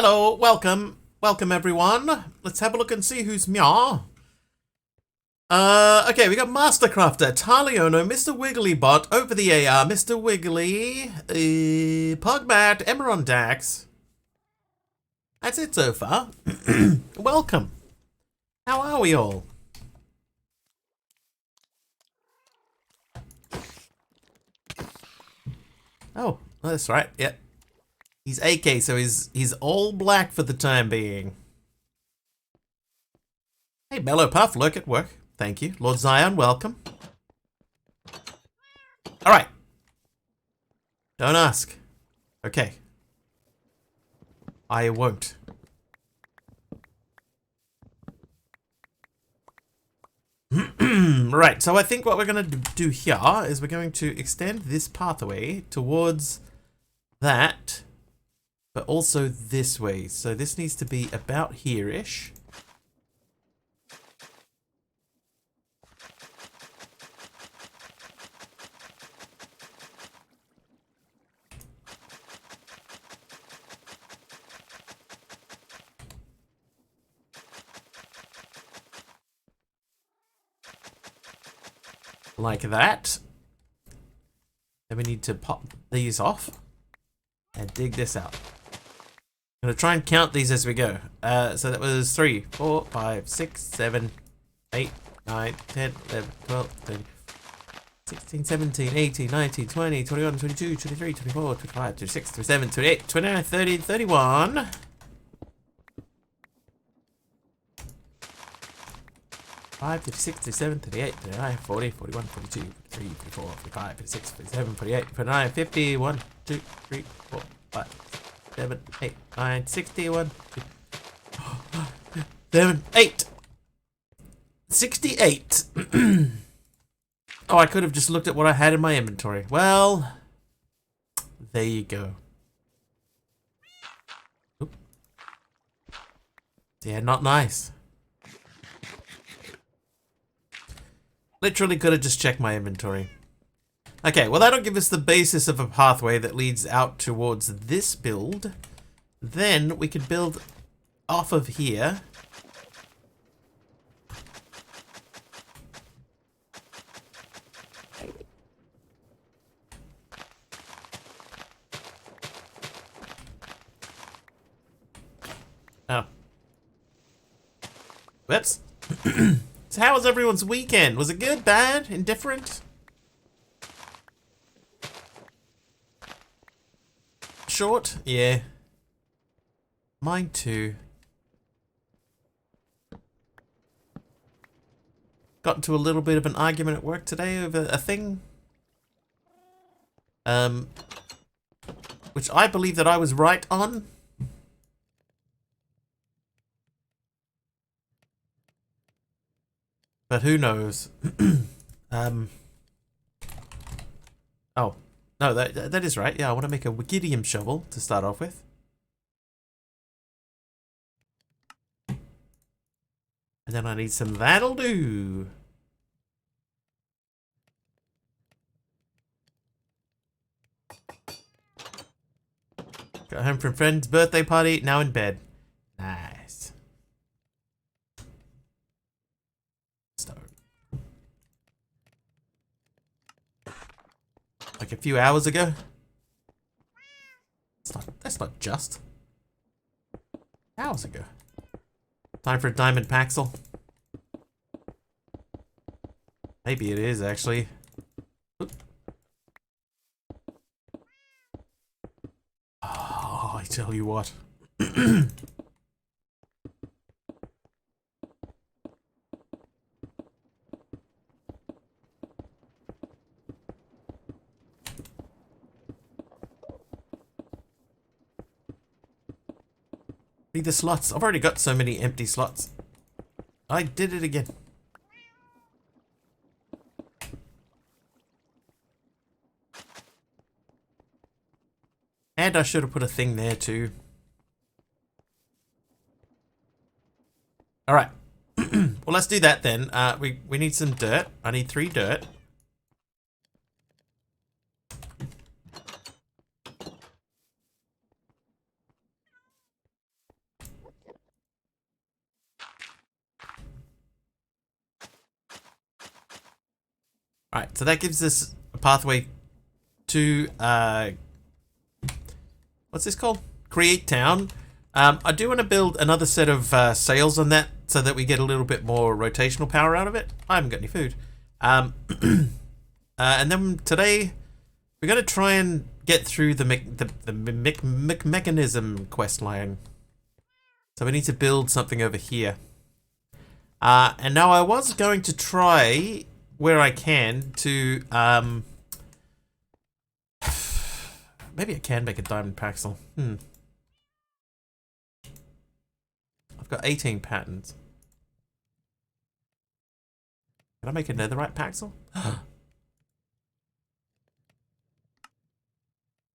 Hello, welcome. Welcome, everyone. Let's have a look and see who's meow. Okay, we got Mastercrafter, Taliono, Mr. Wigglybot, Over the AR, Mr. Wiggly, Pugmat, Emeron Dax. That's it so far. Welcome. How are we all? Oh, that's right. Yep. He's AK, so he's all black for the time being. Hey, Mellow Puff, look at work. Thank you. Lord Zion, welcome. Alright. Don't ask. Okay. I won't. Right, so I think what we're going to do here is we're going to extend this pathway towards that, but also this way. So this needs to be about here-ish. Like that. Then we need to pop these off and dig this out. I'm going to try and count these as we go. So that was 3, 4, 5, 6, 7, 8, 9, 10, 11, 12, 13, 16, 17, 18, 19, 20, 21, 22, 23, 24, 25, 26, 27, 28, 29, 30, 31. 5, 56, 57, 38, 39, 40, 41, 42, 43, 44, 45, 46, 47, 48, 49, 50, 1, 2, 3, 4, 5, 7, 8, 9, 61, 7, 8. 68. Oh, I could have just looked at what I had in my inventory. Well, there you go. Oop. Yeah, not nice. Literally could have just checked my inventory. Okay, well that'll give us the basis of a pathway that leads out towards this build. Then we can build off of here. Oh. Whoops. So how was everyone's weekend? Was it good, bad, indifferent? Short? Yeah. Mine too. Got into a little bit of an argument at work today over a thing. Which I believe that I was right on. But who knows? Oh. No, that is right. Yeah, I want to make a Wigidium shovel to start off with. And then I need some that'll do. Got home from friend's birthday party, now in bed. Nice. Like a few hours ago. That's not just. Hours ago. Time for a diamond paxel. Maybe it is actually. Oop. Oh, I tell you what. Need the slots. I've already got so many empty slots. I did it again. And I should have put a thing there too. Alright. Well, let's do that then. We need some dirt. I need 3 dirt. Alright, so that gives us a pathway to, what's this called? Create Town. I do want to build another set of sails on that so that we get a little bit more rotational power out of it. I haven't got any food. And then today, we're going to try and get through the mechanism quest line. So we need to build something over here. And now I was going to try, where I can, to... maybe I can make a diamond paxel. I've got 18 patterns. Can I make a netherite paxel?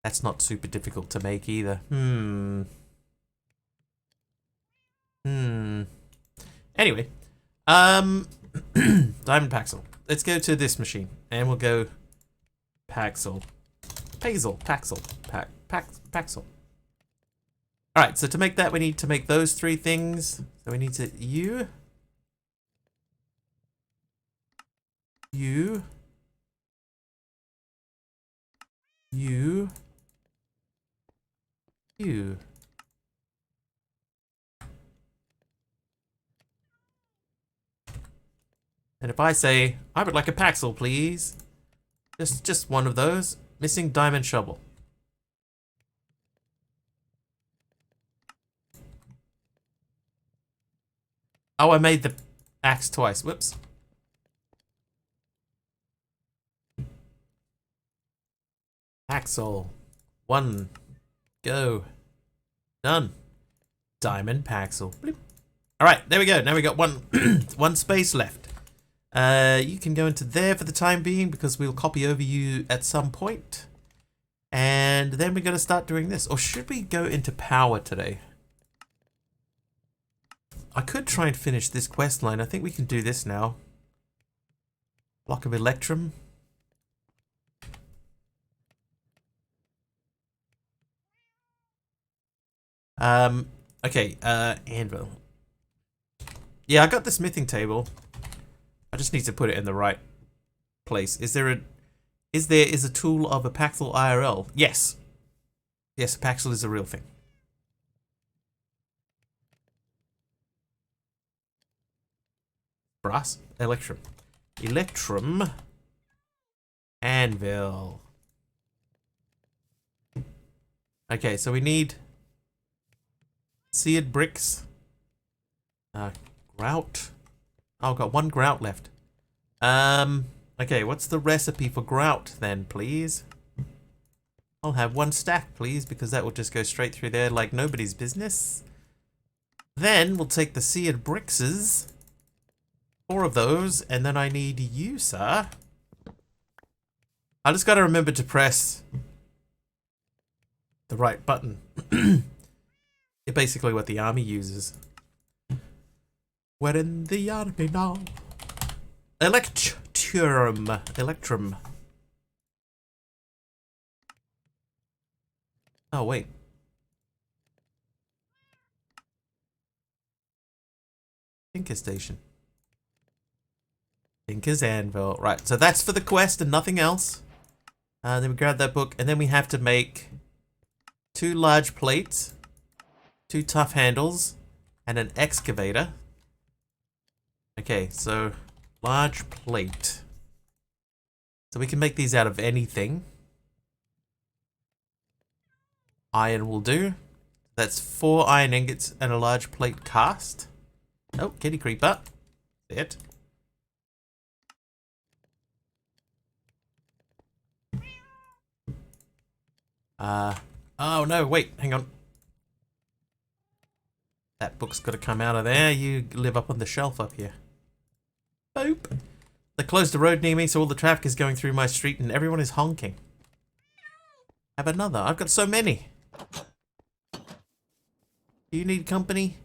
That's not super difficult to make either. Anyway, diamond paxel. Let's go to this machine, and we'll go paxel, paxel. All right. So to make that, we need to make those three things. So we need to you. And if I say, I would like a paxel, please. Just one of those. Missing diamond shovel. Oh, I made the axe twice. Whoops. Paxel. One. Go. Done. Diamond paxel. Bloop. All right, there we go. Now we got one, one space left. You can go into there for the time being because we'll copy over you at some point. And then we're going to start doing this. Or should we go into power today? I could try and finish this quest line. I think we can do this now. Block of electrum. Okay, anvil. Yeah, I got the smithing table. I just need to put it in the right place. Is there a tool of a paxel IRL? Yes. Yes, a paxel is a real thing. Brass, electrum. Electrum. Anvil. Okay, so we need seared bricks. Grout. Oh, I've got one grout left. Okay, what's the recipe for grout then, please? I'll have one stack, please, because that will just go straight through there like nobody's business. Then we'll take the seared brickses. 4 of those, and then I need you, sir. I just gotta remember to press the right button. It's basically what the army uses. We're in the army now. Electrum. Oh, wait. Tinker station. Tinker's anvil. Right, so that's for the quest and nothing else. Then we grab that book, and then we have to make 2 large plates, 2 tough handles, and an excavator. Okay, so large plate. So we can make these out of anything. Iron will do. That's 4 iron ingots and a large plate cast. Oh, kitty creeper. It. Oh no, wait, hang on. That book's got to come out of there. You live up on the shelf up here. Boop. They closed the road near me, so all the traffic is going through my street and everyone is honking. Have another. I've got so many. Do you need company?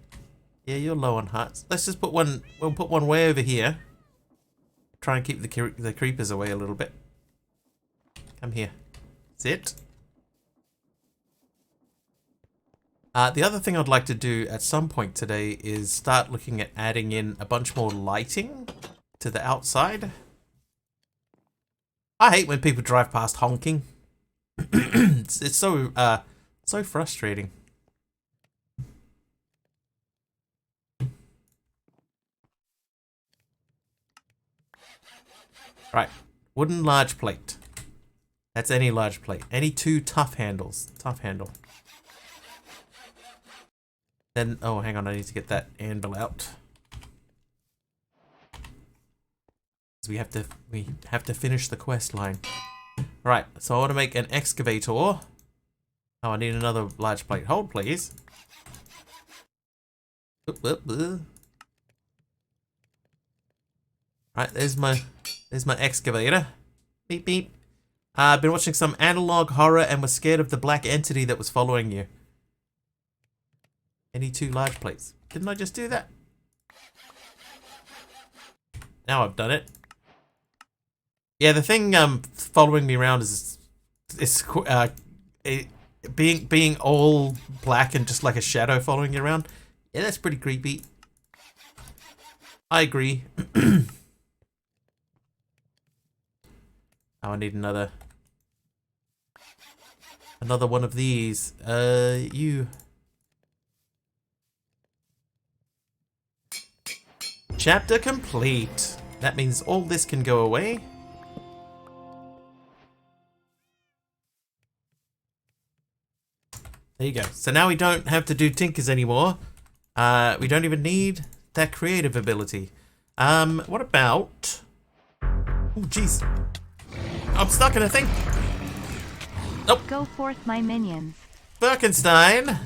Yeah, you're low on hearts. Let's just put one. We'll put one way over here. Try and keep the creepers away a little bit. Come here. Sit. The other thing I'd like to do at some point today is start looking at adding in a bunch more lighting to the outside. I hate when people drive past honking. It's so frustrating. Right, wooden large plate. That's any large plate. Any 2 tough handles. Tough handle. Then, oh, hang on, I need to get that anvil out. We have to finish the quest line. Right, so I want to make an excavator. Oh, I need another large plate. Hold, please. Right, there's my excavator. Beep beep. I've been watching some analog horror and was scared of the black entity that was following you. Any 2 large plates. Didn't I just do that? Now I've done it. Yeah, the thing following me around is being all black and just like a shadow following you around. Yeah, that's pretty creepy. I agree. Oh, I need another one of these. You. Chapter complete. That means all this can go away. There you go. So now we don't have to do tinkers anymore. We don't even need that creative ability. What about... Oh, jeez. I'm stuck in a thing. Nope. Go forth, my minions. Birkenstein.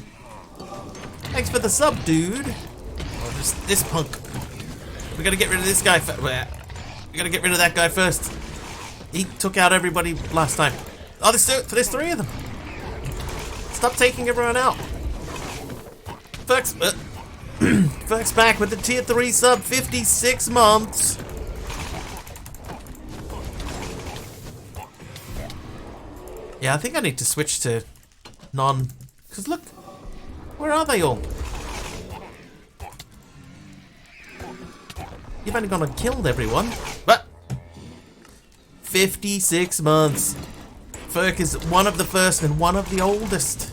Thanks for the sub, dude. Oh, just this punk. We gotta get rid of this guy. We gotta get rid of that guy first. He took out everybody last time. Oh, there's 3 of them. Stop taking everyone out. Ferk's back with the tier 3 sub, 56 months. Yeah, I think I need to switch to non... Because look, where are they all? You've only gone and killed everyone. But 56 months. Ferk is one of the first and one of the oldest.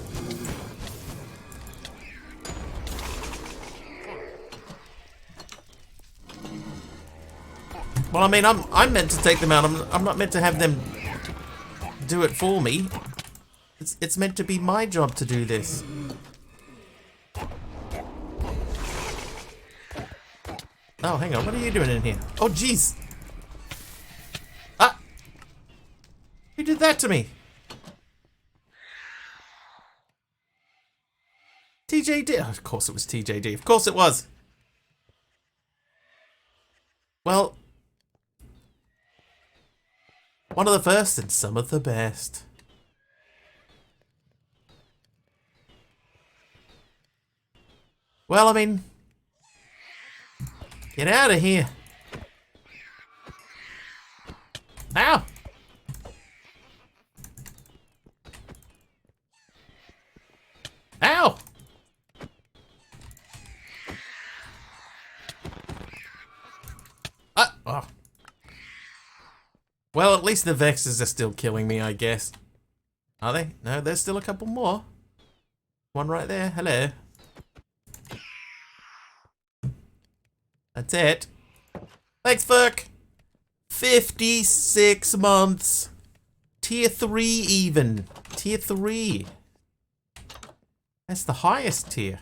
Well, I mean, I'm meant to take them out. I'm not meant to have them do it for me. It's meant to be my job to do this. Oh, hang on. What are you doing in here? Oh, jeez. Ah! Who did that to me? TJD. Oh, of course it was TJD. Of course it was. Well, one of the first and some of the best. Well, I mean, get out of here. Ow! Ow! Oh. Well, at least the Vexes are still killing me, I guess. Are they? No, there's still a couple more. One right there. Hello. That's it. Thanks, Ferk. 56 months. Tier 3 even. Tier 3. That's the highest tier.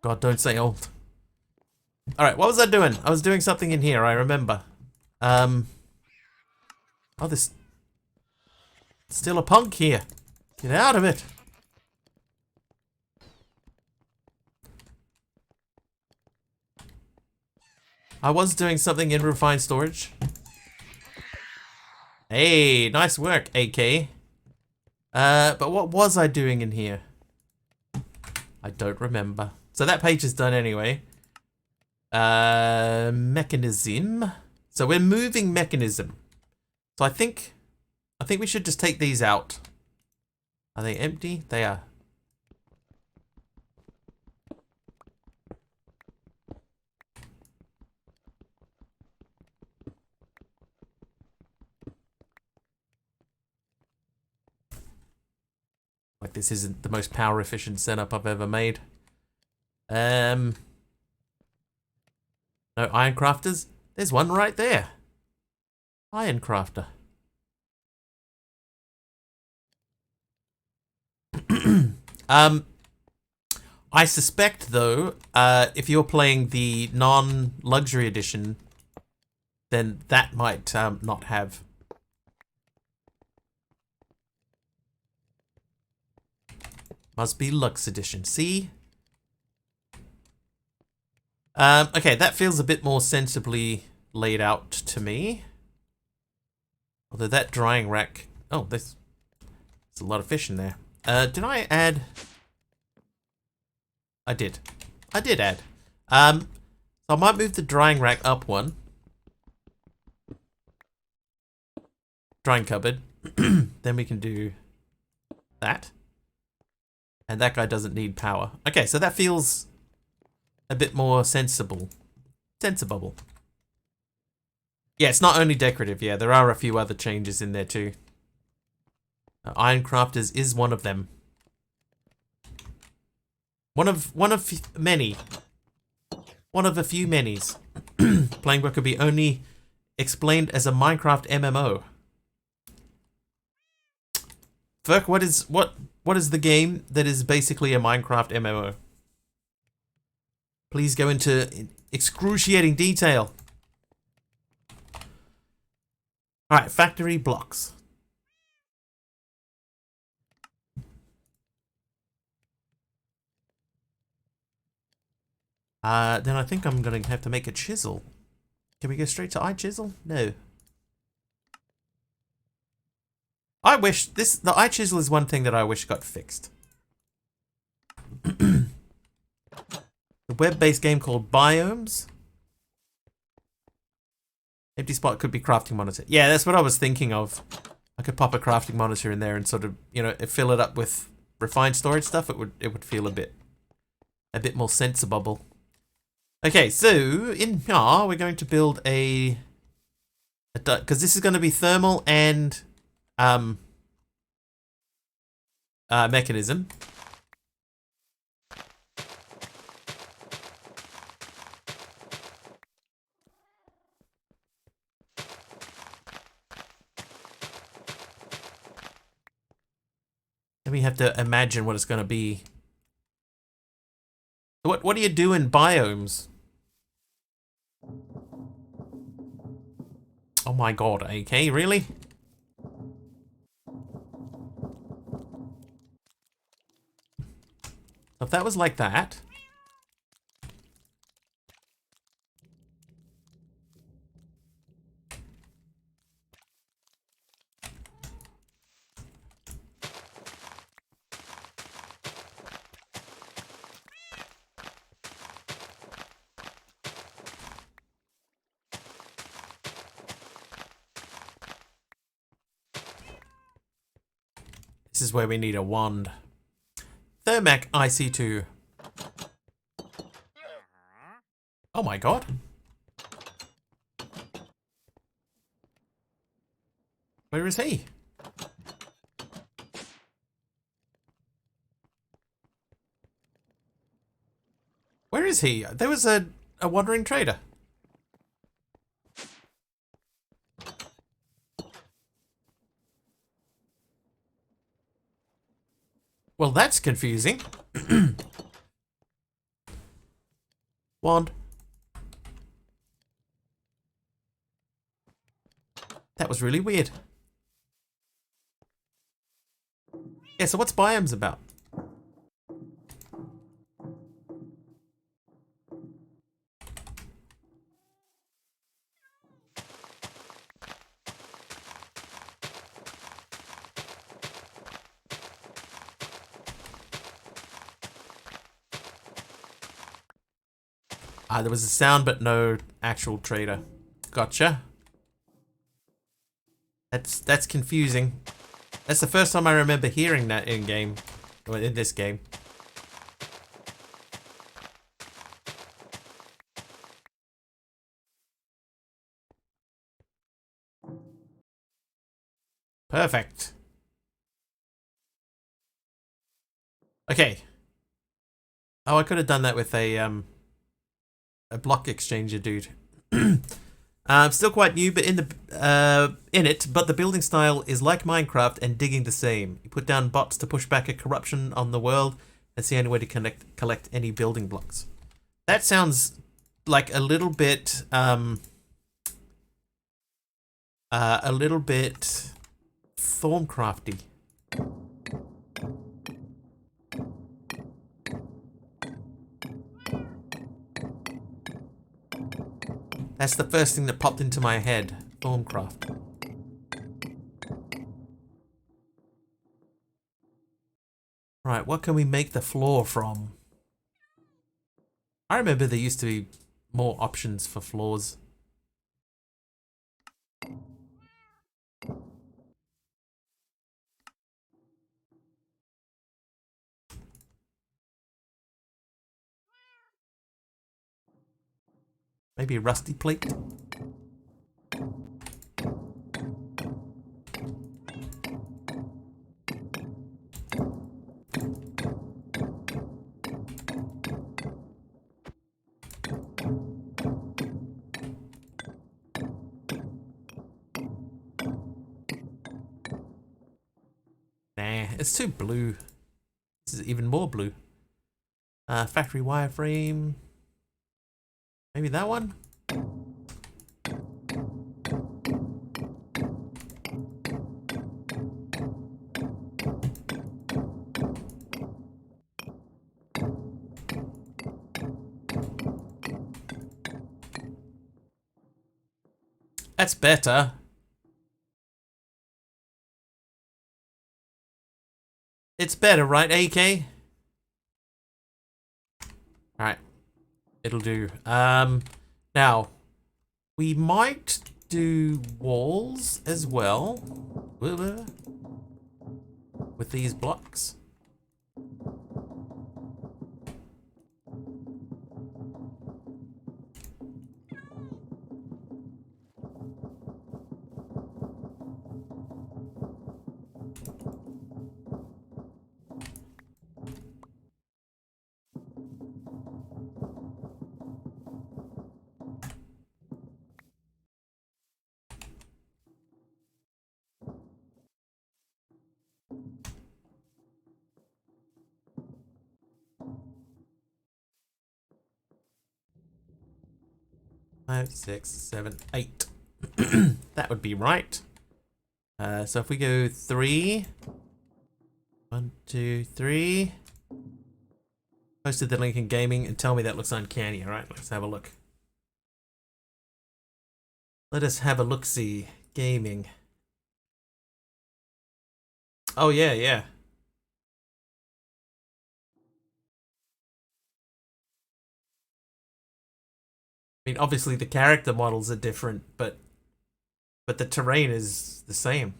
God, don't say old. Alright, what was I doing? I was doing something in here, I remember. Oh, there's still a punk here. Get out of it. I was doing something in refined storage. Hey, nice work, AK. But what was I doing in here? I don't remember. So that page is done anyway. Mechanism. So we're moving mechanism. So I think we should just take these out. Are they empty? They are. Like this isn't the most power efficient setup I've ever made. No iron crafters? There's one right there. Iron crafter. I suspect though, if you're playing the non-luxury edition, then that might not have. Must be Lux edition. See? Okay, that feels a bit more sensibly laid out to me. Although that drying rack... Oh, there's a lot of fish in there. Did I add... I did. I did add. So I might move the drying rack up one. Drying cupboard. Then we can do that. And that guy doesn't need power. Okay, so that feels a bit more sensible. Sensible. Yeah, it's not only decorative. Yeah, there are a few other changes in there too. Iron Crafters is one of them. One of many. One of a few many's. Planeswalker could be only explained as a Minecraft MMO. Ferk, what is the game that is basically a Minecraft MMO? Please go into excruciating detail. Alright, factory blocks. Then I think I'm going to have to make a chisel. Can we go straight to iChisel? No. I wish the iChisel is one thing that I wish got fixed. The web-based game called Biomes. Empty spot could be crafting monitor. Yeah, that's what I was thinking of. I could pop a crafting monitor in there and sort of, you know, fill it up with refined storage stuff. It would feel a bit more sensible. Okay, so in here we're going to build a because this is going to be thermal and mechanism. Then we have to imagine what it's going to be. What do you do in biomes? Oh my god, AK, really? If that was like that... This is where we need a wand. Thermac IC2. Oh my god. Where is he? Where is he? There was a wandering trader. Well, that's confusing. Wand. That was really weird. Yeah, so what's biomes about? There was a sound, but no actual trader. Gotcha. That's confusing. That's the first time I remember hearing that in game, or in this game. Perfect. Okay. Oh, I could have done that with a block exchanger, dude. Still quite new, but in it, but the building style is like Minecraft and digging the same. You put down bots to push back a corruption on the world. That's the only way to collect any building blocks. That sounds like a little bit Thorncrafty. That's the first thing that popped into my head. Thorncraft. Right, what can we make the floor from? I remember there used to be more options for floors. Maybe a rusty plate? Nah, it's too blue. This is even more blue. Factory wireframe. Maybe that one? That's better. It's better, right, AK? Alright. It'll do. Now, we might do walls as well. With these blocks. Five, six, seven, 8. That would be right. So if we go 3, 1, 2, 3. Posted the link in gaming and tell me that looks uncanny. Alright, let's have a look. Let us have a look-see. Gaming. Oh yeah, yeah. I mean, obviously the character models are different, but the terrain is the same.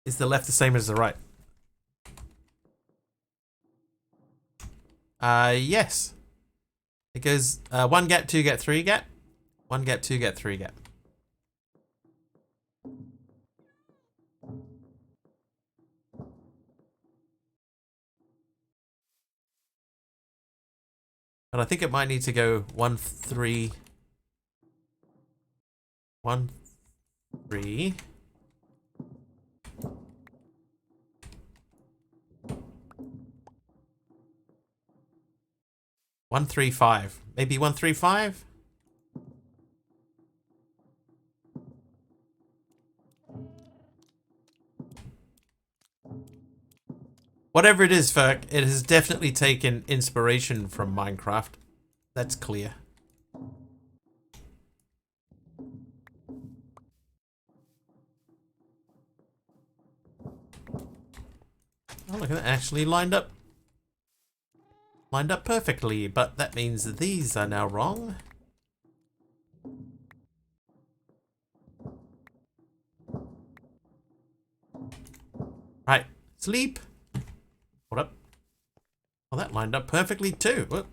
Is the left the same as the right? Yes. It goes 1 gap, 2 gap, 3 gap. 1 gap, 2 gap, 3 gap. But I think it might need to go 1, 3. 1, 3. 1, 3, 5. Maybe 1, 3, 5? Whatever it is, Ferk, it has definitely taken inspiration from Minecraft. That's clear. Oh, look at that. Actually lined up. Lined up perfectly, but that means that these are now wrong. Right. Sleep. Hold up. Well, that lined up perfectly too. Whoop.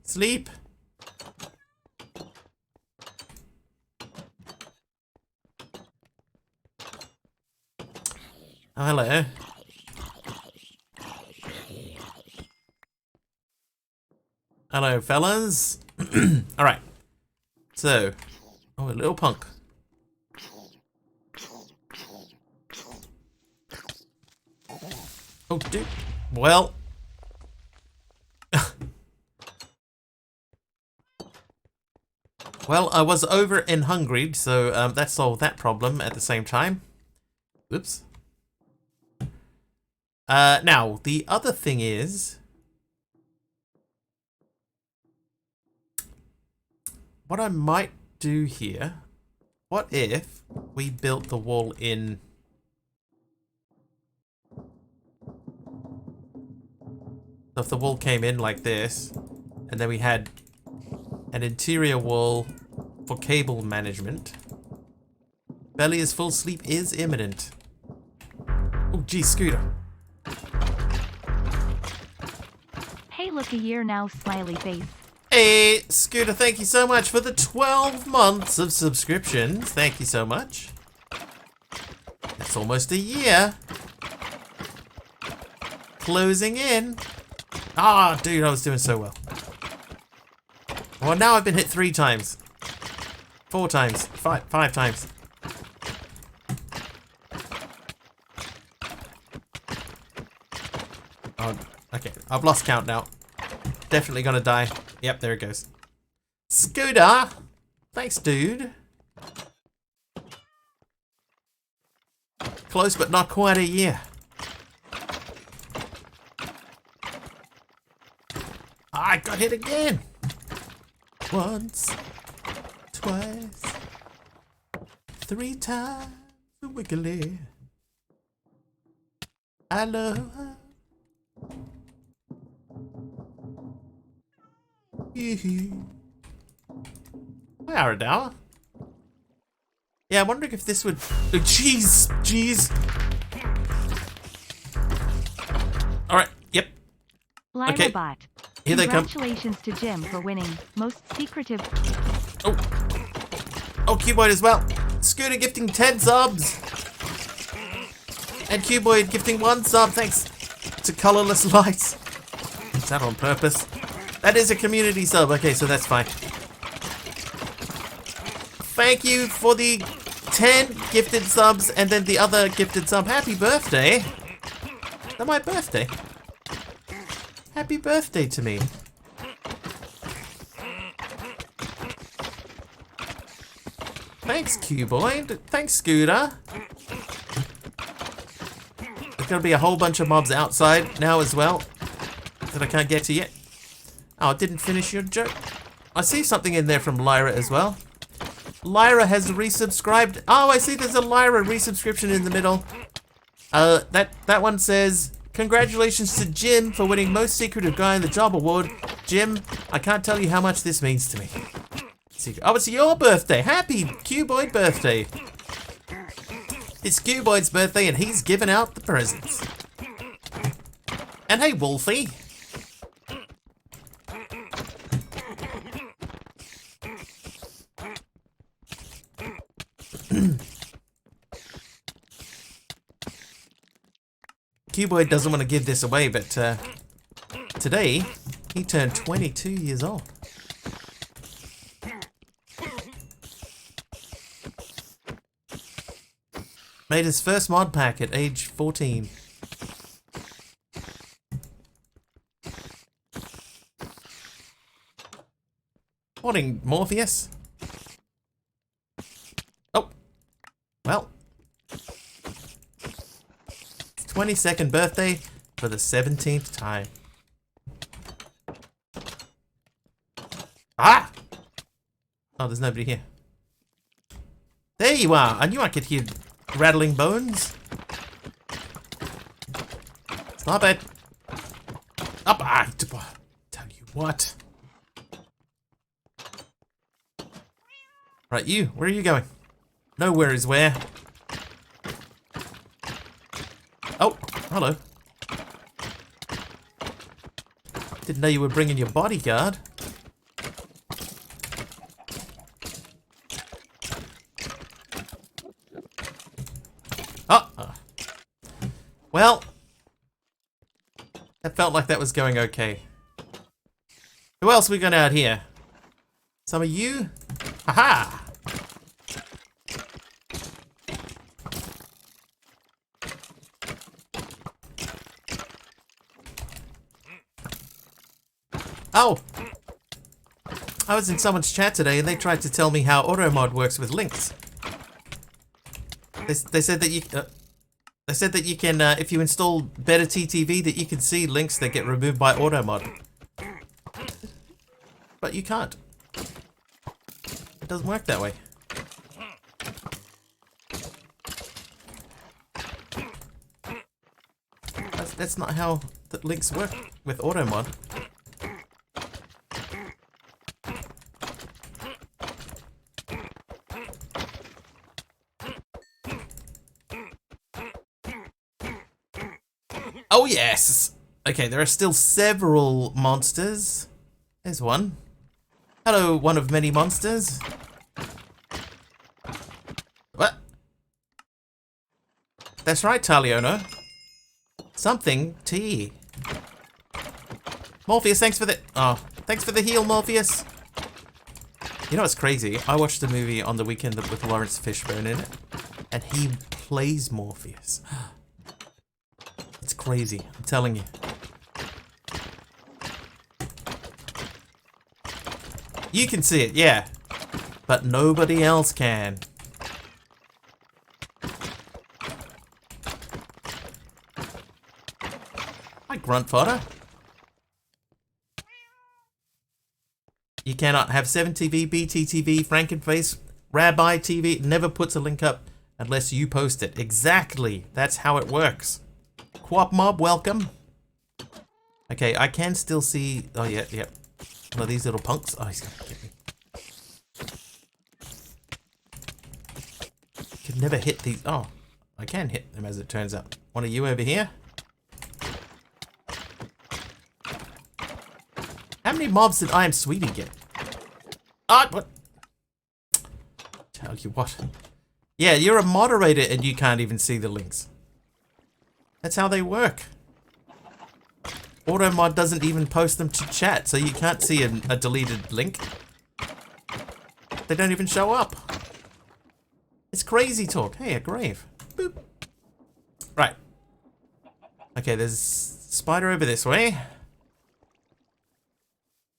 Sleep. Oh, hello. Hello, fellas. Alright. So. Oh, a little punk. Oh, dude. Well. Well, I was over and hungry, so that solved that problem at the same time. Oops. Now, the other thing is... what I might do here... what if we built the wall in... so if the wall came in like this, and then we had an interior wall for cable management. Belly is full, sleep is imminent. Oh, gee, Scooter. Hey, look, a year now, smiley face. Hey, Scooter, thank you so much for the 12 months of subscriptions. Thank you so much. That's almost a year. Closing in. Ah, dude, I was doing so well. Well, now I've been hit 3 times. 4 times. 5 times. Oh, okay. I've lost count now. Definitely gonna die. Yep, there it goes. Scooter! Thanks, dude. Close, but not quite a year. I got hit again! Once, twice, 3 times wiggly. I love her. Hi, Aradour. Yeah, I'm wondering if this would... oh, jeez! Jeez! Alright, yep. Okay. Bot. Here they come. Congratulations to Jim for winning most secretive. Oh. Oh, Cuboid as well. Scooter gifting 10 subs. And Cuboid gifting 1 sub thanks to Colorless Lights. Is that on purpose? That is a community sub. Okay, so that's fine. Thank you for the 10 gifted subs and then the other gifted sub. Happy birthday. Is that my birthday? Happy birthday to me. Thanks, Cuboid. Thanks, Scooter. There's gonna be a whole bunch of mobs outside now as well that I can't get to yet. Oh, I didn't finish your joke. I see something in there from Lyra as well. Lyra has resubscribed. Oh, I see there's a Lyra resubscription in the middle. That one says, congratulations to Jim for winning Most Secretive Guy in the Job Award. Jim, I can't tell you how much this means to me. Oh, it's your birthday. Happy Cuboid birthday. It's Cuboid's birthday and he's giving out the presents. And hey, Wolfie. Cuboid doesn't want to give this away, but today he turned 22 years old. Made his first mod pack at age 14. Morning, Morpheus. Oh, well. 22nd birthday for the 17th time. Ah! Oh, there's nobody here. There you are. I knew I could hear rattling bones. Stop it. Up. I tell you what. Right, you. Where are you going? Nowhere is where. Oh, hello. Didn't know you were bringing your bodyguard. Well, that felt like that was going okay. Who else we got out here? Some of you? Haha! Oh! I was in someone's chat today and they tried to tell me how AutoMod works with links. They said that you can, if you install Better TTV, that you can see links that get removed by AutoMod. But you can't. It doesn't work that way. That's not how the links work with AutoMod. Oh yes! Okay, there are still several monsters. There's one. Hello, one of many monsters. What? That's right, Taliono. Something T. Morpheus, thanks for the thanks for the heal, Morpheus. You know what's crazy? I watched a movie on the weekend with Lawrence Fishburne in it, and he plays Morpheus. It's crazy, I'm telling you. You can see it, yeah, but nobody else can. Hi, grunt fodder. You cannot have 7TV, BTTV, Frankenface, Rabbi TV. It never puts a link up unless you post it. Exactly. That's how it works. Quap Mob, welcome. Okay, I can still see... Oh, yeah, yeah. One of these little punks. Oh, he's gonna get me. Could never hit these... Oh, I can hit them as it turns out. One of you over here. How many mobs did I Am Sweetie get? Ah, what? Tell you what. Yeah, you're a moderator and you can't even see the links. That's how they work. AutoMod doesn't even post them to chat, so you can't see a deleted link. They don't even show up. It's crazy talk. Hey, a grave. Boop. Right. Okay, there's a spider over this way.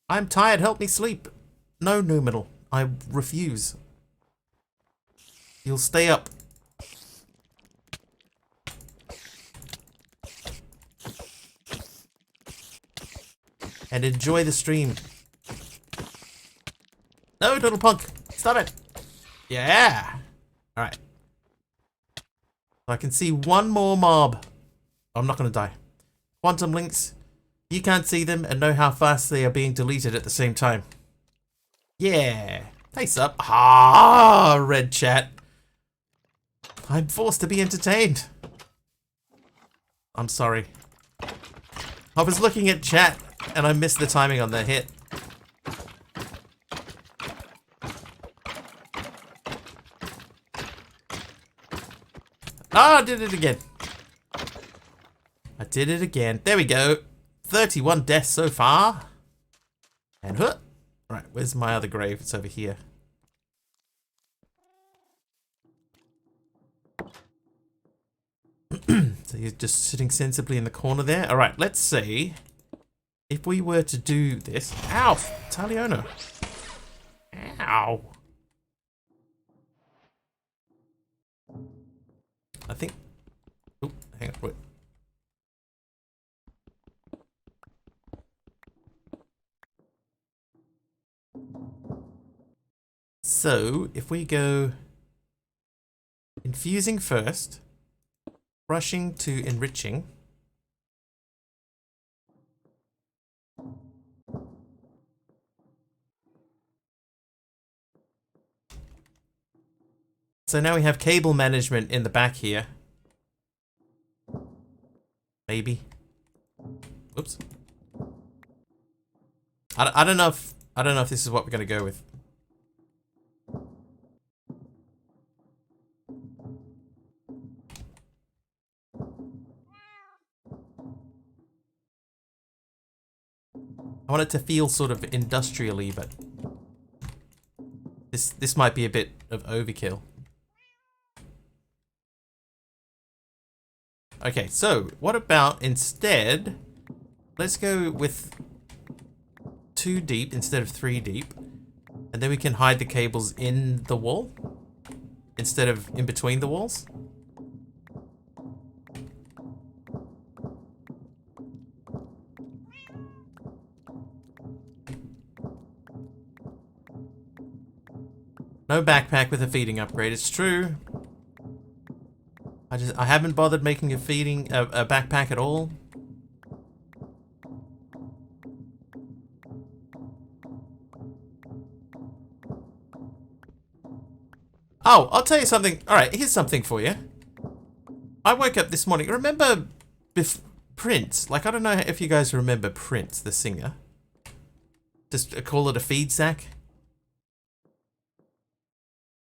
I'm tired, help me sleep. No, Numinal. I refuse. You'll stay up. And enjoy the stream. No, little punk. Stop it. Yeah. Alright. I can see one more mob. I'm not going to die. Quantum links. You can't see them and know how fast they are being deleted at the same time. Yeah. Face up. Ah, red chat. I'm forced to be entertained. I'm sorry. I was looking at chat and I missed the timing on the hit. Ah, I did it again. I did it again. There we go. 31 deaths so far. And huh. Right, where's my other grave? It's over here. So you're just sitting sensibly in the corner there. All right, let's see if we were to do this. Ow, Taliono. Ow. I think. Oh, hang on, wait. So if we go infusing first. Rushing to enriching. So now we have cable management in the back here. Maybe. Oops. I don't know if this is what we're gonna go with. want it to feel sort of industrially, but this might be a bit of overkill. Okay, so what about instead, let's go with 2 deep instead of 3 deep, and then we can hide the cables in the wall instead of in between the walls. No backpack with a feeding upgrade, it's true. I haven't bothered making a backpack at all. Oh, I'll tell you something. Alright, here's something for you. I woke up this morning. Remember Prince? Like, I don't know if you guys remember Prince, the singer. Just call it a feed sack.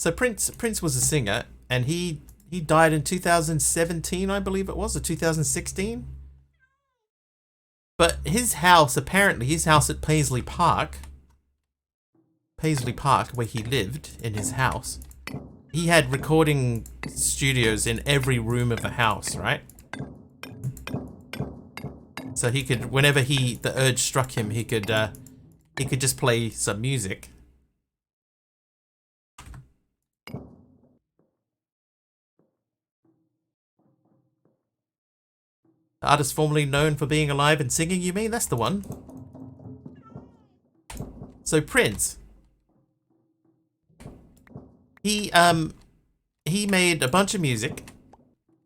So Prince was a singer, and he died in 2017, I believe it was, or 2016. But his house, apparently, his house at Paisley Park, where he lived in his house, he had recording studios in every room of the house, right? So he could, whenever the urge struck him, he could just play some music. The artist formerly known for being alive and singing, you mean? That's the one. So Prince, he made a bunch of music,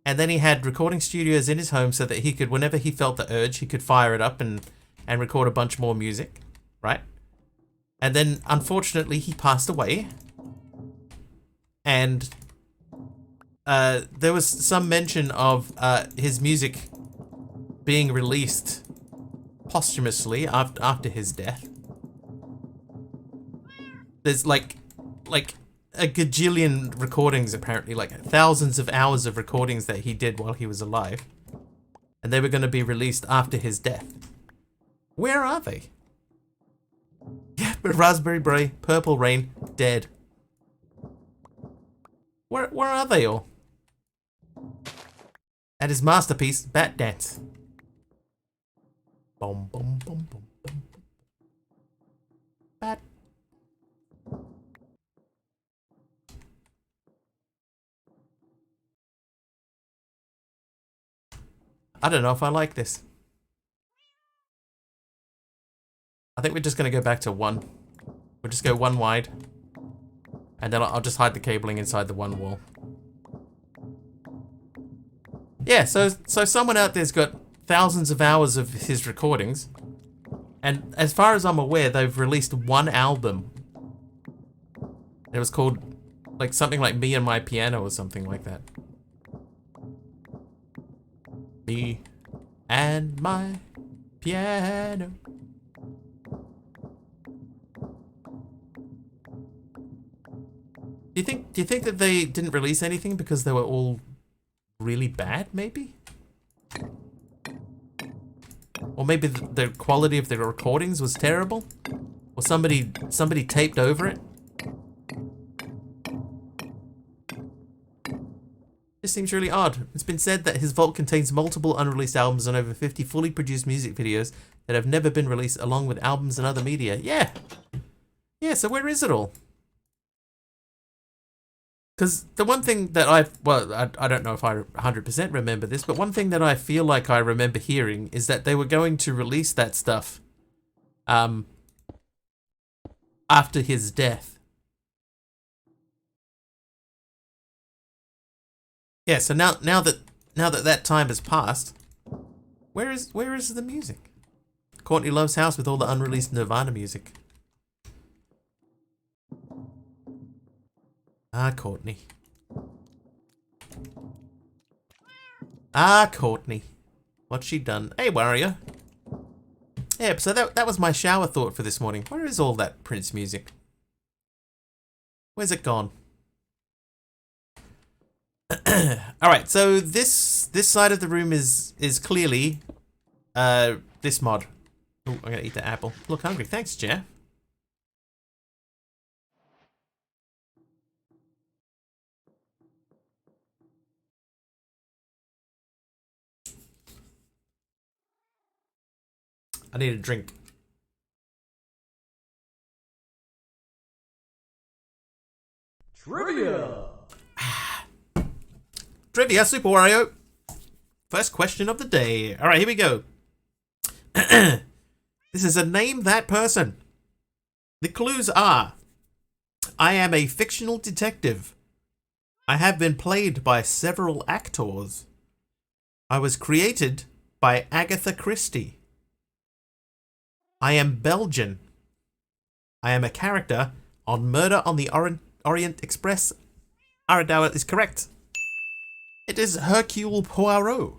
and then he had recording studios in his home so that he could, whenever he felt the urge, he could fire it up and record a bunch more music, right? And then, unfortunately, he passed away, and there was some mention of his music being released posthumously after his death. There's like a gajillion recordings, apparently, like thousands of hours of recordings that he did while he was alive, and they were going to be released after his death. Where are they? Yeah, but Raspberry Beret, Purple Rain, dead. Where are they all? And his masterpiece, Bat Dance. Boom, boom, boom, boom, boom. Bat. I don't know if I like this. I think we're just going to go back to 1. We'll just go 1 wide. And then I'll just hide the cabling inside the 1 wall. Yeah, so someone out there's got thousands of hours of his recordings. And as far as I'm aware, they've released 1 album. It was called like something like Me and My Piano or something like that. Me and my piano. Do you think that they didn't release anything because they were all really bad, maybe? Or maybe the quality of the recordings was terrible? Or somebody taped over it? This seems really odd. It's been said that his vault contains multiple unreleased albums and over 50 fully produced music videos that have never been released, along with albums and other media. Yeah! Yeah, so where is it all? Because the one thing that I don't know if I 100% remember this, but one thing that I feel like I remember hearing is that they were going to release that stuff after his death. Yeah, so now that time has passed, where is the music? Courtney Love's house with all the unreleased Nirvana music. Ah, Courtney. Ah, Courtney. What's she done? Hey, Warrior. Yeah, so that was my shower thought for this morning. Where is all that Prince music? Where's it gone? Alright, so this side of the room is clearly this mod. Oh, I'm gonna eat the apple. Look hungry. Thanks, Jeff. I need a drink. Trivia! Trivia, Super Wario. First question of the day. All right, here we go. This is a name that person. The clues are: I am a fictional detective. I have been played by several actors. I was created by Agatha Christie. I am Belgian. I am a character on Murder on the Orient Express. Aradawa is correct. It is Hercule Poirot.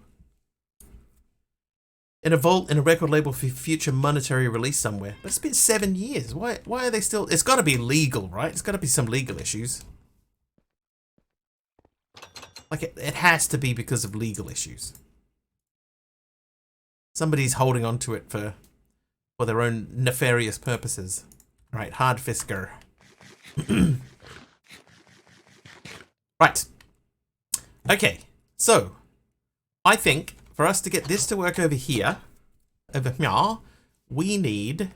In a vault in a record label for future monetary release somewhere. But it's been 7 years. Why are they still... It's got to be legal, right? It's got to be some legal issues. Like, it has to be because of legal issues. Somebody's holding on to it for their own nefarious purposes. Right, Hard Fisker. Right. Okay, so I think for us to get this to work over here, we need...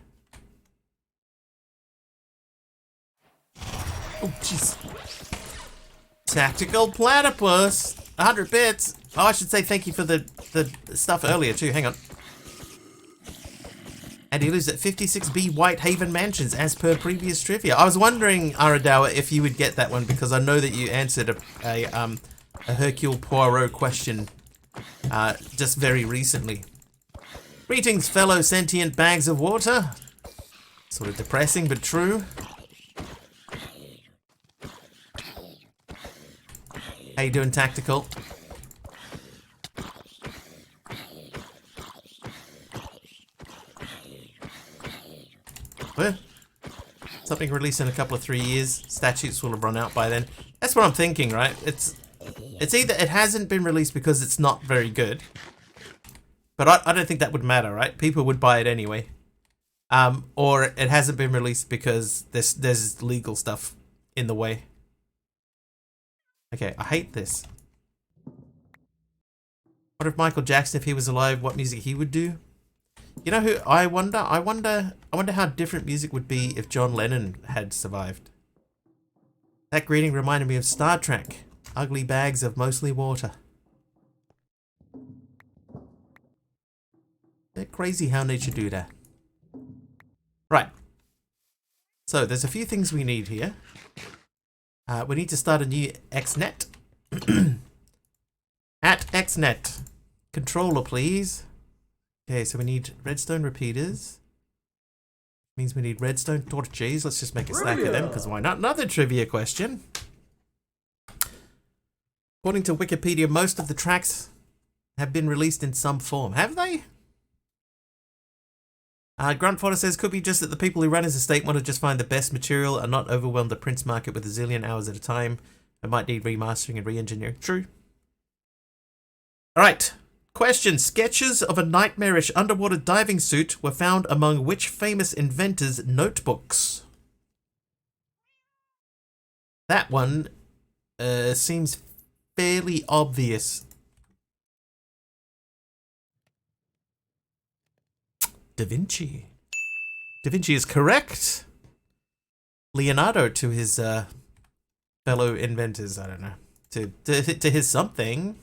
Oh, jeez. Tactical platypus. 100 bits. Oh, I should say thank you for the stuff earlier too. Hang on. And he lives at 56B Whitehaven Mansions, as per previous trivia. I was wondering, Aradawa, if you would get that one, because I know that you answered a Hercule Poirot question just very recently. Greetings, fellow sentient bags of water. Sort of depressing, but true. How you doing, Tactical? Well, something released in a couple of 3 years. Statutes will have run out by then. That's what I'm thinking, right? It's either it hasn't been released because it's not very good, but I don't think that would matter, right? People would buy it anyway. Or it hasn't been released because there's legal stuff in the way. Okay, I hate this. What if Michael Jackson, if he was alive, what music he would do? You know who I wonder how different music would be if John Lennon had survived. That greeting reminded me of Star Trek. Ugly bags of mostly water. They're crazy how nature do that. Right. So there's a few things we need here. We need to start a new XNet. At XNet. Controller, please. Okay, so we need redstone repeaters. Means we need redstone torches. Let's just make a stack of them, because why not? Another trivia question. According to Wikipedia, most of the tracks have been released in some form. Have they? Grunt Fodder says, could be just that the people who run his estate want to just find the best material and not overwhelm the prints market with a zillion hours at a time. It might need remastering and re-engineering. True. Alright. Question. Sketches of a nightmarish underwater diving suit were found among which famous inventor's notebooks? That one seems fairly obvious. Da Vinci. Da Vinci is correct. Leonardo to his fellow inventors, I don't know. To his something.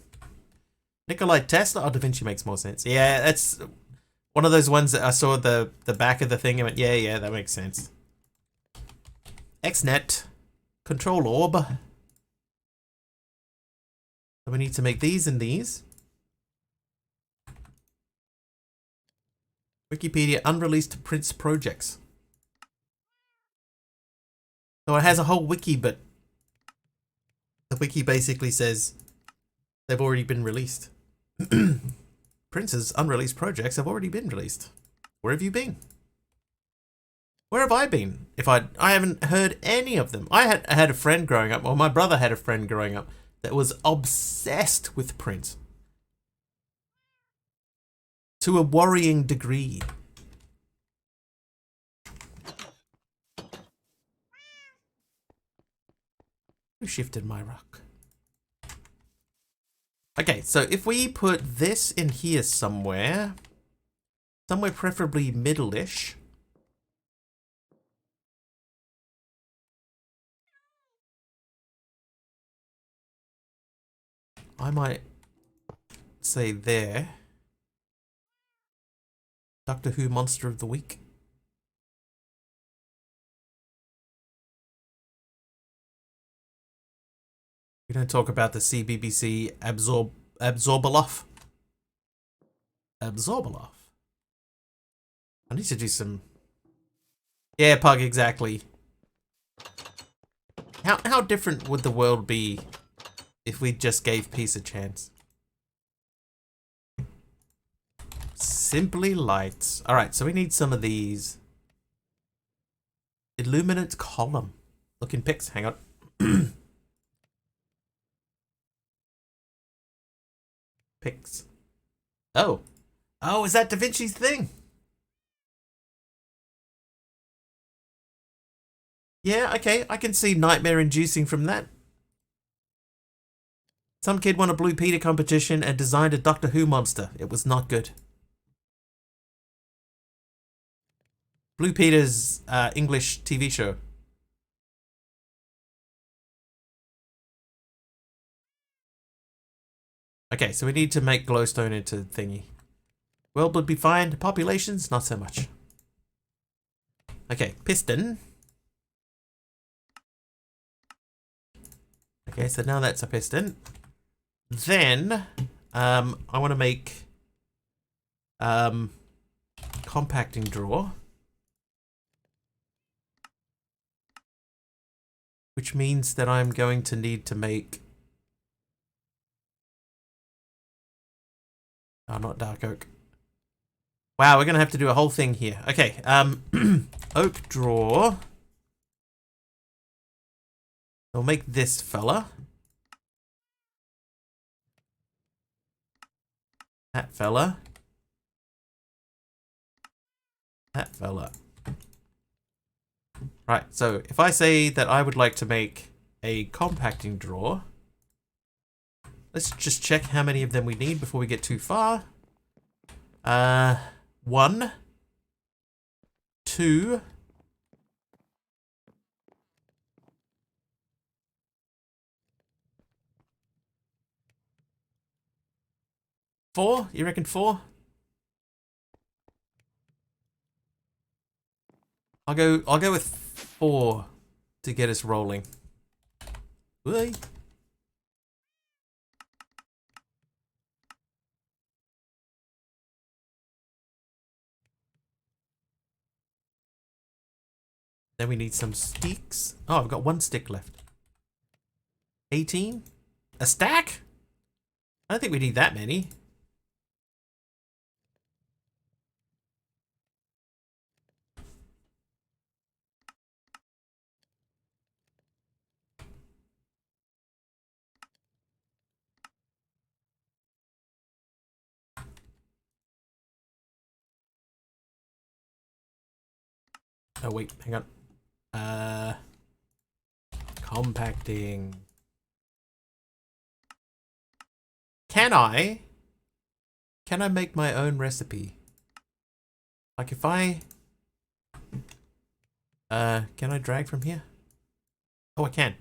Nikolai Tesla or Da Vinci makes more sense. Yeah, that's one of those ones that I saw the back of the thing and went, yeah, that makes sense. XNet. Control orb. So we need to make these and these. Wikipedia unreleased Prince projects. So it has a whole wiki, but the wiki basically says they've already been released. Prince's unreleased projects have already been released. Where have you been? Where have I been? I haven't heard any of them. I had a friend growing up, or my brother had a friend growing up, that was obsessed with Prince. To a worrying degree. Who shifted my rock? Okay, so if we put this in here somewhere preferably middle-ish. I might say there. Doctor Who Monster of the Week. We don't talk about the CBBC Absorbaloff. Absorbaloff. I need to do some... Yeah, Pug, exactly. How different would the world be if we just gave peace a chance? Simply lights. Alright, so we need some of these. Illuminate column. Looking pics, hang on. Pics. Oh. Oh, is that Da Vinci's thing? Yeah, okay, I can see nightmare inducing from that. Some kid won a Blue Peter competition and designed a Doctor Who monster. It was not good. Blue Peter's English TV show. Okay, so we need to make glowstone into thingy. World would be fine. Populations, not so much. Okay, piston. Okay, so now that's a piston. Then, I want to make compacting drawer. Which means that I'm going to need to make... Oh, not dark oak. Wow, we're going to have to do a whole thing here. Okay, oak drawer. We'll make this fella. That fella. That fella. Right, so if I say that I would like to make a compacting drawer, let's just check how many of them we need before we get too far. 1, 2, 4? You reckon 4? I'll go with 4 to get us rolling. Whee. Then we need some sticks. Oh, I've got 1 stick left. 18? A stack? I don't think we need that many. Oh wait, hang on. Compacting. Can I make my own recipe? Like if I can I drag from here? Oh, I can.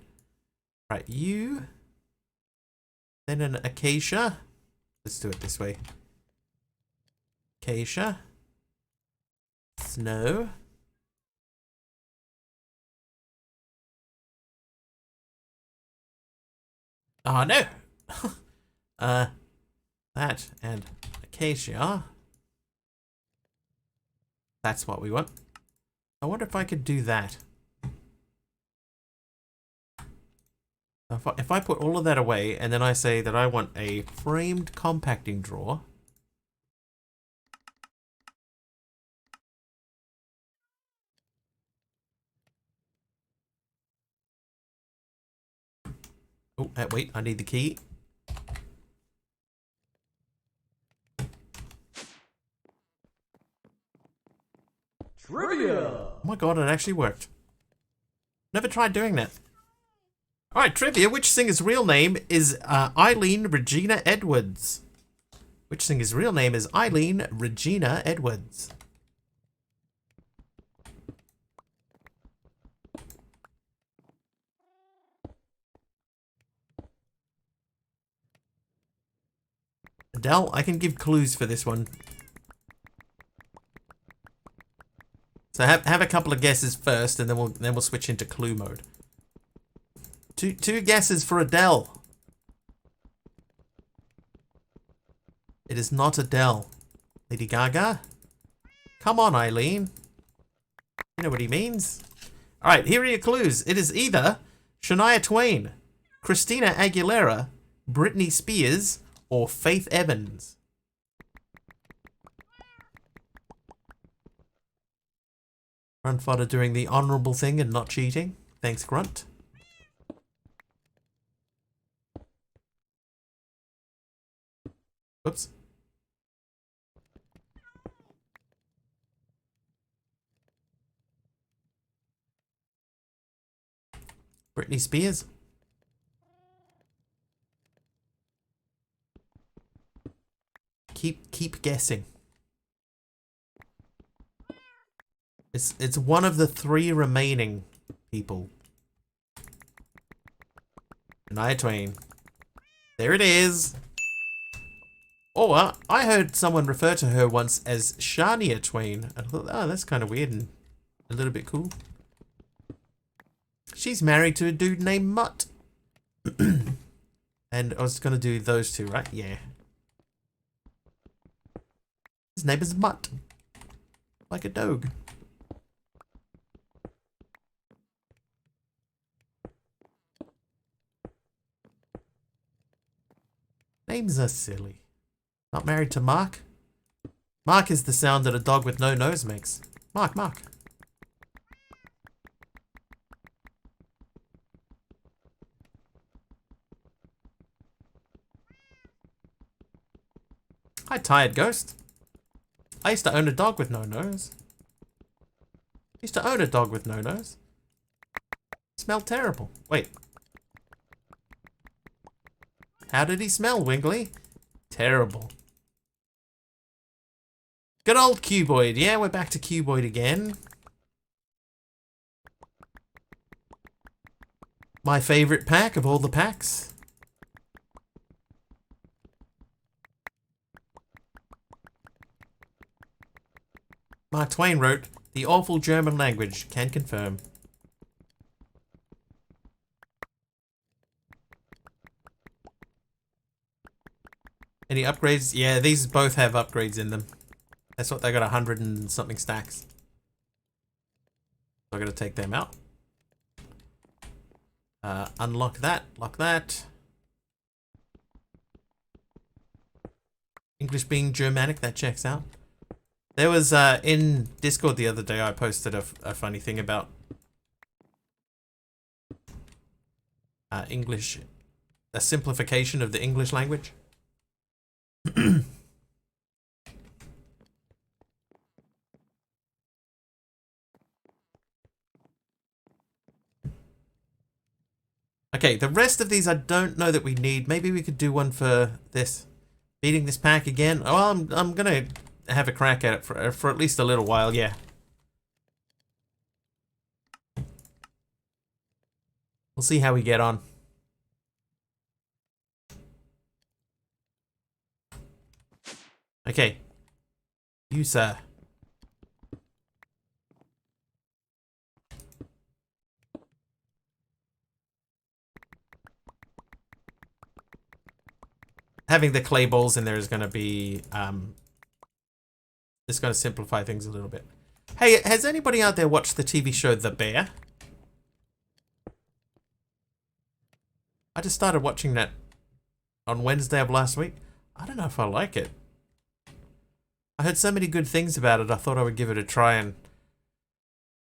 Right, you. Then an acacia. Let's do it this way. Acacia. Snow. Oh no. That and acacia. That's what we want. I wonder if I could do that. If I put all of that away and then I say that I want a framed compacting drawer. Oh, wait, I need the key. Trivia! Oh my god, it actually worked. Never tried doing that. Alright, trivia. Which singer's real name is Eileen Regina Edwards? Which singer's real name is Eileen Regina Edwards? Adele, I can give clues for this one. So have a couple of guesses first, and then we'll switch into clue mode. Two guesses for Adele. It is not Adele. Lady Gaga? Come on, Eileen. You know what he means. Alright, here are your clues. It is either Shania Twain, Christina Aguilera, Britney Spears, or Faith Evans. Grunt fodder doing the honourable thing and not cheating. Thanks, Grunt. Whoops. Britney Spears. Keep guessing. It's one of the three remaining people. Shania Twain. There it is. Oh, I heard someone refer to her once as Shania Twain. I thought, oh, that's kind of weird and a little bit cool. She's married to a dude named Mutt. And I was going to do those two, right? Yeah. His name is Mutt. Like a dog. Names are silly. Not married to Mark? Mark is the sound that a dog with no nose makes. Mark, Mark. Hi, Tired Ghost. I used to own a dog with no nose. Used to own a dog with no nose. Smelled terrible. Wait. How did he smell, Wingley? Terrible. Good old Cuboid. Yeah, we're back to Cuboid again. My favorite pack of all the packs. Mark Twain wrote, "The awful German language, can confirm." Any upgrades? Yeah, these both have upgrades in them. That's what they got, 100 and something stacks. So I gotta take them out. Unlock that, lock that. English being Germanic, that checks out. There was, in Discord the other day, I posted a funny thing about English, a simplification of the English language. Okay, the rest of these I don't know that we need. Maybe we could do one for this. Beating this pack again. Oh, I'm gonna have a crack at it for at least a little while, yeah. We'll see how we get on. Okay. You, sir. Having the clay balls in there is going to be, it's going to simplify things a little bit. Hey, has anybody out there watched the TV show The Bear? I just started watching that on Wednesday of last week. I don't know if I like it. I heard so many good things about it, I thought I would give it a try, and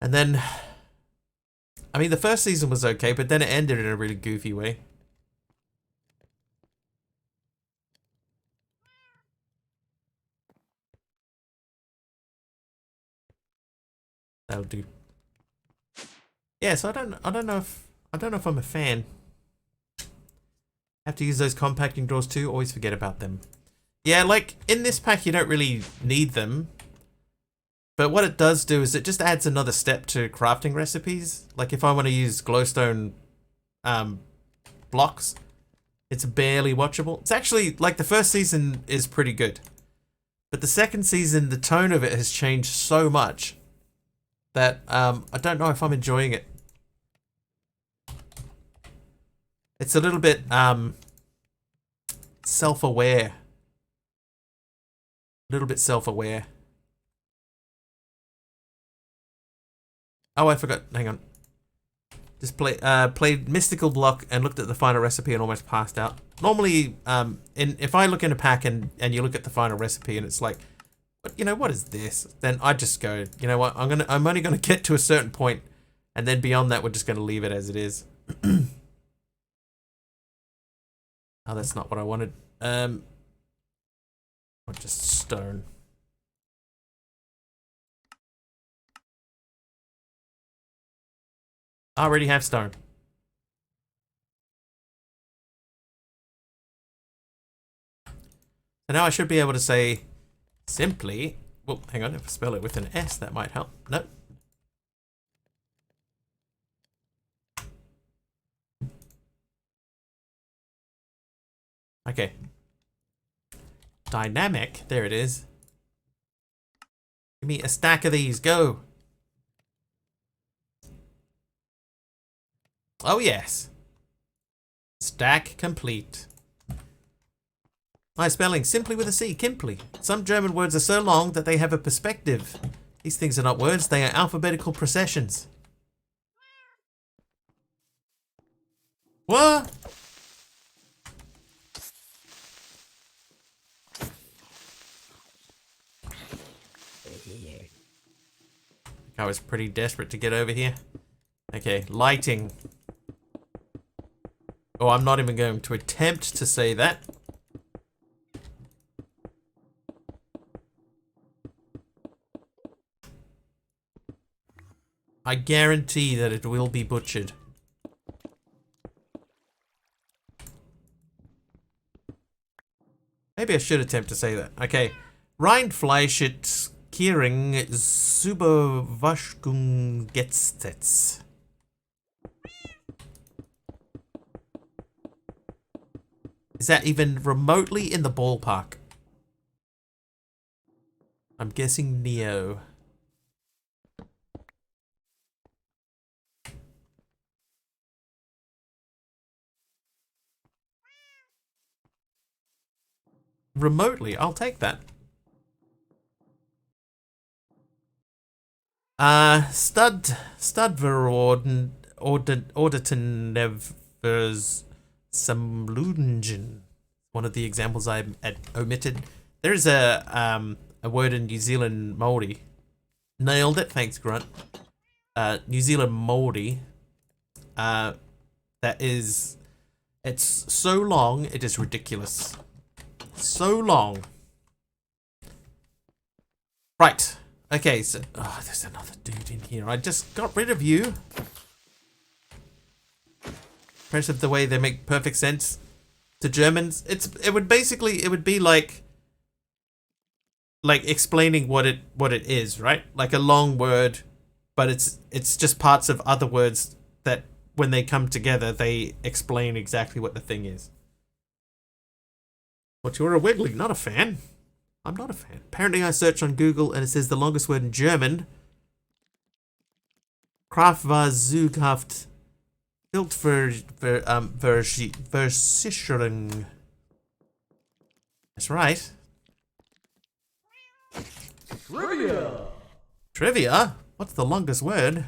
then, I mean, the first season was okay, but then it ended in a really goofy way. That'll do. Yeah, so I don't know if I'm a fan. Have to use those compacting drawers too. Always forget about them. Yeah, like in this pack you don't really need them. But what it does do is it just adds another step to crafting recipes. Like if I want to use glowstone blocks, it's barely watchable. It's actually, like the first season is pretty good. But the second season, the tone of it has changed so much that I don't know if I'm enjoying it. It's a little bit self-aware. A little bit self-aware. Oh, I forgot. Hang on. Just played Mystical Block and looked at the final recipe and almost passed out. Normally, if I look in a pack and you look at the final recipe and it's like, what is this? Then I just go, you know what? I'm only gonna get to a certain point, and then beyond that, we're just gonna leave it as it is. Oh, that's not what I wanted. Or just stone. I already have stone. So now I should be able to say simply, well, hang on, if I spell it with an S, that might help. Nope. Okay. Dynamic, there it is. Give me a stack of these, go. Oh yes. Stack complete. My spelling, simply with a C, Kimply. Some German words are so long that they have a perspective. These things are not words, they are alphabetical processions. What? I was pretty desperate to get over here. Okay, lighting. Oh, I'm not even going to attempt to say that. I guarantee that it will be butchered. Maybe I should attempt to say that. Okay. Rindfleischet Kiering Superwaschung Getztetz. Is that even remotely in the ballpark? I'm guessing Neo. Remotely, I'll take that. Studverorden Auditonevers Samlungen. One of the examples I omitted. There's a word in New Zealand Māori. Nailed it, thanks Grunt. New Zealand Māori. That is, it's so long, it is ridiculous. So long. Right. Okay, so there's another dude in here. I just got rid of you. Impressive the way they make perfect sense to Germans. It would be like explaining what it is, right? Like a long word, but it's just parts of other words that when they come together they explain exactly what the thing is. But you're a Wiggly, not a fan. I'm not a fan. Apparently I searched on Google and it says the longest word in German. Kraft war zughaft Versicherung. That's right. Trivia! Trivia? What's the longest word?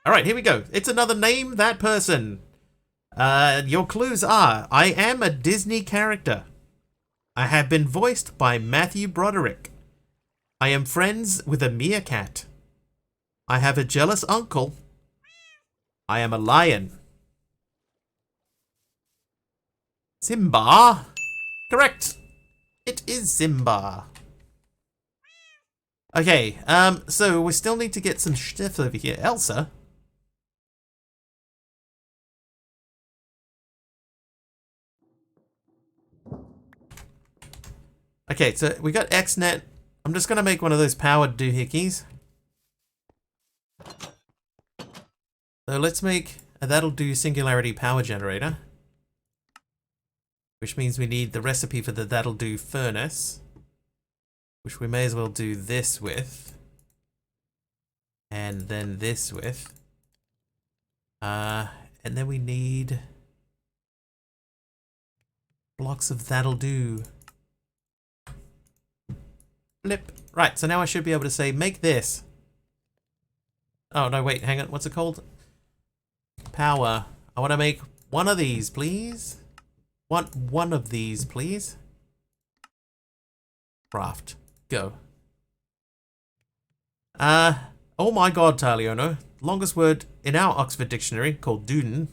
Alright, here we go. It's another name that person. Your clues are, I am a Disney character. I have been voiced by Matthew Broderick. I am friends with a meerkat. I have a jealous uncle. I am a lion. Simba? Correct. It is Simba. Okay, so we still need to get some stuff over here. Elsa? Okay, so we got XNet. I'm just going to make one of those powered doohickeys. So let's make a that'll do singularity power generator. Which means we need the recipe for the that'll do furnace. Which we may as well do this with. And then this with. And then we need blocks of that'll do. Blip. Right, so now I should be able to say make this. Oh no, wait, hang on, what's it called? Power. I want to make one of these, please. One of these, please. Craft. Go. Oh my god, Taliono. Longest word in our Oxford dictionary, called Duden,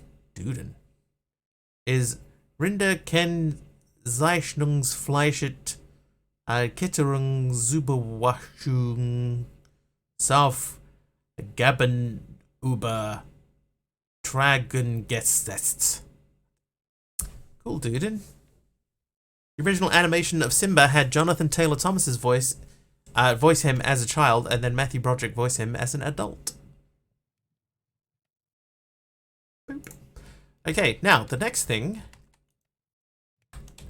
is Rinder ken Zeichnungsfleischet Kitterung Zuberwaschung Sauf Gaben über Tragengesetzt. Cool, Duden. The original animation of Simba had Jonathan Taylor Thomas's voice him as a child, and then Matthew Broderick voice him as an adult. Boop. Okay, now the next thing,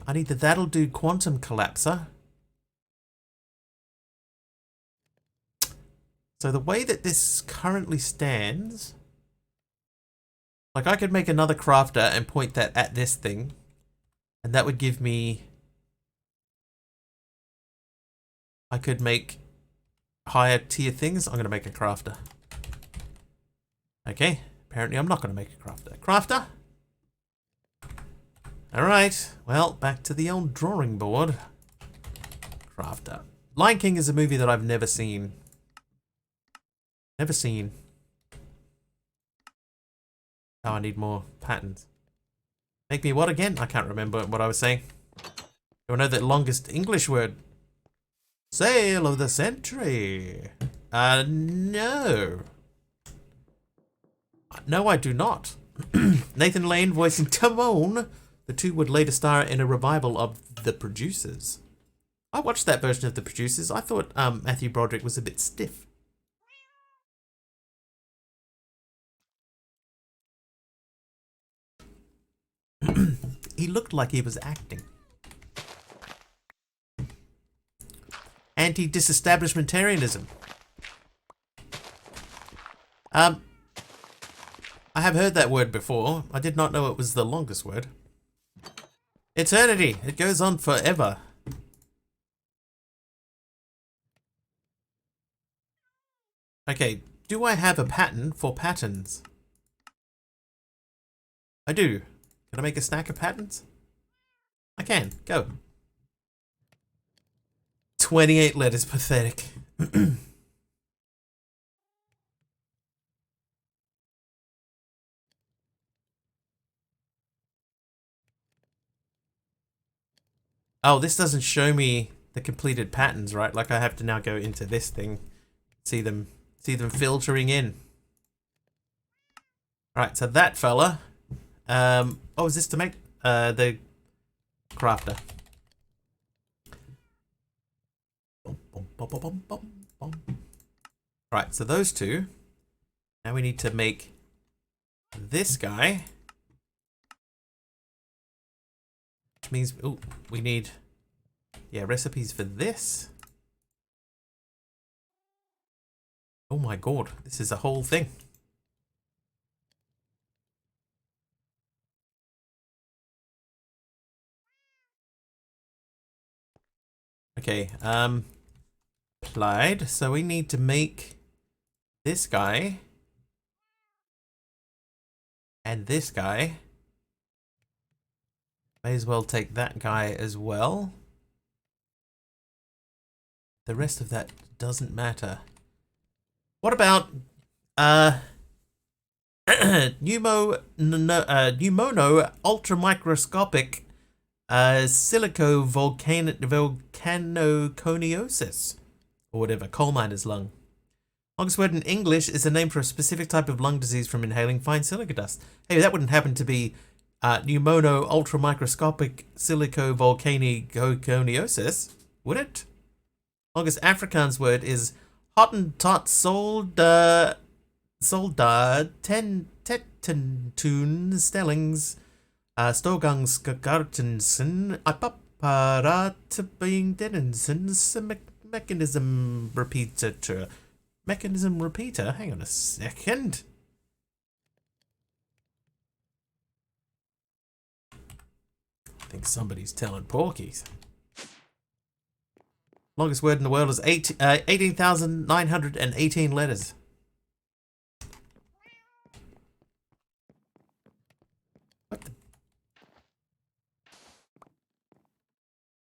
I need the that'll do quantum collapser. So the way that this currently stands, like I could make another crafter and point that at this thing, and that would give me, I could make higher tier things. I'm going to make a crafter. Okay, apparently I'm not going to make a crafter. Crafter? Alright, well, back to the old drawing board. Crafter. Lion King is a movie that I've never seen. Never seen. Oh, I need more patterns. Make me what again? I can't remember what I was saying. Do I know the longest English word? Sale of the century. No. No, I do not. Nathan Lane voicing Timon. The two would later star in a revival of The Producers. I watched that version of The Producers. I thought Matthew Broderick was a bit stiff. He looked like he was acting. Anti-disestablishmentarianism. I have heard that word before. I did not know it was the longest word. Eternity. It goes on forever. Okay, do I have a pattern for patterns? I do. Can I make a stack of patterns? I can. Go. 28 letters. Pathetic. Oh, this doesn't show me the completed patterns, right? Like I have to now go into this thing, see them filtering in. Right, so that fella. Oh, is this to make the crafter? Right, so those two. Now we need to make this guy. Which means, oh, we need, yeah, recipes for this. Oh my god, this is a whole thing. Okay, applied. So we need to make this guy and this guy. May as well take that guy as well. The rest of that doesn't matter. What about pneumono ultramicroscopic volcanoconiosis, or whatever, coal miner's lung. Longest word in English is a name for a specific type of lung disease from inhaling fine silica dust. Hey, that wouldn't happen to be pneumono ultramicroscopic silicovolcanoconiosis. Would it? Longest Afrikaans word is Hottentot solda ten tettentun stellings Stogangsgartensen Apaparat being denensen mechanism repeater. Mechanism repeater? Hang on a second. I think somebody's telling porkies. Longest word in the world is 18,918 letters. What the?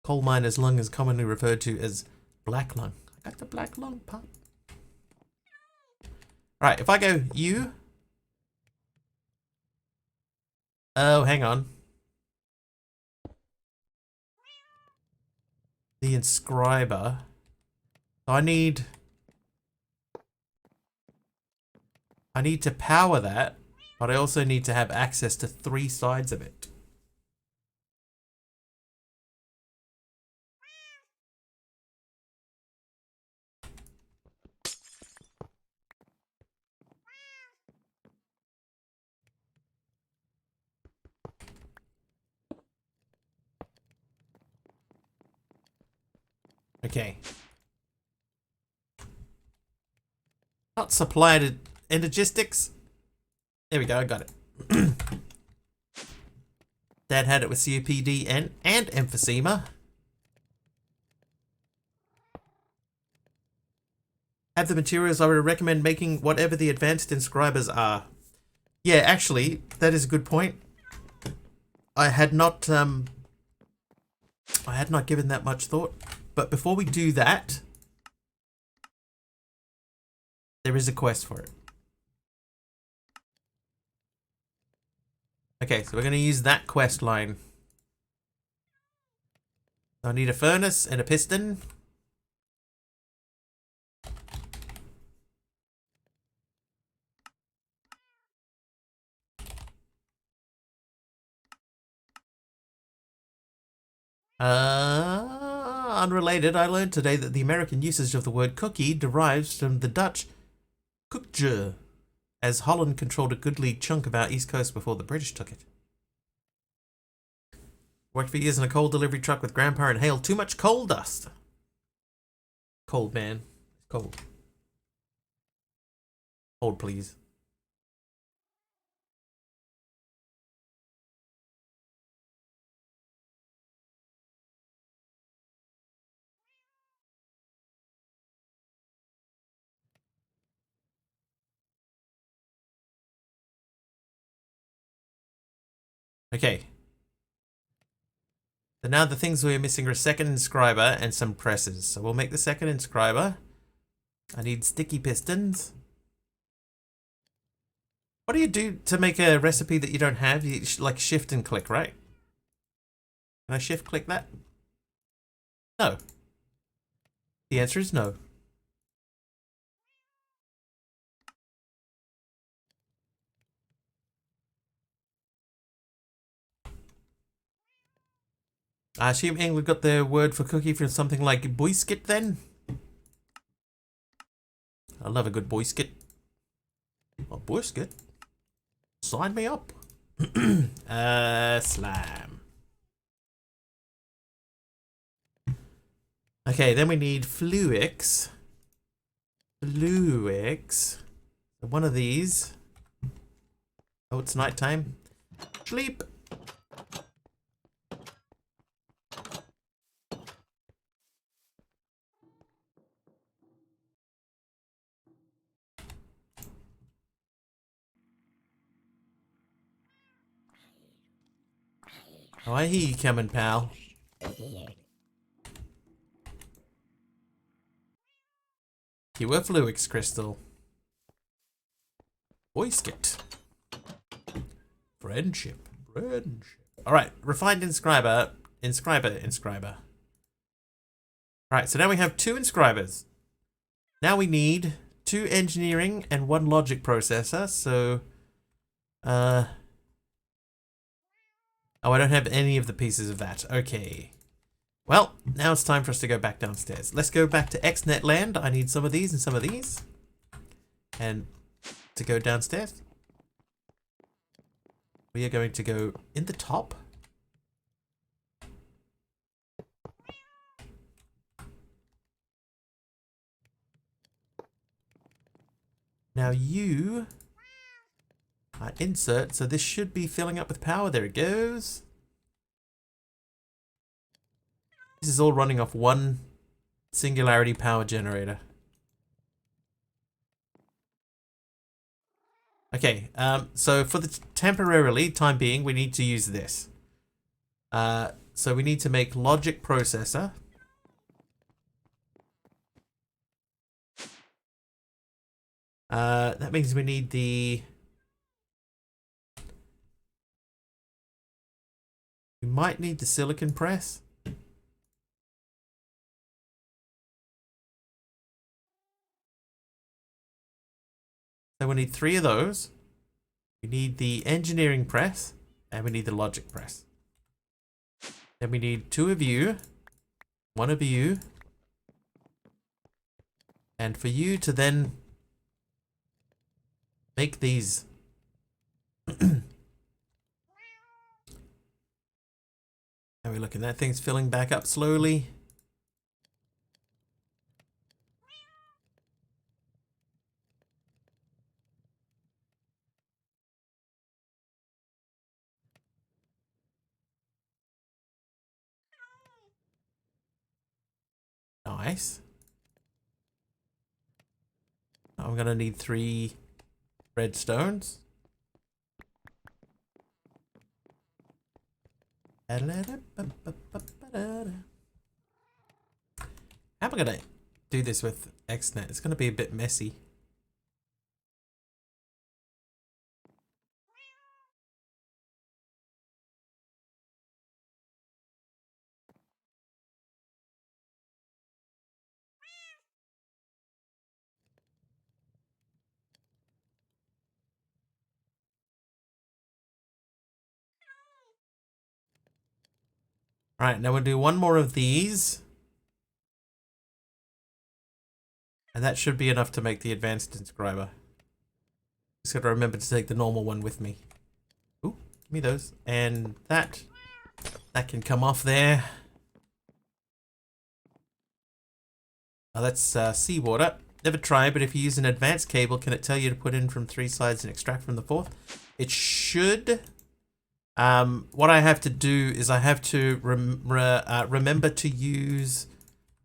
Coal miner's lung is commonly referred to as black lung. I got the black lung, pop. Right, if I go you. Oh, hang on. The inscriber. I need to power that, but I also need to have access to 3 sides of it. Okay. Not supplied energistics. There we go, I got it. Dad had it with COPD and emphysema. Have the materials I would recommend making whatever the advanced inscribers are. Yeah, actually, that is a good point. I had not given that much thought. But before we do that, there is a quest for it. Okay, so we're going to use that quest line. I need a furnace and a piston. Unrelated, I learned today that the American usage of the word cookie derives from the Dutch koekje, as Holland controlled a goodly chunk of our east coast before the British took it. Worked for years in a coal delivery truck with Grandpa and hailed too much coal dust. Cold, man. Cold. Hold, please. Okay. So now the things we're missing are a second inscriber and some presses. So we'll make the second inscriber. I need sticky pistons. What do you do to make a recipe that you don't have? You like shift and click, right? Can I shift click that? No. The answer is no. I assume England got their word for cookie from something like boiskit then? I love a good boiskit. A boiskit? Sign me up. Slam. Okay, then we need fluix. Fluix. One of these. Oh, it's nighttime. Sleep. Oh, I hear you coming, pal. You a fluix crystal. Boiskit. Friendship. Alright, refined inscriber. Inscriber. Alright, so now we have 2 inscribers. Now we need 2 engineering and 1 logic processor, so... Oh, I don't have any of the pieces of that. Okay. Well, now it's time for us to go back downstairs. Let's go back to XNet land. I need some of these and some of these. And to go downstairs, we are going to go in the top. Now you insert, so this should be filling up with power. There it goes. This is all running off one singularity power generator. Okay, so for the temporarily time being, we need to use this. So we need to make logic processor. That means we need the... We might need the silicon press. So we need 3 of those. We need the engineering press, and we need the logic press. Then we need 2 of you, 1 of you, and for you to then make these. How are we looking? That thing's filling back up slowly. Nice. I'm gonna need 3 redstones. How am I gonna do this with XNet? It's gonna be a bit messy. Alright, now we'll do 1 more of these. And that should be enough to make the advanced inscriber. Just gotta remember to take the normal one with me. Ooh, give me those. And that can come off there. Now that's seawater. Never tried, but if you use an advanced cable, can it tell you to put in from 3 sides and extract from the 4th? It should. What I have to do is I have to remember to use.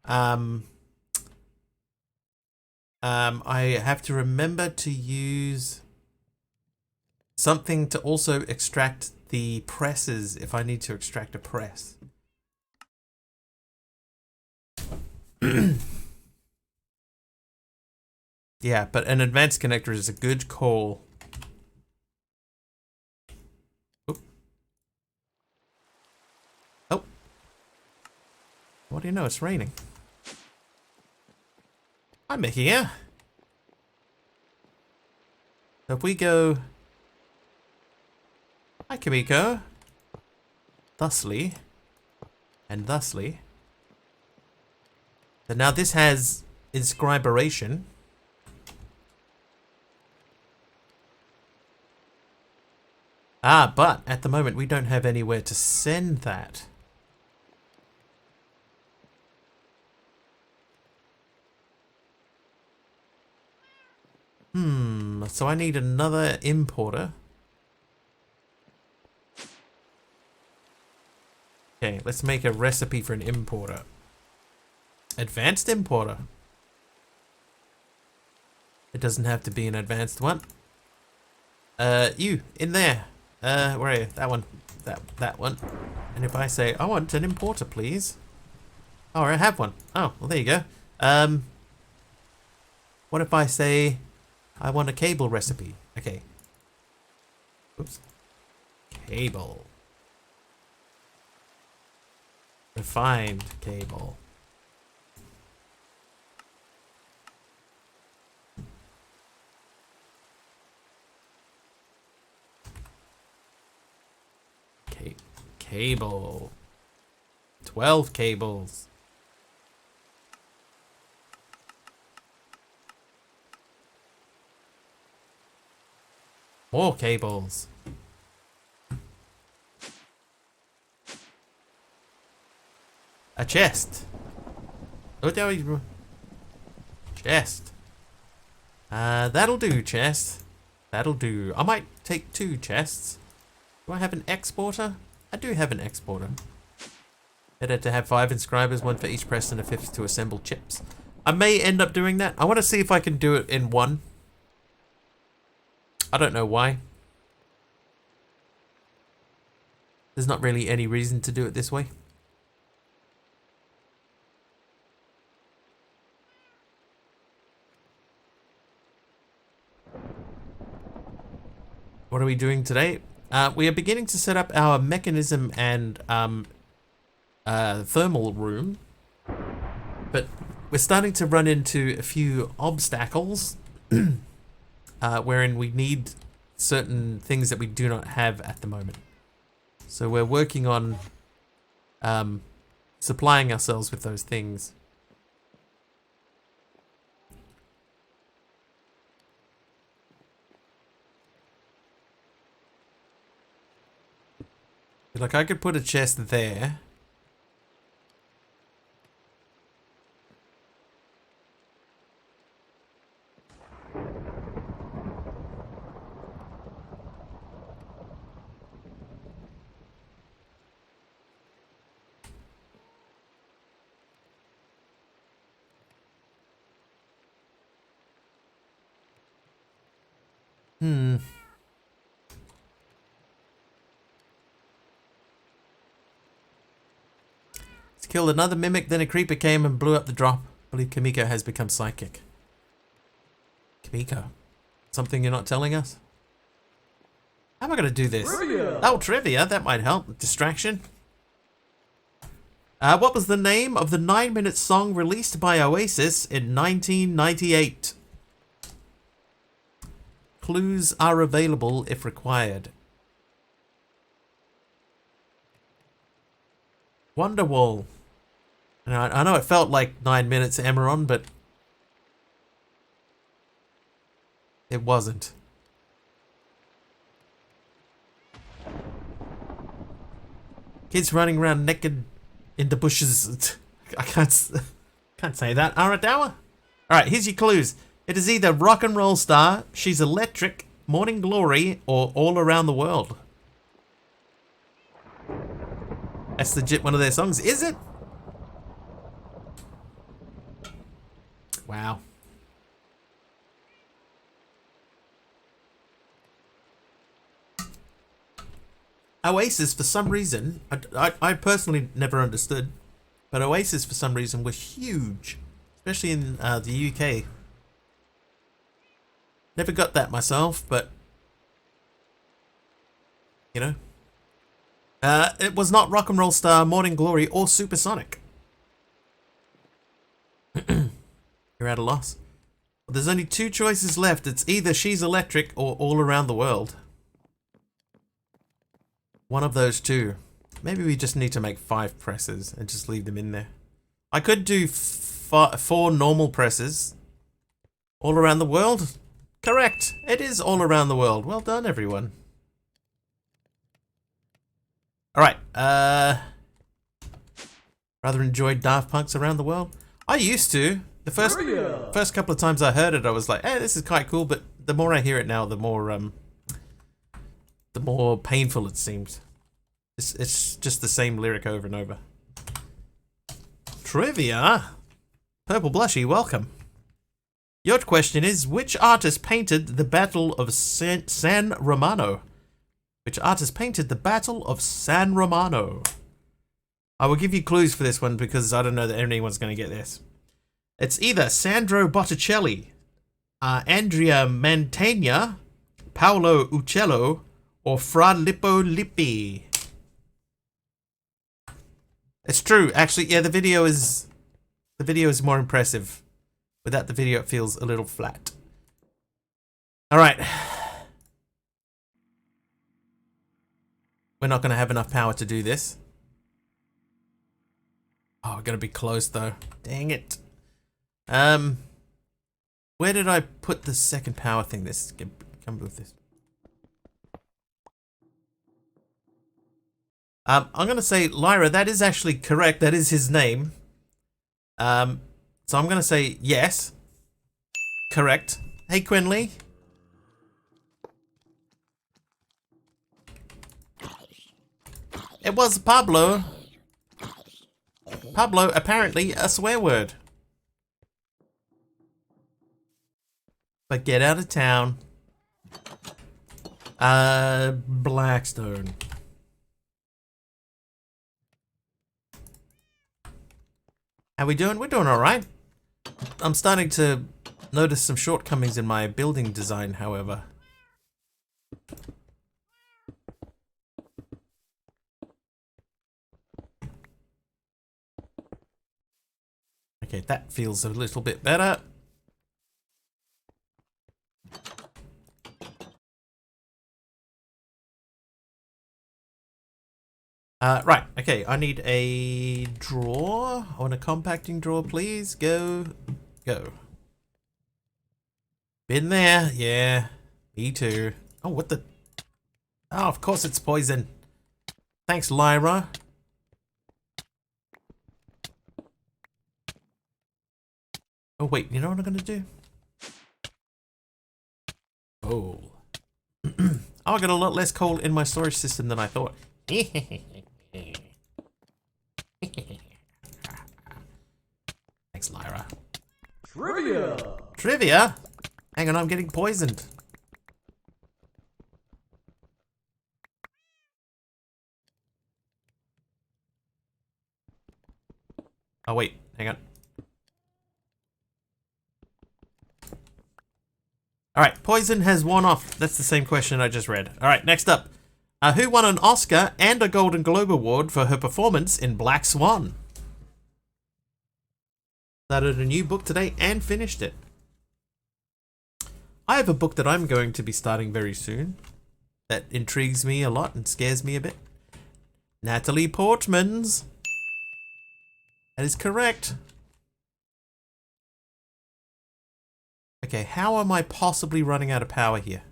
I have to remember to use something to also extract the presses if I need to extract a press. Yeah, but an advanced connector is a good call. Oop. Oh. What do you know? It's raining. Hi, Mickey, yeah? So if we go... Hi, Kamiko. Thusly. And thusly. So now this has inscriberation. Ah, but at the moment we don't have anywhere to send that. So I need another importer. Okay, let's make a recipe for an importer. Advanced importer. It doesn't have to be an advanced one. You, in there. Where are you? That one. That one. And if I say, I want an importer, please. Oh, I have one. Oh, well, there you go. What if I say, I want a cable recipe? Okay. Oops. Cable. Refined cable. Cable. 12 cables. More cables. A chest. Oh, there we chest. That'll do, chest. That'll do. I might take 2 chests. Do I have an exporter? I do have an exporter. Better to have 5 inscribers, 1 for each press and a 5th to assemble chips. I may end up doing that. I want to see if I can do it in 1. I don't know why. There's not really any reason to do it this way. What are we doing today? We are beginning to set up our mechanism and thermal room, but we're starting to run into a few obstacles wherein we need certain things that we do not have at the moment. So we're working on supplying ourselves with those things. Like, I could put a chest there. Killed another mimic, then a creeper came and blew up the drop. I believe Kamiko has become psychic. Kamiko? Something you're not telling us? How am I going to do this? Trivia. Oh, trivia. That might help. Distraction. What was the name of the 9-minute song released by Oasis in 1998? Clues are available if required. Wonderwall. I know it felt like 9 minutes, Emeron, but it wasn't. Kids running around naked in the bushes. I can't say that. Aradawa? Alright, here's your clues. It is either Rock and Roll Star, She's Electric, Morning Glory, or All Around the World. That's legit one of their songs, is it? Wow. Oasis, for some reason, I personally never understood, but Oasis, for some reason, was huge, especially in the UK. Never got that myself, but, you know. It was not Rock and Roll Star, Morning Glory, or Supersonic. You're at a loss. Well, there's only 2 choices left. It's either She's Electric or All Around the World. One of those 2. Maybe we just need to make 5 presses and just leave them in there. I could do 4 normal presses. All Around the World? Correct. It is All Around the World. Well done, everyone. Alright. Rather enjoyed Daft Punk's Around the World. I used to. The first couple of times I heard it, I was like, hey, this is quite cool, but the more I hear it now, the more painful it seems. It's just the same lyric over and over. Trivia? Purple Blushy, welcome. Your question is, which artist painted the Battle of San Romano? Which artist painted the Battle of San Romano? I will give you clues for this one because I don't know that anyone's going to get this. It's either Sandro Botticelli, Andrea Mantegna, Paolo Uccello, or Fra Lippo Lippi. It's true, actually. Yeah, the video is more impressive. Without the video, it feels a little flat. All right. We're not going to have enough power to do this. gonna be close though. Dang it. Where did I put the second power thing? This come with this. I'm gonna say Lyra. That is actually correct. That is his name. So I'm gonna say yes. Correct. Hey Quinley. It was Pablo. Pablo, apparently a swear word. But get out of town. Blackstone. How we doing? We're doing alright. I'm starting to notice some shortcomings in my building design, however. Okay, that feels a little bit better. Right, okay, I need a drawer. I want a compacting drawer, please. Go. Been there, yeah. Me too. Oh, what the? Oh, of course it's poison. Thanks, Lyra. Oh, wait, you know what I'm gonna do? Oh. Oh, I got a lot less coal in my storage system than I thought. Thanks, Lyra. Trivia. Trivia? Hang on, I'm getting poisoned. Oh, wait, hang on. Alright, poison has worn off. That's the same question I just read. Alright, next up. Who won an Oscar and a Golden Globe Award for her performance in Black Swan? Started a new book today and finished it. I have a book that I'm going to be starting very soon that intrigues me a lot and scares me a bit. Natalie Portman's. That is correct. Okay, how am I possibly running out of power here?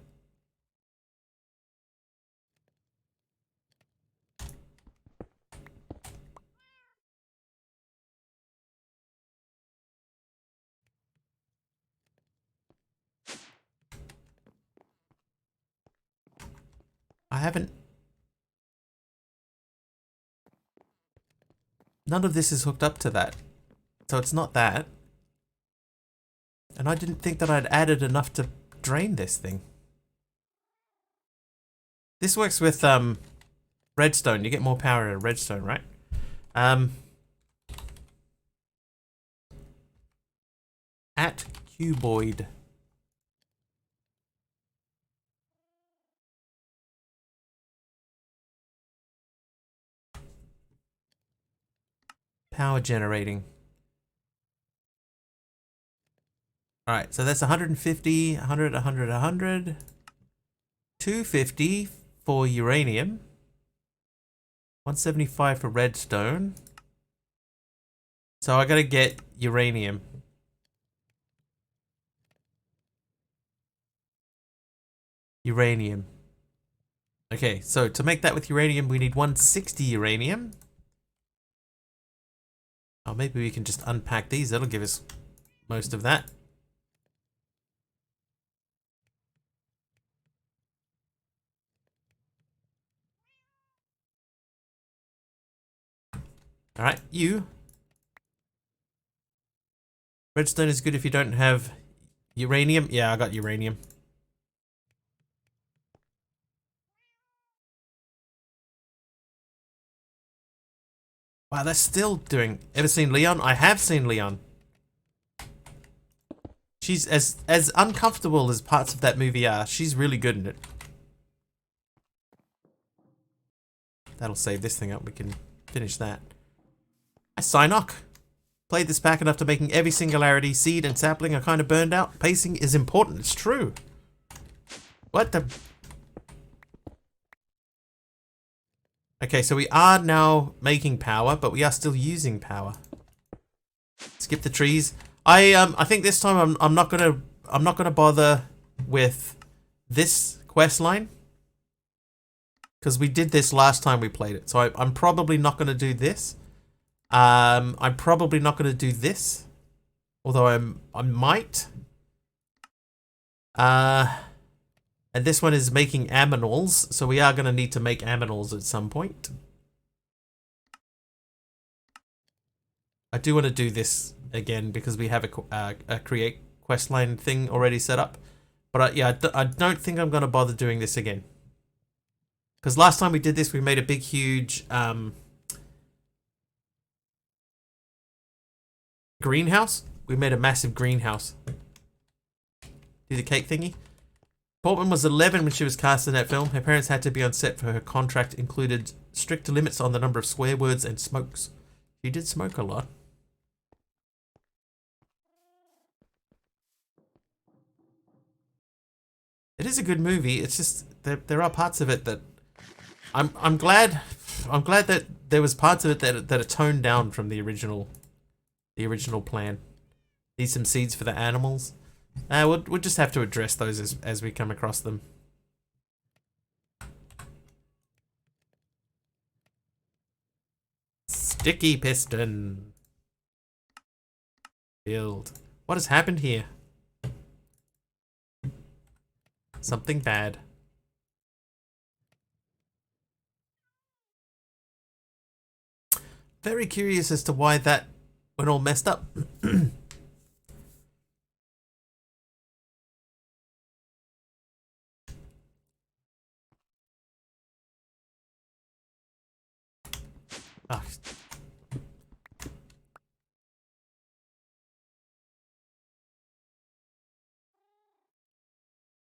I haven't... None of this is hooked up to that. So it's not that. And I didn't think that I'd added enough to drain this thing. This works with redstone. You get more power out of redstone, right? At Cuboid. Power generating. Alright, so that's 150, 100, 100, 100. 250 for uranium. 175 for redstone. So I gotta get uranium. Uranium. Okay, so to make that with uranium, we need 160 uranium. Oh, maybe we can just unpack these. That'll give us most of that. Alright, you. Redstone is good if you don't have uranium. Yeah, I got uranium. Wow, that's still doing... Ever seen Leon? I have seen Leon. She's as uncomfortable as parts of that movie are. She's really good in it. That'll save this thing up. We can finish that. Psynock. Played this pack enough to making every singularity, seed, and sapling are kind of burned out. Pacing is important. It's true. What the... Okay, so we are now making power, but we are still using power. Skip the trees. I think this time I'm not gonna bother with this quest line because we did this last time we played it. So I'm probably not gonna do this. I'm probably not gonna do this, although I might. And this one is making aminals, so we are gonna need to make aminals at some point. I do want to do this again because we have a create questline thing already set up. But yeah, I don't think I'm going to bother doing this again. Because last time we did this, we made a big, huge greenhouse. We made a massive greenhouse. Do the cake thingy. Portman was 11 when she was cast in that film. Her parents had to be on set for her contract included strict limits on the number of swear words and smokes. She did smoke a lot. It is a good movie. It's just there are parts of it that I'm glad that there was parts of it that are toned down from the original plan. Need some seeds for the animals. We'll just have to address those as we come across them. Sticky piston. Build. What has happened here? Something bad. Very curious as to why that went all messed up. Oh.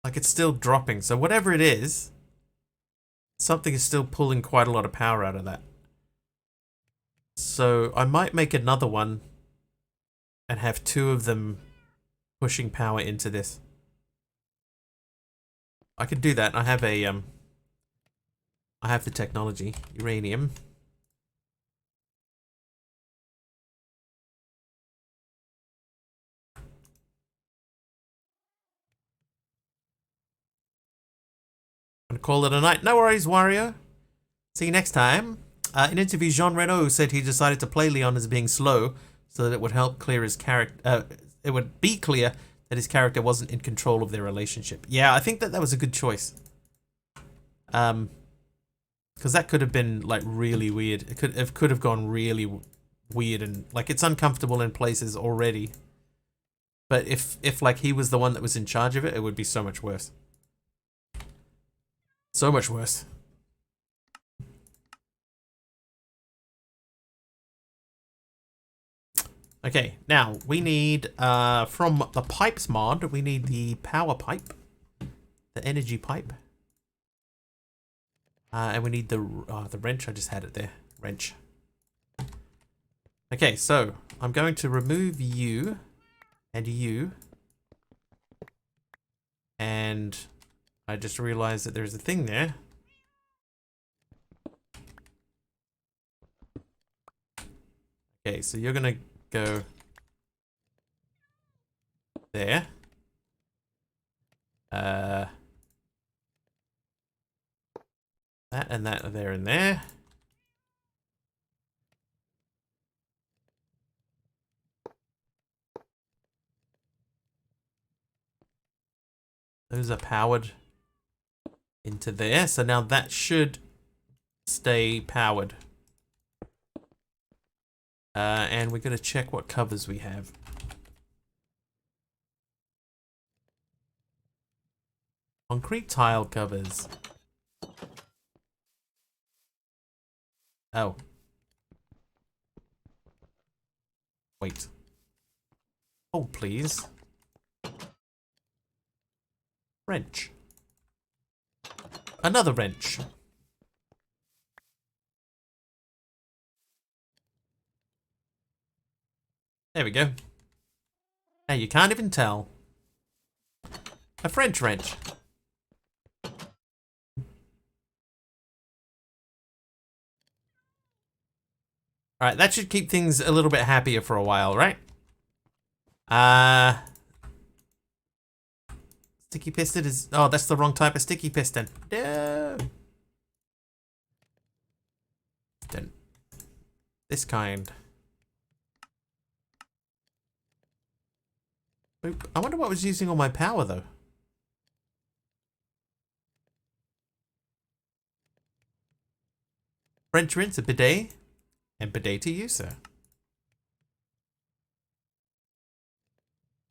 Like it's still dropping. So whatever it is, something is still pulling quite a lot of power out of that. So I might make another one and have two of them pushing power into this. I could do that. I have the technology. Uranium. I'm gonna call it a night. No worries, Wario. See you next time. In interview, Jean Reno said he decided to play Leon as being slow so that it would help clear his character. It would be clear that his character wasn't in control of their relationship. Yeah, I think that was a good choice. Because that could have been like really weird. It could have gone really weird and like it's uncomfortable in places already. But if like he was the one that was in charge of it, it would be so much worse. So much worse. Okay, now we need from the pipes mod, we need the power pipe, the energy pipe, and we need the wrench. I just had it there, wrench. Okay, so I'm going to remove you and you, and I just realized that there's a thing there. Okay, so you're gonna go there. That and that are there and there. Those are powered into there. So now that should stay powered. And we're going to check what covers we have. Concrete tile covers. Oh. Wait. Hold, please. Wrench. Another wrench. There we go. Now you can't even tell. A French wrench. Alright, that should keep things a little bit happier for a while, right? Sticky piston is... Oh, that's the wrong type of sticky piston. No. Then this kind. Oop. I wonder what was using all my power, though. French rinse, a bidet, and bidet to you, sir.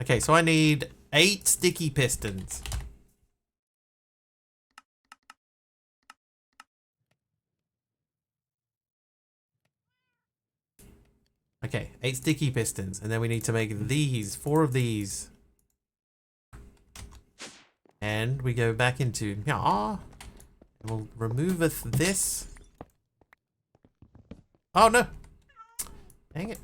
Okay, so I need 8 sticky pistons. Okay, 8 sticky pistons, and then we need to make these, 4 of these. And we go back into, and we'll remove this. Oh no! Dang it.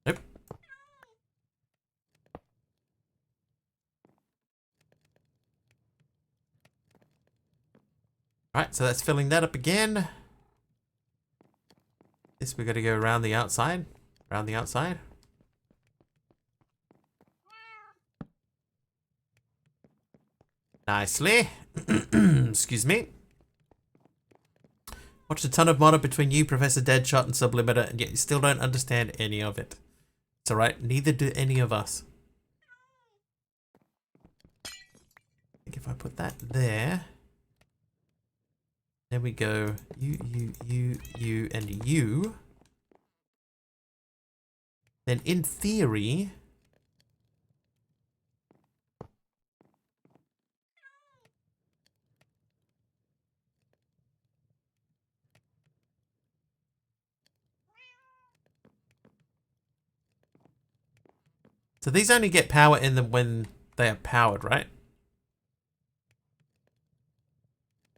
Nope. Alright, so that's filling that up again. This we gotta go around the outside. Around the outside. Nicely. Excuse me. Watched a ton of mono between you, Professor Deadshot, and Sublimiter, and yet you still don't understand any of it. It's alright, neither do any of us. I think if I put that there, then we go you, and you. Then in theory, so these only get power in them when they are powered, right?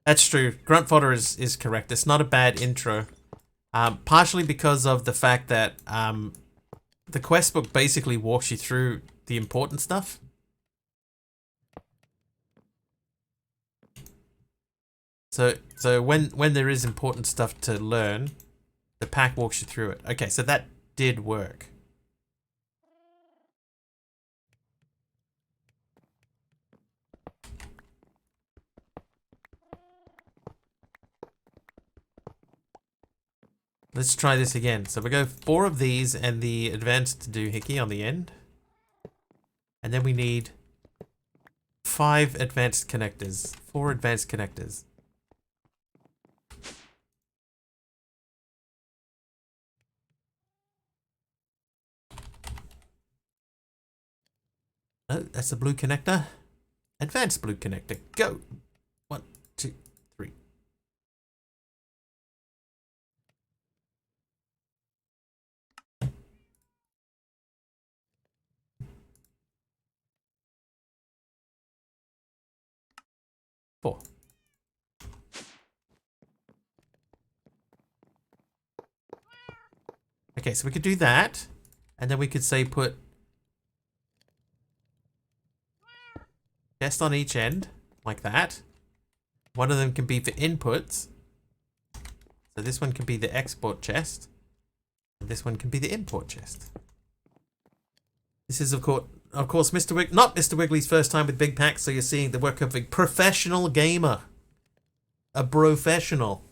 That's true. Grunt fodder is correct. It's not a bad intro. Partially because of the fact that the quest book basically walks you through the important stuff. So when there is important stuff to learn, the pack walks you through it. Okay, so that did work. Let's try this again. So we go 4 of these and the advanced doohickey on the end. And then we need 5 advanced connectors. 4 advanced connectors. No, that's a blue connector. Advanced blue connector. Go. 1, 2, 3. Four. Okay, so we could do that. And then we could say put chest on each end, like that. One of them can be for inputs. So this one can be the export chest. And this one can be the import chest. This is, of course, not Mr. Wiggly's first time with Big Packs, so you're seeing the work of a professional gamer. A professional.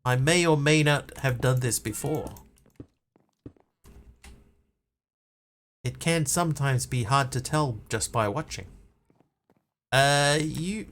I may or may not have done this before. It can sometimes be hard to tell just by watching. You.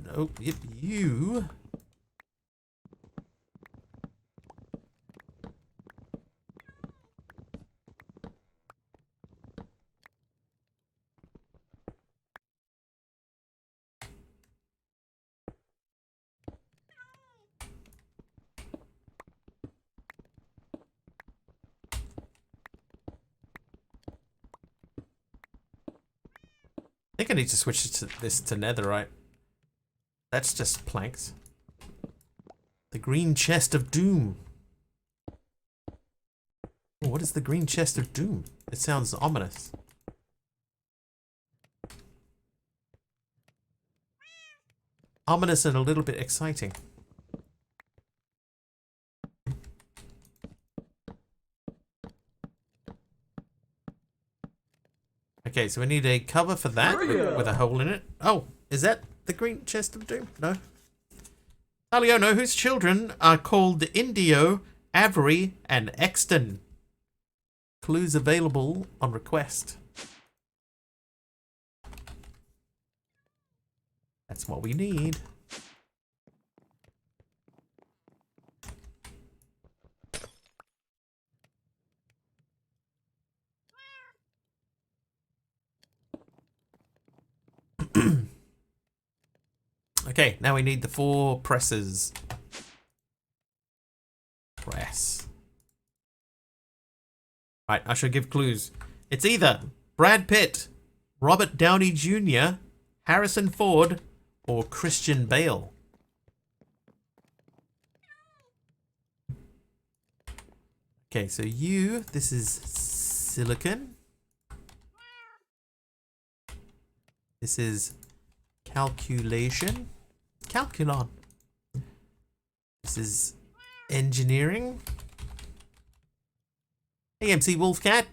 I think I need to switch this to netherite. That's just planks. The green chest of doom. Oh, what is the green chest of doom? It sounds ominous. ominous and a little bit exciting. Okay, so we need a cover for that with a hole in it. Oh, is that the green chest of doom? No. Taliono, whose children are called Indio, Avery, and Exton. Clues available on request. That's what we need. Okay, now we need the 4 presses. Press. Right, I should give clues. It's either Brad Pitt, Robert Downey Jr., Harrison Ford, or Christian Bale. Okay, so this is silicon. This is calculation. Calculon. This is engineering. AMC Wolfcat.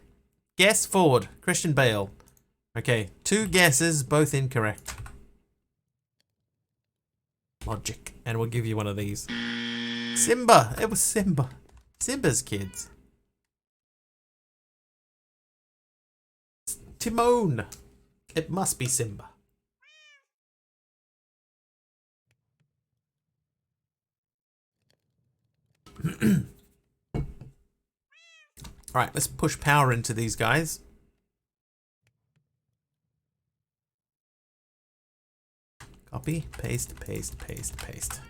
Guess Ford. Christian Bale. Okay, 2 guesses, both incorrect. Logic. And we'll give you one of these. Simba. It was Simba. Simba's kids. Timon. It must be Simba. Alright, let's push power into these guys. Copy, paste, paste, paste, paste.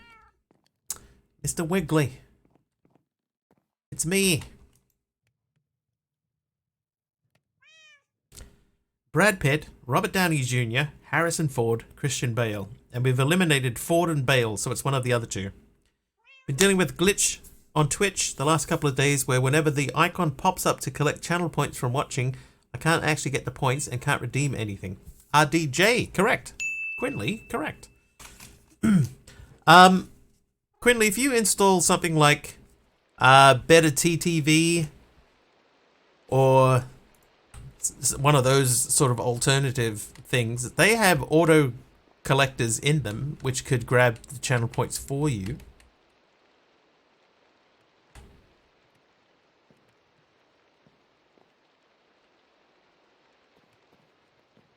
Mr. Wiggly. It's me. Brad Pitt, Robert Downey Jr., Harrison Ford, Christian Bale. And we've eliminated Ford and Bale, so it's one of the other 2. Been dealing with glitch on Twitch the last couple of days where whenever the icon pops up to collect channel points from watching, I can't actually get the points and can't redeem anything. RDJ, correct. Quinley, correct. Quinley, if you install something like Better TTV or one of those sort of alternative things, they have auto collectors in them which could grab the channel points for you.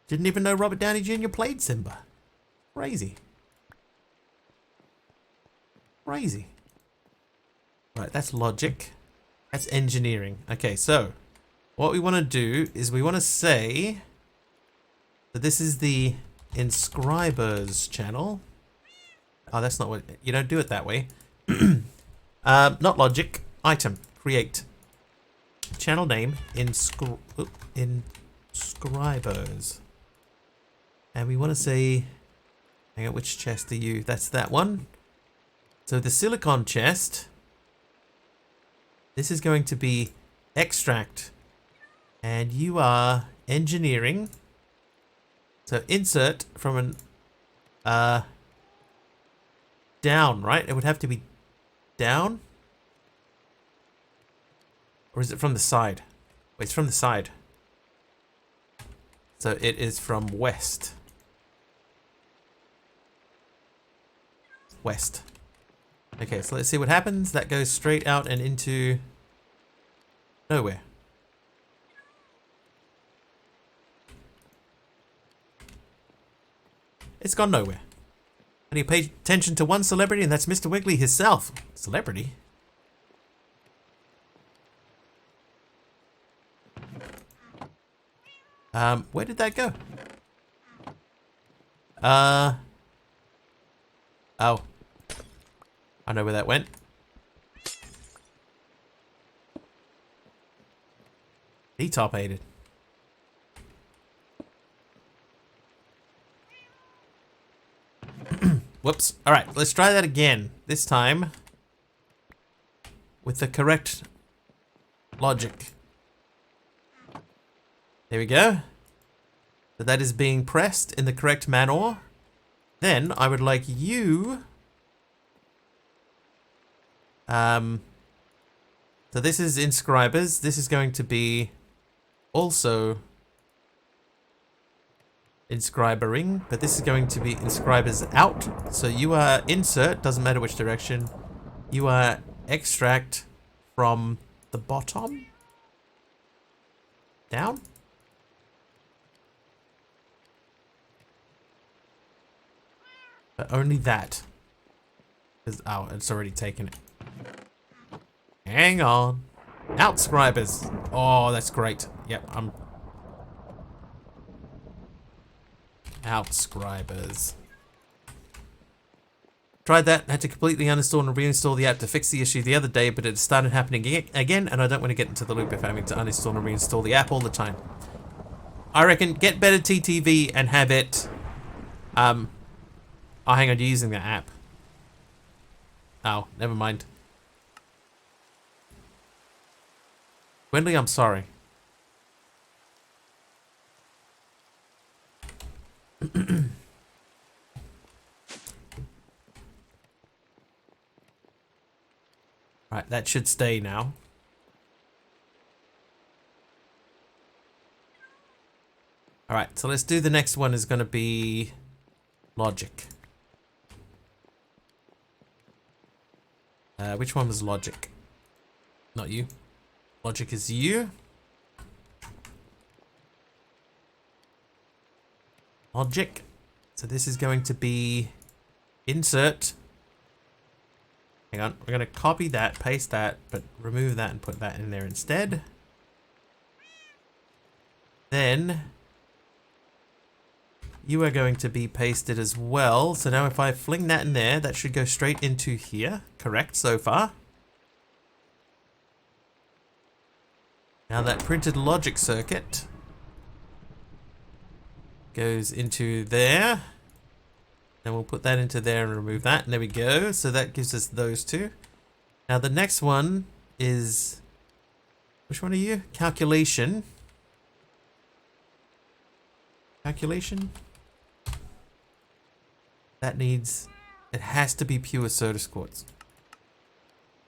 Didn't even know Robert Downey Jr. played Simba. Crazy. Crazy. Right, that's logic. That's engineering. Okay, so what we want to do is we want to say that this is the inscribers channel. Oh, that's not what... You don't do it that way. Not logic. Item. Create. Channel name. Inscribers. And we want to say... Hang on, which chest are you? That's that one. So the silicon chest... This is going to be extract. And you are engineering. So insert from an... down, right? It would have to be down? Or is it from the side? Wait, it's from the side. So it is from west. West. Okay, so let's see what happens. That goes straight out and into nowhere. It's gone nowhere. And you pay attention to one celebrity, and that's Mr. Wiggly himself. Celebrity? Where did that go? Oh. I know where that went. He top aided. Whoops. Alright, let's try that again. This time with the correct logic. There we go. So that is being pressed in the correct manner. Then I would like you... So this is inscribers. This is going to be also inscribering, but this is going to be inscribers out. So you are insert, doesn't matter which direction. You are extract from the bottom down. But only that. Oh, it's already taken it. Hang on. Outscribers. Oh, that's great. Yep, I'm... Outscribers. Tried that. Had to completely uninstall and reinstall the app to fix the issue the other day, but it started happening again, and I don't want to get into the loop of having to uninstall and reinstall the app all the time. I reckon get better TTV and have it... Oh, hang on, you're using the app. Oh, never mind. Wendley, I'm sorry. Right, that should stay now. Alright, so let's do the next one is going to be logic. Which one was logic? Not you. Logic is you. Logic. So this is going to be insert. Hang on, we're going to copy that, paste that, but remove that and put that in there instead. Then you are going to be pasted as well. So now if I fling that in there, that should go straight into here. Correct so far. Now that printed logic circuit goes into there. Then we'll put that into there and remove that. And there we go. So that gives us those two. Now the next one is... Which one are you? Calculation. Calculation. That needs... It has to be pure Certus quartz.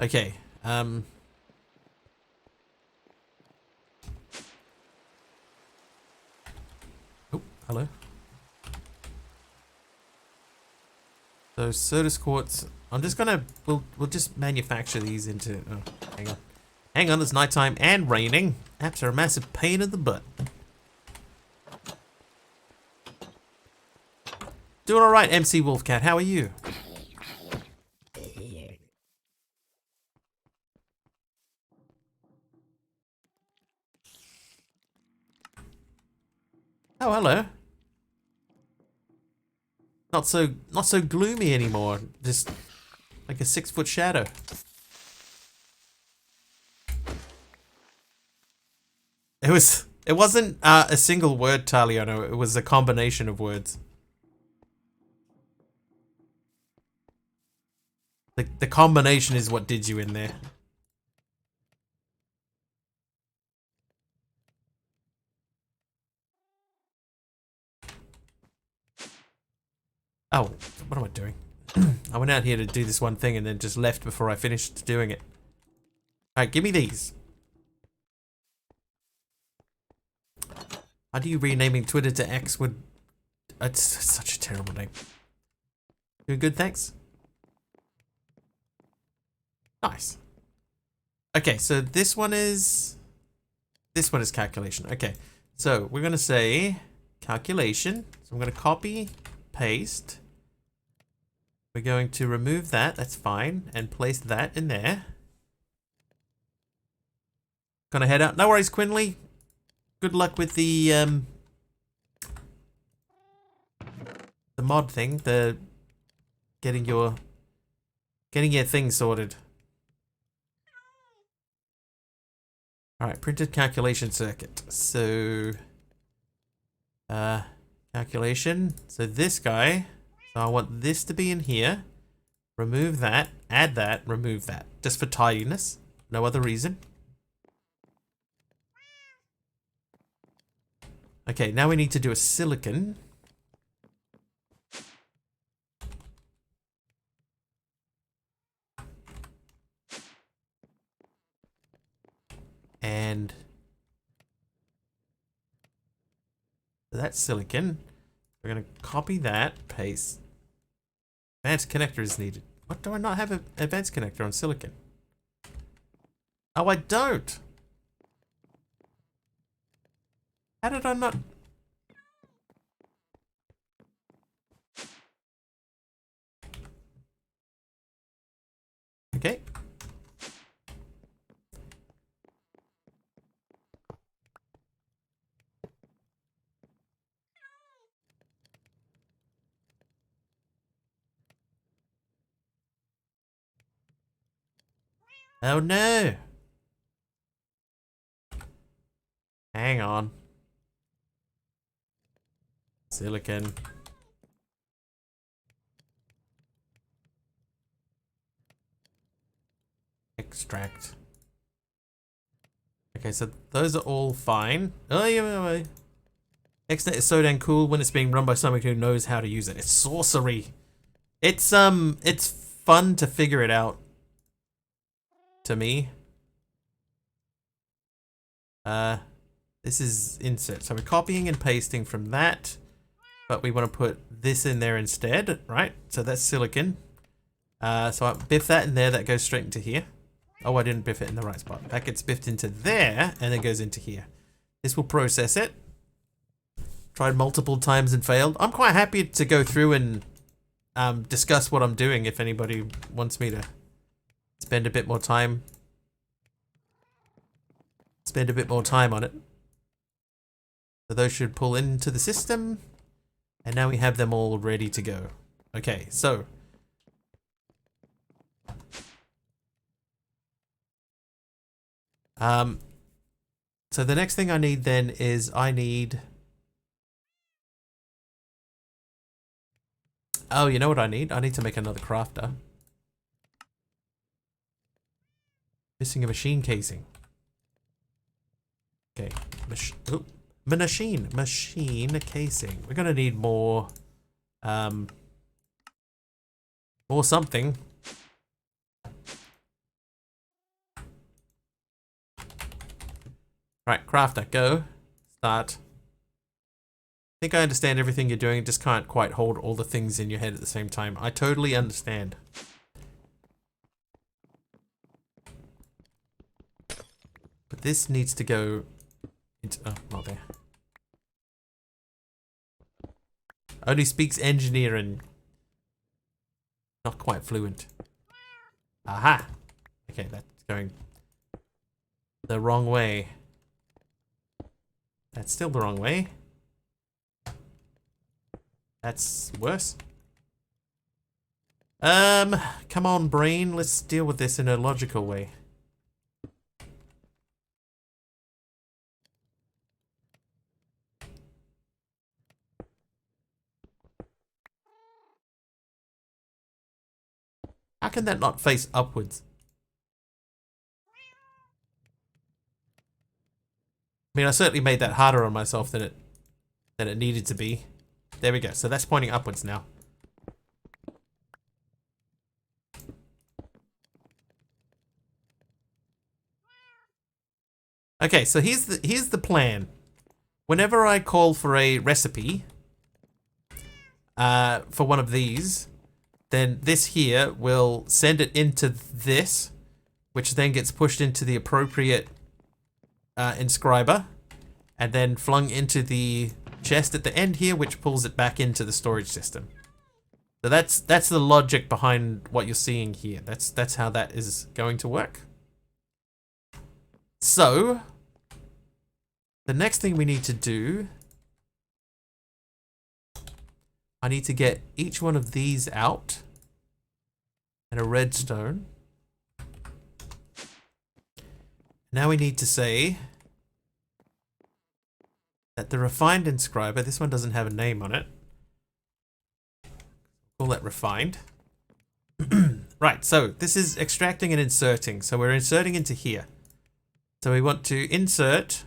Okay. Oh, hello. So Certus quartz. I'm just gonna... We'll just manufacture these into... Oh, hang on. Hang on, it's nighttime and raining. Apps are a massive pain in the butt. Doing alright, MC Wolfcat. How are you? Oh, hello. Not so gloomy anymore. Just like a 6-foot shadow. It wasn't a single word, Taliano. It was a combination of words. The combination is what did you in there. Oh, what am I doing? I went out here to do this one thing and then just left before I finished doing it. Alright, give me these. How do you renaming Twitter to X would... It's such a terrible name. Doing good, thanks. Nice. Okay, so this one is calculation. Okay, so we're going to say calculation. So I'm going to copy, paste. We're going to remove that, that's fine, and place that in there. Gonna head out. No worries, Quinley. Good luck with the mod thing, the getting your thing sorted. Alright, printed calculation circuit. So calculation. So this guy. So I want this to be in here. Remove that, add that, remove that. Just for tidiness. No other reason. Okay, now we need to do a silicon. So that's silicon. We're going to copy that, paste. Advanced connector is needed. What, do I not have an advanced connector on silicon? Oh, I don't. How did I not? Okay. Oh no. Hang on. Silicon. Extract. Okay, so those are all fine. Oh, yeah. XNet is so damn cool when it's being run by someone who knows how to use it. It's sorcery. It's fun to figure it out. To me. This is insert. So we're copying and pasting from that, but we want to put this in there instead, right? So that's silicon. So I biff that in there. That goes straight into here. Oh, I didn't biff it in the right spot. That gets biffed into there and then goes into here. This will process it. Tried multiple times and failed. I'm quite happy to go through and discuss what I'm doing if anybody wants me to spend a bit more time. Spend a bit more time on it. So those should pull into the system. And now we have them all ready to go. Okay, so. So the next thing I need then is I need. Oh, you know what I need? I need to make another crafter. Missing a machine casing. Okay, machine casing. We're gonna need more something. Right, crafter, go. Start. I think I understand everything you're doing, just can't quite hold all the things in your head at the same time. I totally understand. But this needs to go into, oh, not there. Only speaks engineering. Not quite fluent. Aha! Okay, that's going the wrong way. That's still the wrong way. That's worse. Come on, brain. Let's deal with this in a logical way. How can that not face upwards? I mean, I certainly made that harder on myself than it needed to be. There we go. So that's pointing upwards now. Okay, so here's the plan. Whenever I call for a recipe for one of these, then this here will send it into this, which then gets pushed into the appropriate inscriber, and then flung into the chest at the end here, which pulls it back into the storage system. So that's the logic behind what you're seeing here. That's how that is going to work. So the next thing we need to do, I need to get each one of these out and a redstone. Now we need to say that the refined inscriber, this one doesn't have a name on it. Call that refined. Right, so this is extracting and inserting. So we're inserting into here. So we want to insert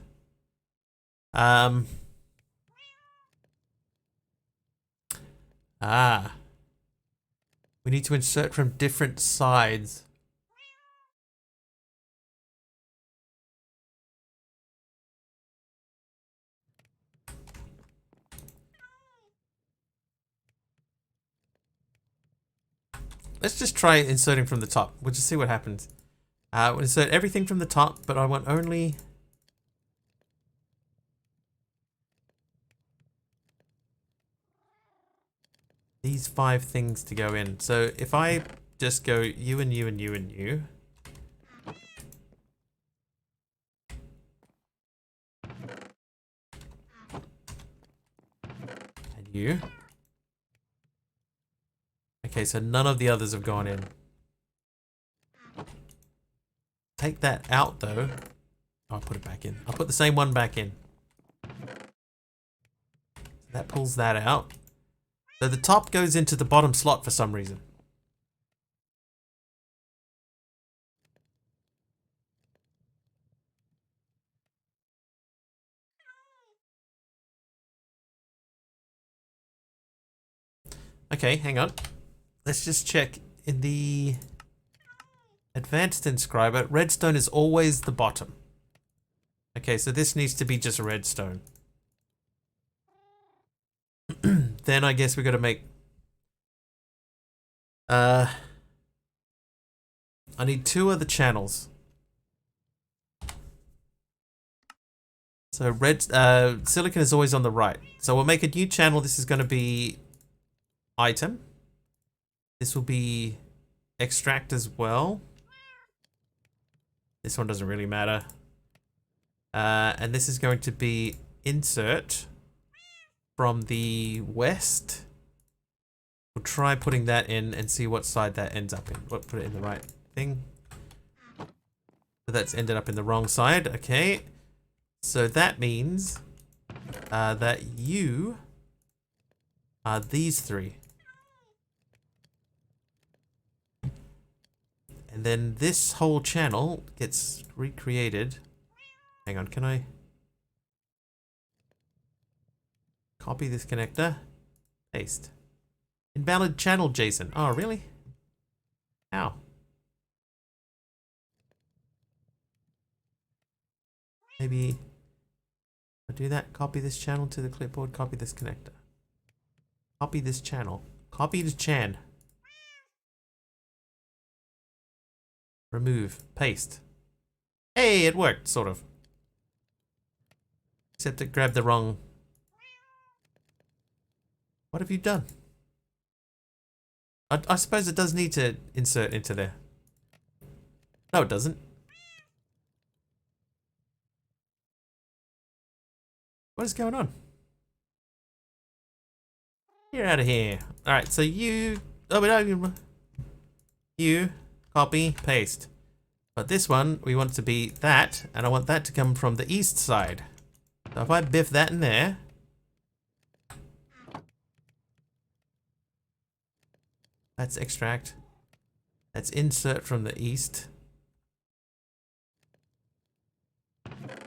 we need to insert from different sides. let's just try inserting from the top. We'll just see what happens. We'll insert everything from the top, but I want only... these 5 things to go in. So if I just go you and you and you and you. And you. Okay, so none of the others have gone in. Take that out though. Oh, I'll put it back in. I'll put the same one back in. That pulls that out. So the top goes into the bottom slot for some reason. Okay, hang on. Let's just check in the advanced inscriber. Redstone is always the bottom. Okay, so this needs to be just redstone. Then I guess we got to make... I need 2 other channels. So silicon is always on the right. So we'll make a new channel. This is going to be item. This will be extract as well. This one doesn't really matter. And this is going to be insert from the west. We'll try putting that in and see what side that ends up in. We'll put it in the right thing. So that's ended up in the wrong side. Okay. So that means that you are these 3. And then this whole channel gets recreated. Hang on, can I copy this connector? Paste. Invalid channel, Jason. Oh, really? How? Maybe I'll do that. Copy this channel to the clipboard. Copy this connector. Copy this channel. Copy the chan. Remove. Paste. Hey, it worked, sort of. Except it grabbed the wrong... What have you done? I suppose it does need to insert into there. No, it doesn't. What is going on? You're out of here. Alright, so you... Oh, but no, you copy, paste. But this one, we want it to be that, and I want that to come from the east side. So if I biff that in there... That's extract. That's insert from the east.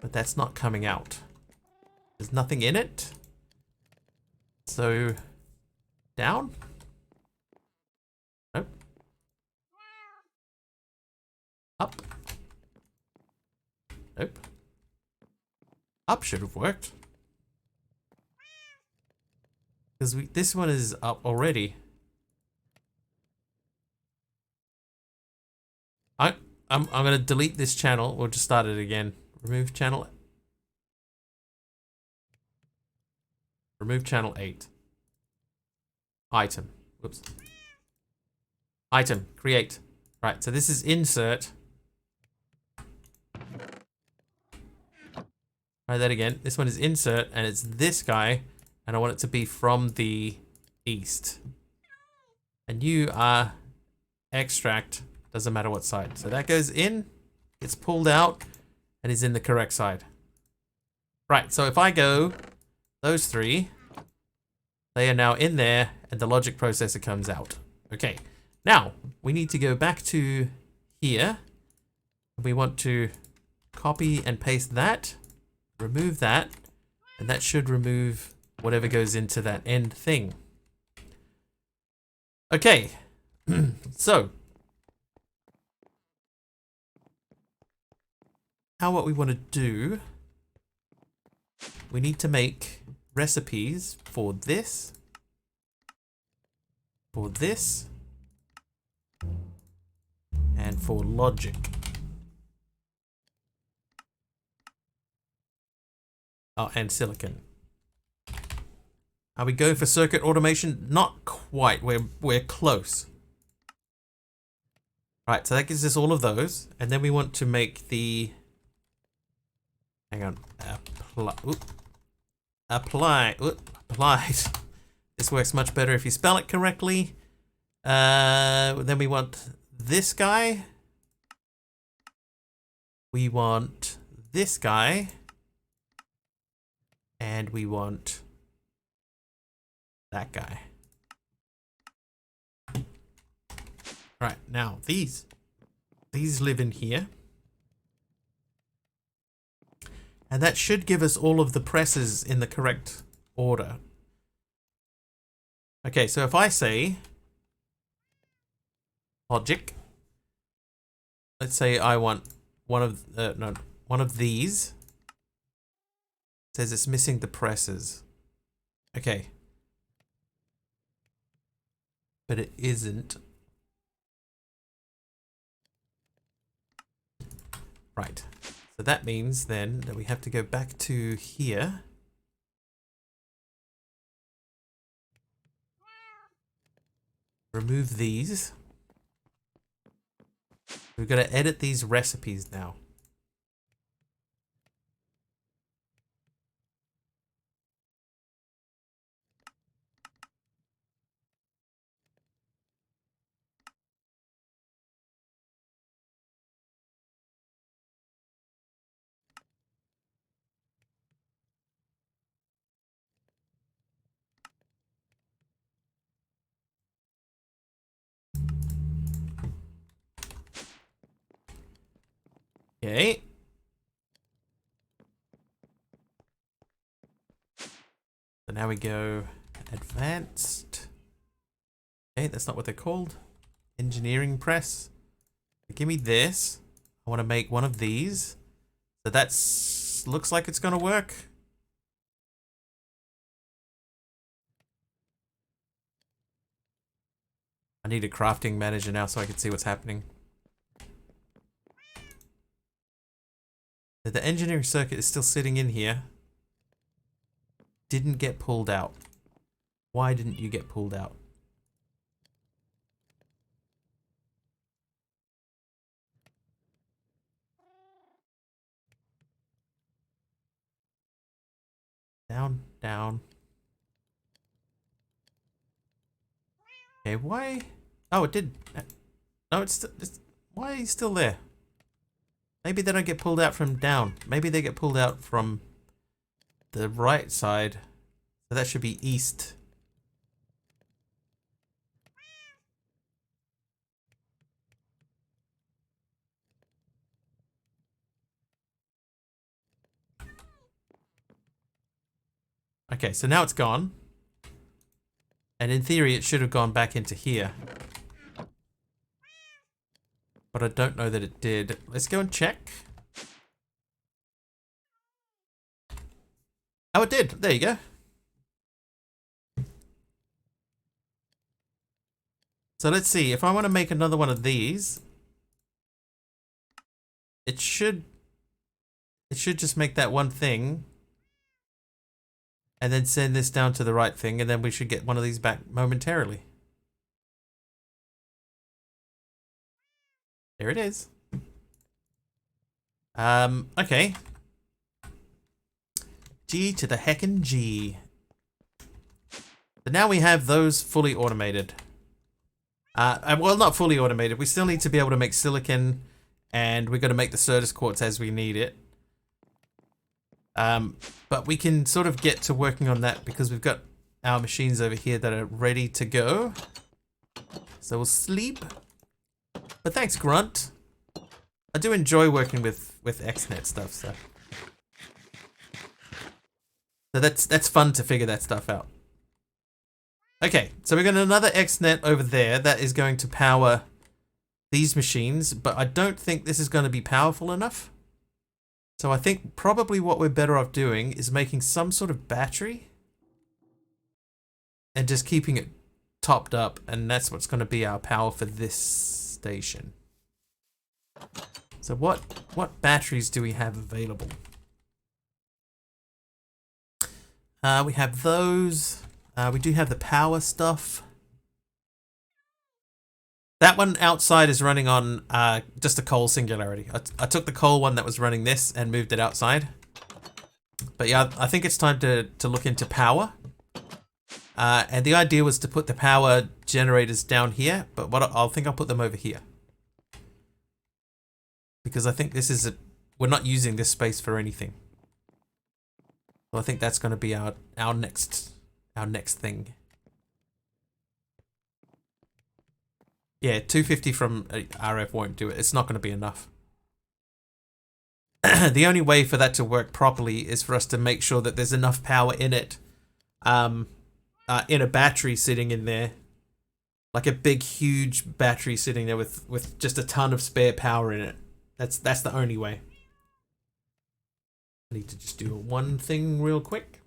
But that's not coming out. There's nothing in it. So, down? Nope. Up? Nope. Up should have worked. Because this one is up already. I'm gonna delete this channel. We'll just start it again. Remove channel. Remove channel 8. Item. Whoops. Item. Create. Right, so this is insert. Try that again. This one is insert, and it's this guy, and I want it to be from the east. And you are extract. Doesn't matter what side. So that goes in, gets pulled out, and is in the correct side. Right, so if I go those 3, they are now in there, and the logic processor comes out. Okay, now we need to go back to here. We want to copy and paste that, remove that, and that should remove whatever goes into that end thing. Okay, so now what we want to do, we need to make recipes for this, And for logic. Oh, and silicon. Are we going for circuit automation? Not quite. We're close. Right, so that gives us all of those, and then we want to make the. Hang on. Applied. This works much better if you spell it correctly. Then we want this guy. We want this guy. And we want that guy. Right, now these live in here. And that should give us all of the presses in the correct order. Okay, so if I say logic, let's say I want one of these. It says it's missing the presses. Okay. But it isn't. Right. So that means then that we have to go back to here. Remove these. We've got to edit these recipes now. Okay. So now we go advanced. Okay, that's not what they're called. Engineering press. Give me this. I want to make one of these. So that's looks like it's going to work. I need a crafting manager now so I can see what's happening. The engineering circuit is still sitting in here. Didn't get pulled out. Why didn't you get pulled out? Down, down. Okay, why? Oh, it did. No, it's why are you still there? Maybe they don't get pulled out from down. Maybe they get pulled out from the right side. So that should be east. Okay, so now it's gone. And in theory, it should have gone back into here. But I don't know that it did. Let's go and check. Oh, it did. There you go. So let's see. If I want to make another one of these, it should just make that one thing. And then send this down to the right thing, and then we should get one of these back momentarily. There it is. Okay. G to the heckin' G. So now we have those fully automated. Well, not fully automated. We still need to be able to make silicon, and we've got to make the Certus quartz as we need it. But we can sort of get to working on that because we've got our machines over here that are ready to go. So we'll sleep. But thanks, Grunt. I do enjoy working with XNet stuff, so that's fun to figure that stuff out. Okay, so we've got another XNet over there that is going to power these machines, but I don't think this is going to be powerful enough. So I think probably what we're better off doing is making some sort of battery and just keeping it topped up, and that's what's going to be our power for this station. So what batteries do we have available? We have those. We do have the power stuff. That one outside is running on just a coal singularity. I took the coal one that was running this and moved it outside. But yeah, I think it's time to look into power. And the idea was to put the power generators down here, but I'll put them over here. Because I think this is we're not using this space for anything. So I think that's going to be our next thing. Yeah, 250 from RF won't do it. It's not going to be enough. The only way for that to work properly is for us to make sure that there's enough power in it. In a battery sitting in there. Like a big, huge battery sitting there with just a ton of spare power in it. That's the only way. I need to just do one thing real quick.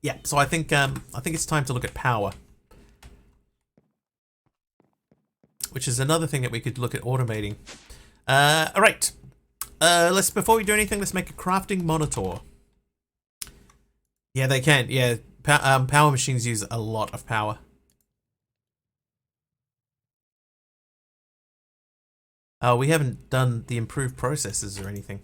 Yeah, so I think it's time to look at power. Which is another thing that we could look at automating. Alright. Before we do anything, let's make a crafting monitor. Yeah, they can. Yeah, power machines use a lot of power. We haven't done the improved processes or anything.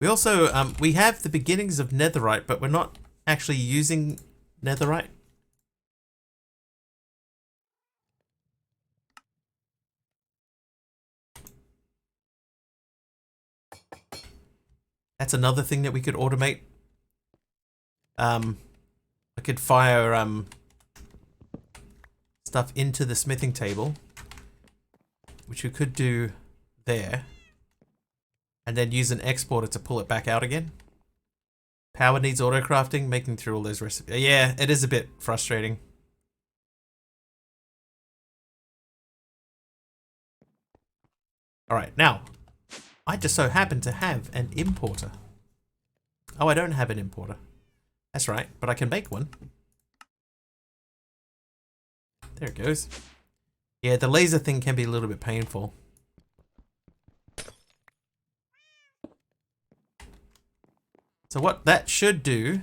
We also, we have the beginnings of netherite, but we're not actually using netherite. That's another thing that we could automate. I could fire stuff into the smithing table, which we could do there, and then use an exporter to pull it back out again. Power needs auto crafting, making through all those recipes. Yeah, it is a bit frustrating. Alright, now, I just so happen to have an importer. Oh, I don't have an importer. That's right, but I can make one. There it goes. Yeah, the laser thing can be a little bit painful. So what that should do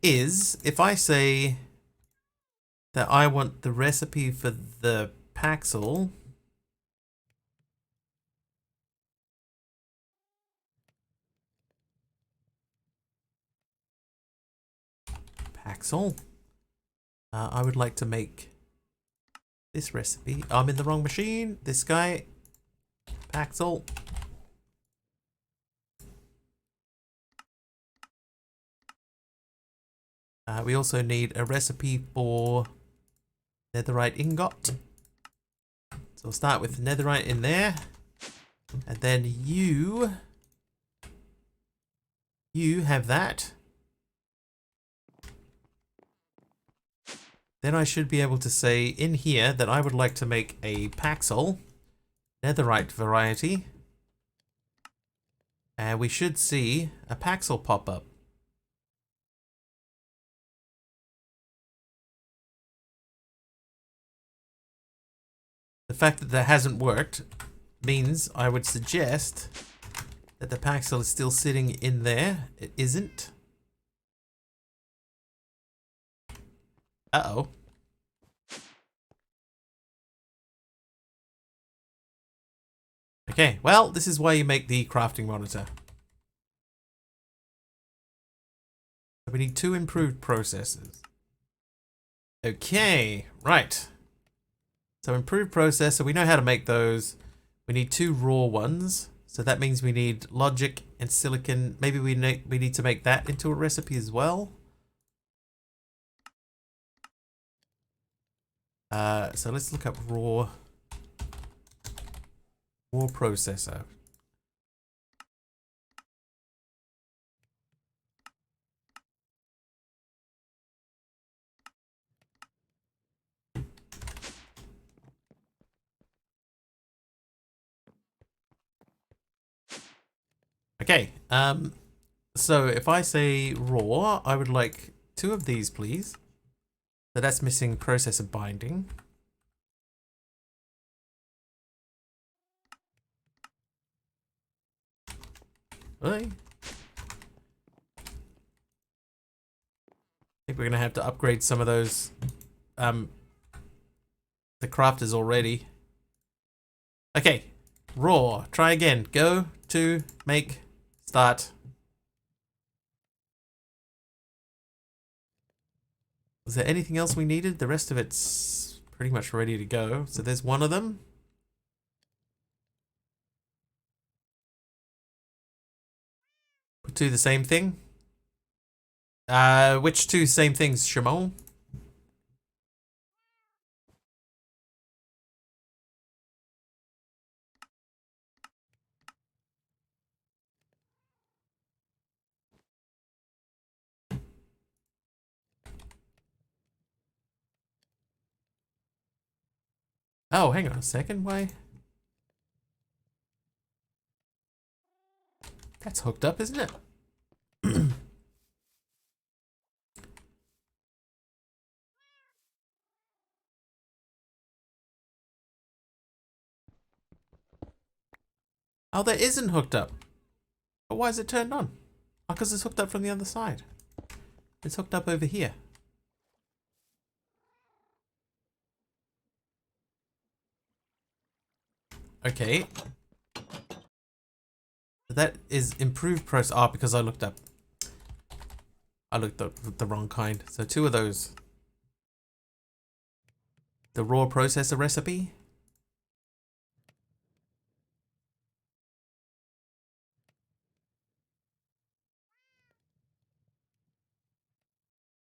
is, if I say that I want the recipe for the Paxel, I would like to make this recipe. I'm in the wrong machine. This guy, Paxel. We also need a recipe for netherite ingot. So we'll start with netherite in there. And then you have that. Then I should be able to say in here that I would like to make a Paxel netherite variety. And we should see a Paxel pop up. The fact that that hasn't worked means I would suggest that the Paxel is still sitting in there. It isn't. Uh-oh. Okay, well, this is why you make the crafting monitor. We need 2 improved processes. Okay, right. So improved processor, we know how to make those. We need 2 raw ones. So that means we need logic and silicon. Maybe we need to make that into a recipe as well. So let's look up raw processor. Okay, so if I say raw, I would like 2 of these, please. So that's missing processor binding. Really? I think we're gonna have to upgrade some of those, the crafters already. Okay, raw, try again. Go to make, start. Was there anything else we needed? The rest of it's pretty much ready to go. So there's one of them. Do the same thing. Which 2 same things, Shimon? Oh, hang on a second. Why? That's hooked up, isn't it? Oh, that isn't hooked up. But why is it turned on? Oh, because it's hooked up from the other side. It's hooked up over here. Okay. That is improved process. Ah, because I looked up the wrong kind. So 2 of those. The raw processor recipe.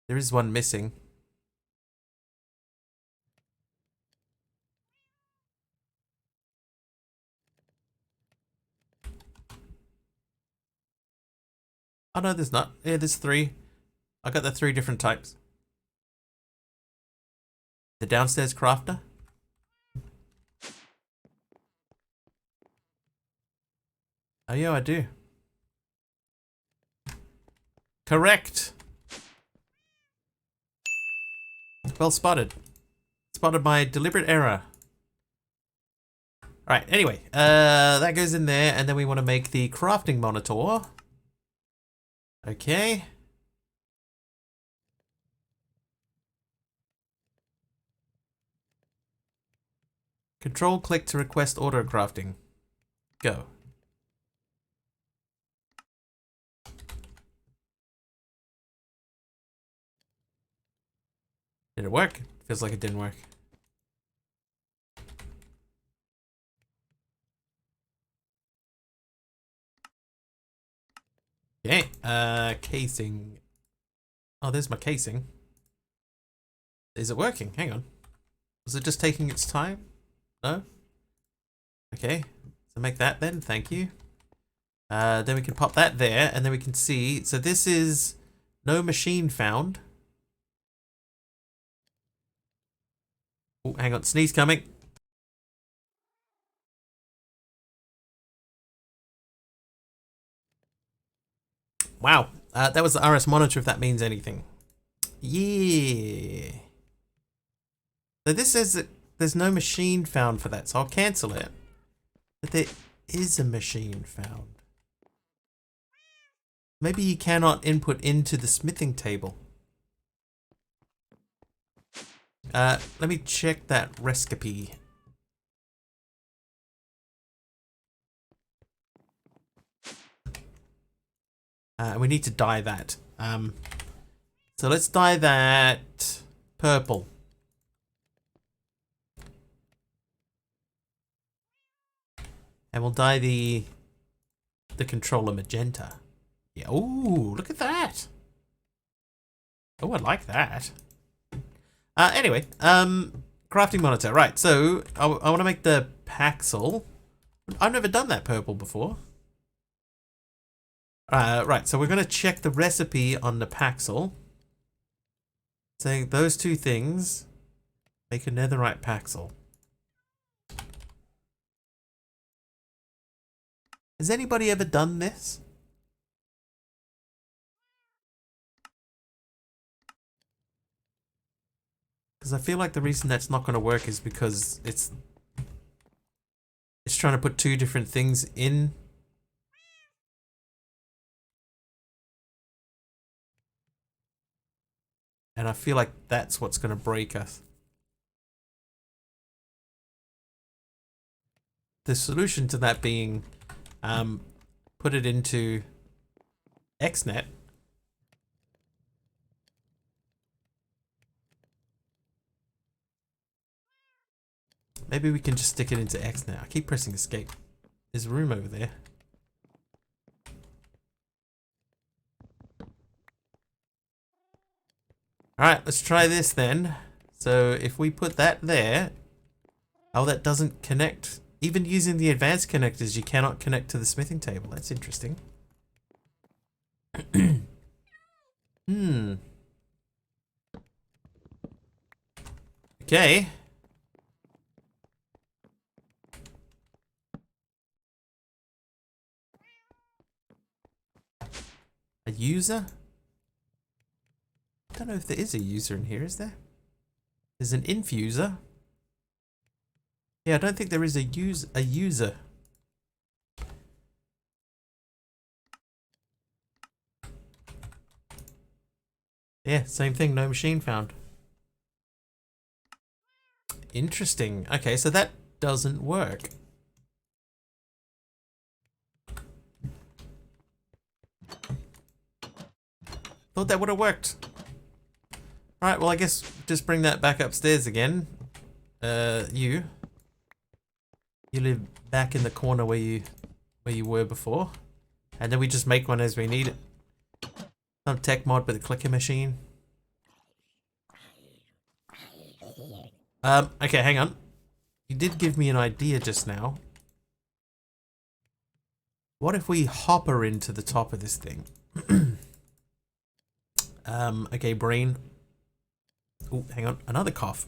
There is one missing. Oh no, there's not. Yeah, there's 3. I got the 3 different types. The downstairs crafter. Oh yeah, I do. Correct. Well spotted. Spotted my deliberate error. Alright, anyway, that goes in there, and then we want to make the crafting monitor. Okay. Control click to request auto crafting. Go. Did it work? Feels like it didn't work. Okay, casing. Oh, there's my casing. Is it working? Hang on. Was it just taking its time? No? Okay, so make that then, thank you. Then we can pop that there, and then we can see, so this is no machine found. Oh, hang on, sneeze coming. Wow, that was the RS monitor if that means anything. Yeah. So this says that there's no machine found for that, so I'll cancel it. But there is a machine found. Maybe you cannot input into the smithing table. Let me check that recipe. We need to dye that. So let's dye that purple. And we'll dye the controller magenta. Yeah. Ooh, look at that. Oh, I like that. Anyway, crafting monitor. Right, so I want to make the Paxel. I've never done that purple before. Right, so we're going to check the recipe on the Paxel. Saying those 2 things make a netherite Paxel. Has anybody ever done this? Because I feel like the reason that's not going to work is because it's trying to put two different things in. And I feel like that's what's going to break us. The solution to that being put it into XNet. Maybe we can just stick it into XNet. I keep pressing escape. There's room over there. Alright, let's try this then. So if we put that there, oh, that doesn't connect. Even using the advanced connectors, you cannot connect to the smithing table. That's interesting. Okay. A user? I don't know if there is a user in here, is there? There's an infuser. Yeah, I don't think there is a user. Yeah, same thing, no machine found. Interesting. Okay, so that doesn't work. Thought that would have worked. Alright, well I guess just bring that back upstairs again. You live back in the corner where you were before. And then we just make one as we need it. Not a tech mod, but a clicker machine. Okay, hang on. You did give me an idea just now. What if we hopper into the top of this thing? Okay, brain. Oh, hang on. Another cough.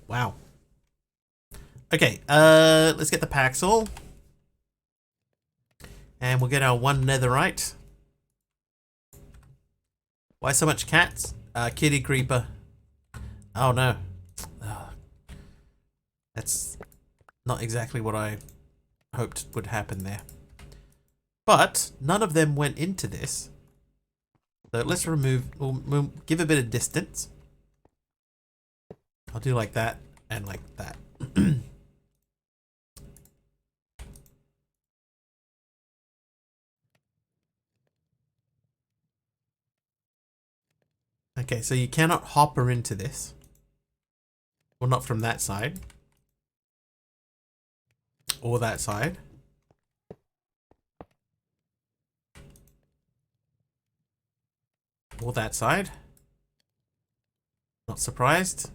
Wow. Okay, let's get the Paxil. And we'll get our one netherite. Why so much cats? Kitty creeper. Oh no. That's not exactly what I hoped would happen there. But none of them went into this. So let's we'll give a bit of distance. I'll do like that and like that. Okay, so you cannot hopper into this. Well, not from that side. Or that side. Or that side. Not surprised.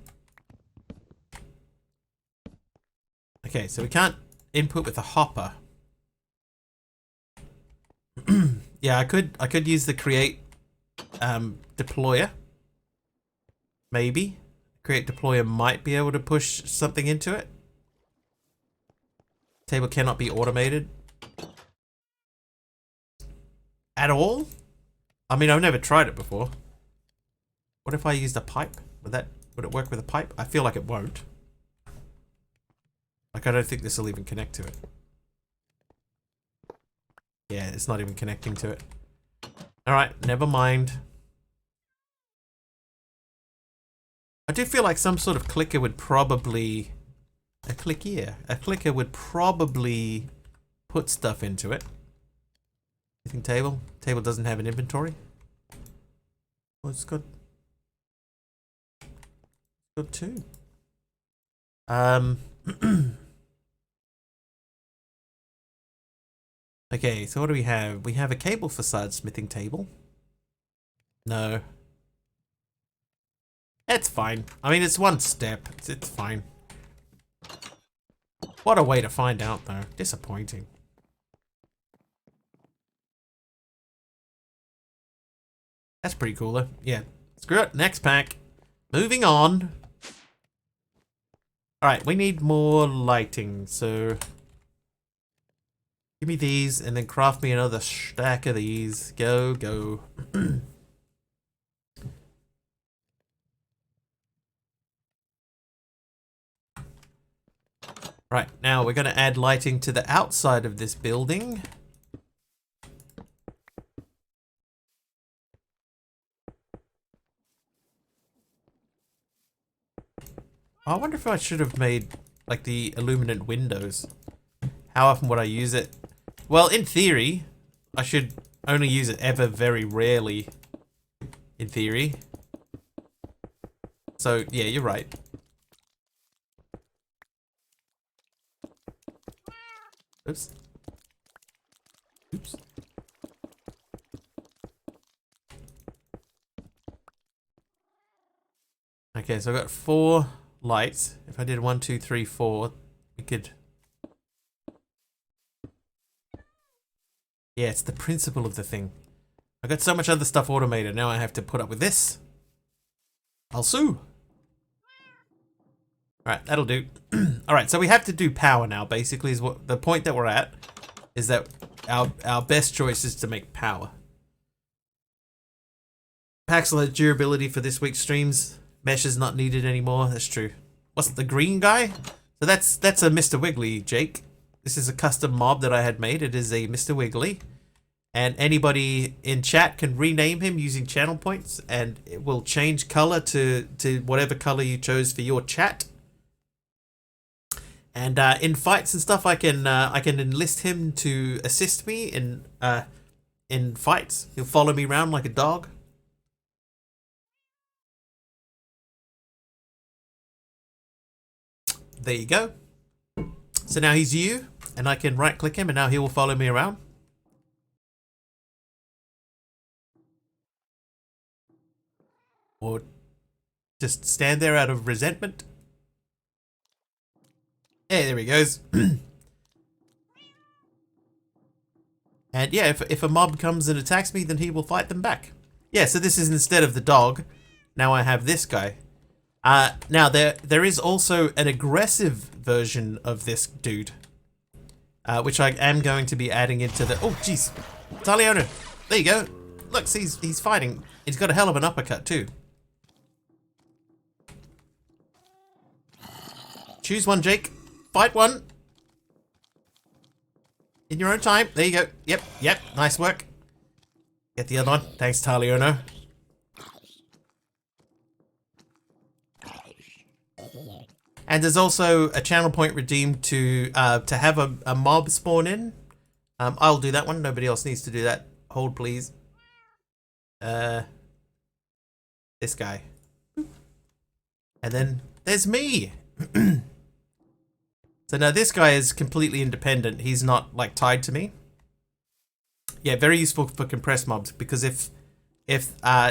Okay, so we can't input with a hopper. Yeah, I could use the create deployer. Maybe. Create deployer might be able to push something into it. Table cannot be automated. At all? I mean, I've never tried it before. What if I used a pipe? Would it work with a pipe? I feel like it won't. Like, I don't think this will even connect to it. Yeah, it's not even connecting to it. Alright, never mind. I do feel like some sort of clicker would probably... A clicker would probably put stuff into it. You think table? Table doesn't have an inventory? Well, it's got... two. Okay, so what do we have? We have a cable facade smithing table. No. It's fine. I mean, it's one step. It's fine. What a way to find out, though. Disappointing. That's pretty cool, though. Yeah. Screw it. Next pack. Moving on. Alright, we need more lighting, so... Give me these and then craft me another stack of these. Go, go. Right, now we're going to add lighting to the outside of this building. I wonder if I should have made like the illuminant windows. How often would I use it? Well, in theory, I should only use it ever very rarely. In theory. So, yeah, you're right. Oops. Oops. Okay, so I've got 4 lights. If I did 1, 2, 3, 4, we could... Yeah, it's the principle of the thing. I got so much other stuff automated, now I have to put up with this. I'll sue. Alright, that'll do. Alright, so we have to do power now, basically, is what the point that we're at, is that our best choice is to make power. Paxlet durability for this week's streams. Mesh is not needed anymore, that's true. What's the green guy? So that's a Mr. Wiggly, Jake. This is a custom mob that I had made. It is a Mr. Wiggly. And anybody in chat can rename him using channel points, and it will change color to whatever color you chose for your chat. And in fights and stuff, I can enlist him to assist me in fights. He'll follow me around like a dog. There you go. So now he's you, and I can right click him, and now he will follow me around. Or just stand there out of resentment. Hey, there he goes. And yeah, if a mob comes and attacks me, then he will fight them back. Yeah, so this is instead of the dog. Now I have this guy. Now there is also an aggressive version of this dude, which I am going to be adding into the. Oh, jeez, Taliona, there you go. Look, he's fighting. He's got a hell of an uppercut too. Choose one, Jake. Fight one. In your own time. There you go. Yep. Nice work. Get the other one. Thanks, Taliona. And there's also a channel point redeemed to have a mob spawn in. I'll do that one. Nobody else needs to do that. Hold, please. This guy. And then there's me. So now this guy is completely independent. He's not like tied to me. Yeah, very useful for compressed mobs, because if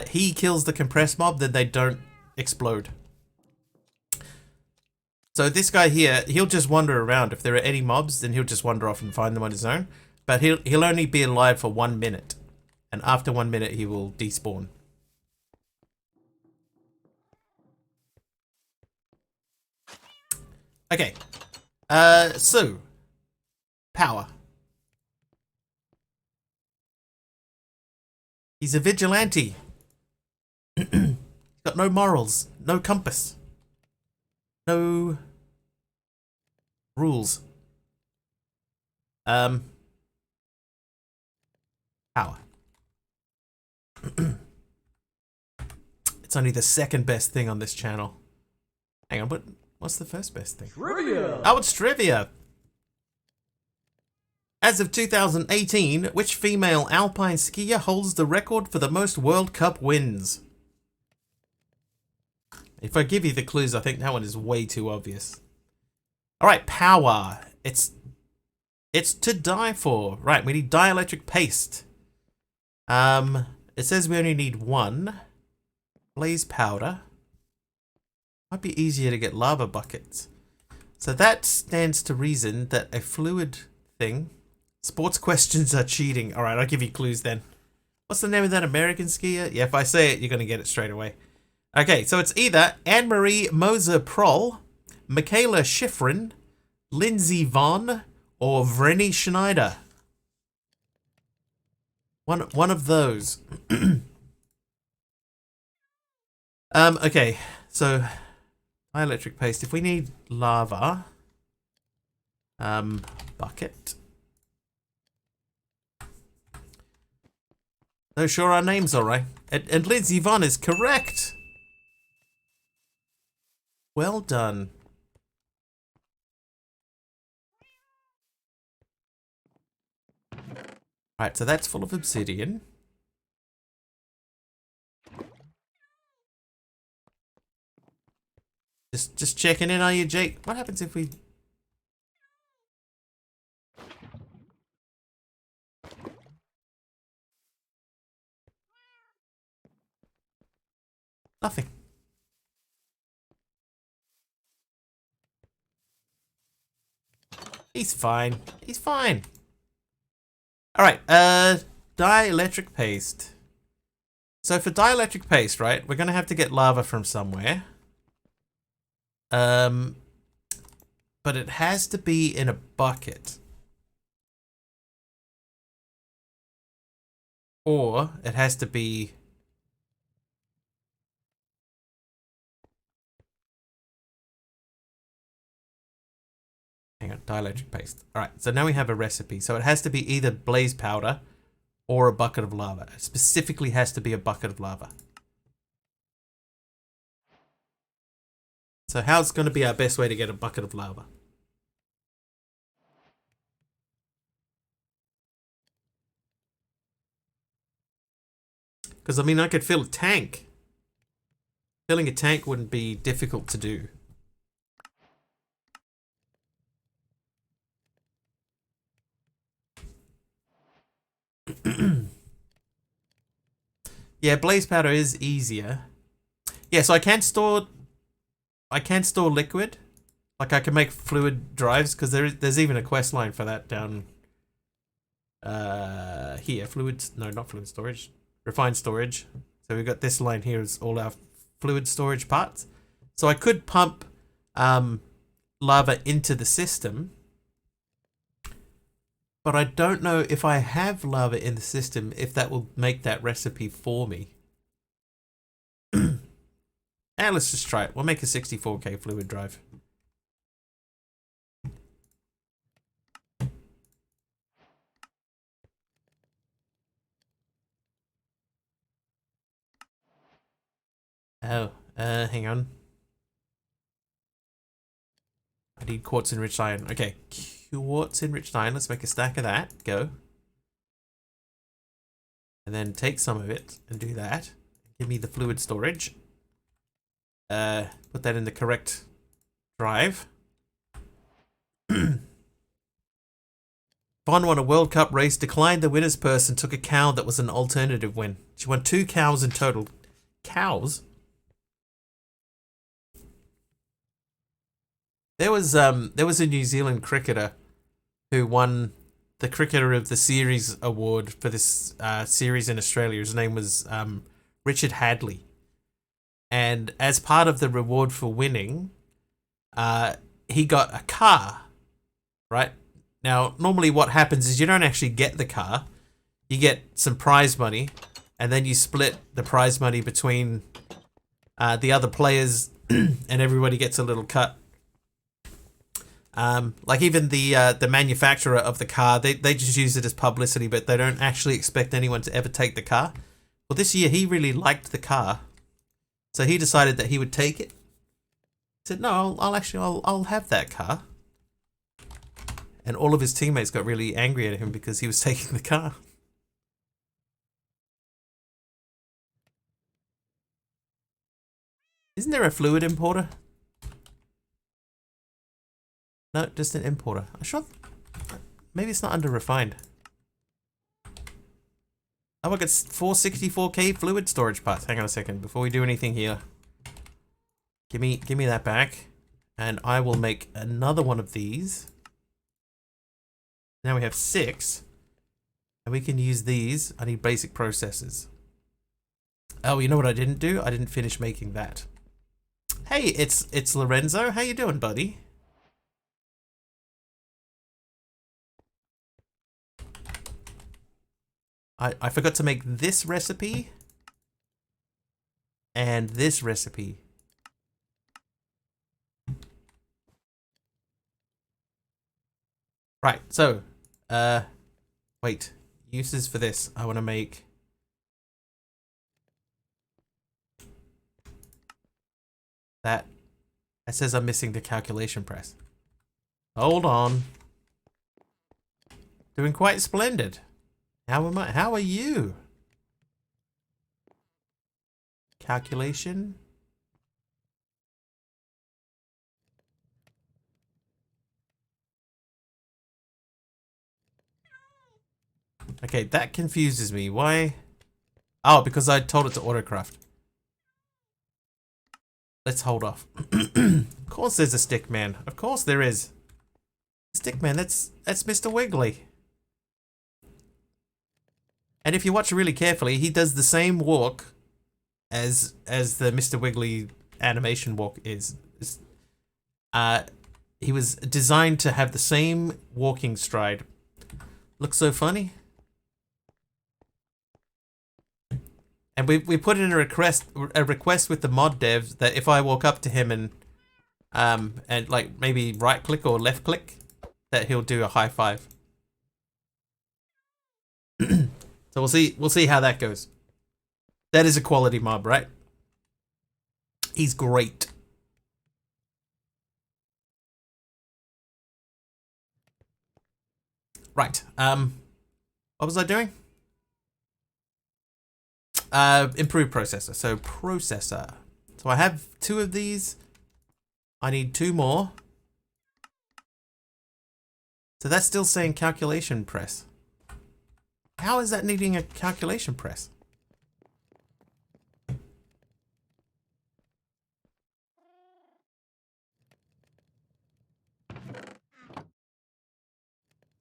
he kills the compressed mob, then they don't explode. So this guy here, he'll just wander around. If there are any mobs, then he'll just wander off and find them on his own. But he'll only be alive for 1 minute, and after 1 minute he will despawn. Okay. So power. He's a vigilante. Got no morals, no compass, no rules. Power. It's only the second best thing on this channel. Hang on, what's the first best thing? Trivia! Oh, it's trivia! As of 2018, which female alpine skier holds the record for the most World Cup wins? If I give you the clues, I think that one is way too obvious. Alright, power. It's to die for. Right, we need dielectric paste. It says we only need 1. Blaze powder. Might be easier to get lava buckets. So that stands to reason that a fluid thing. Sports questions are cheating. Alright, I'll give you clues then. What's the name of that American skier? Yeah, if I say it, you're going to get it straight away. Okay, so it's either Anne-Marie Moser-Proll, Michaela Schifrin, Lindsey Vonn, or Vreni Schneider. One of those. Okay, so dielectric paste. If we need lava, bucket. No, sure, our name's alright. And Lindsay Von is correct. Well done. Right, so that's full of obsidian. Just checking in, are you, Jake? What happens if we... Nothing. He's fine. He's fine. Alright, dielectric paste. So for dielectric paste, right, we're gonna have to get lava from somewhere. But it has to be in a bucket. Or it has to be... Hang on, dielectric paste. Alright, so now we have a recipe. So it has to be either blaze powder or a bucket of lava. It specifically has to be a bucket of lava. So how's going to be our best way to get a bucket of lava? Because, I mean, I could fill a tank. Filling a tank wouldn't be difficult to do. Yeah, blaze powder is easier. Yeah, so I can store liquid. Like I can make fluid drives because there's even a quest line for that down here. Not fluid storage. Refined storage. So we've got this line here is all our fluid storage parts. So I could pump lava into the system. But I don't know if I have lava in the system, if that will make that recipe for me. And let's just try it. We'll make a 64K fluid drive. Oh, hang on. I need quartz enriched iron. Okay, quartz enriched iron. Let's make a stack of that. Go. And then take some of it and do that. Give me the fluid storage. Put that in the correct drive. Von won a World Cup race, declined the winner's purse and took a cow that was an alternative win. She won 2 cows in total. Cows? There was a New Zealand cricketer who won the Cricketer of the Series award for this series in Australia. His name was Richard Hadley. And as part of the reward for winning, he got a car, right? Now, normally what happens is you don't actually get the car. You get some prize money, and then you split the prize money between the other players, and everybody gets a little cut. Like even the manufacturer of the car, they just use it as publicity, but they don't actually expect anyone to ever take the car. Well, this year he really liked the car, so he decided that he would take it. He said, "No, I'll have that car." And all of his teammates got really angry at him because he was taking the car. Isn't there a fluid importer? No, just an importer. I'm sure. Maybe it's not under refined. Oh, look, it's 464K fluid storage parts. Hang on a second. Before we do anything here, give me that back, and I will make another one of these. Now we have 6, and we can use these. I need basic processors. Oh, you know what I didn't do? I didn't finish making that. Hey, it's Lorenzo. How you doing, buddy? I forgot to make this recipe and this recipe. Right, so, wait, uses for this. I want to make that. It says I'm missing the calculation press. Hold on. Doing quite splendid. How am I? How are you? Calculation. Okay, that confuses me. Why? Oh, because I told it to autocraft. Let's hold off. Of course there's a stick man. Of course there is. Stick man, that's Mr. Wiggly. And if you watch really carefully, he does the same walk as the Mr. Wiggly animation walk is. He was designed to have the same walking stride. Looks so funny. And we put in a request with the mod devs that if I walk up to him and like maybe right click or left click, that he'll do a high five. So we'll see how that goes. That is a quality mob, right? He's great. Right. What was I doing? Improve processor. So processor. So I have 2 of these. I need 2 more. So that's still saying calculation press. How is that needing a calculation press?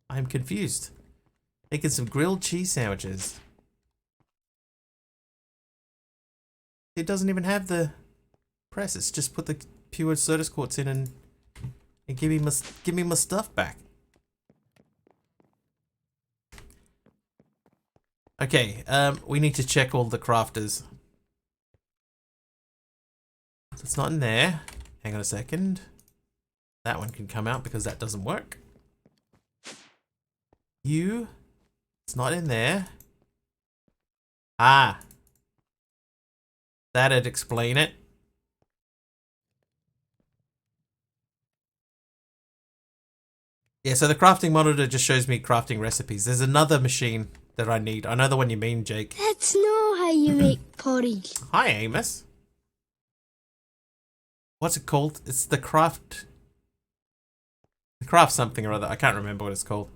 I'm confused. Making some grilled cheese sandwiches. It doesn't even have the press. It's just put the pure Certus quartz in and give me my stuff back. Okay, we need to check all the crafters. So it's not in there. Hang on a second. That one can come out because that doesn't work. It's not in there. Ah. That'd explain it. Yeah, so the crafting monitor just shows me crafting recipes. There's another machine that I need. I know the one you mean, Jake. That's not how you make porridge. Hi, Amos. What's it called? It's the craft something or other. I can't remember what it's called.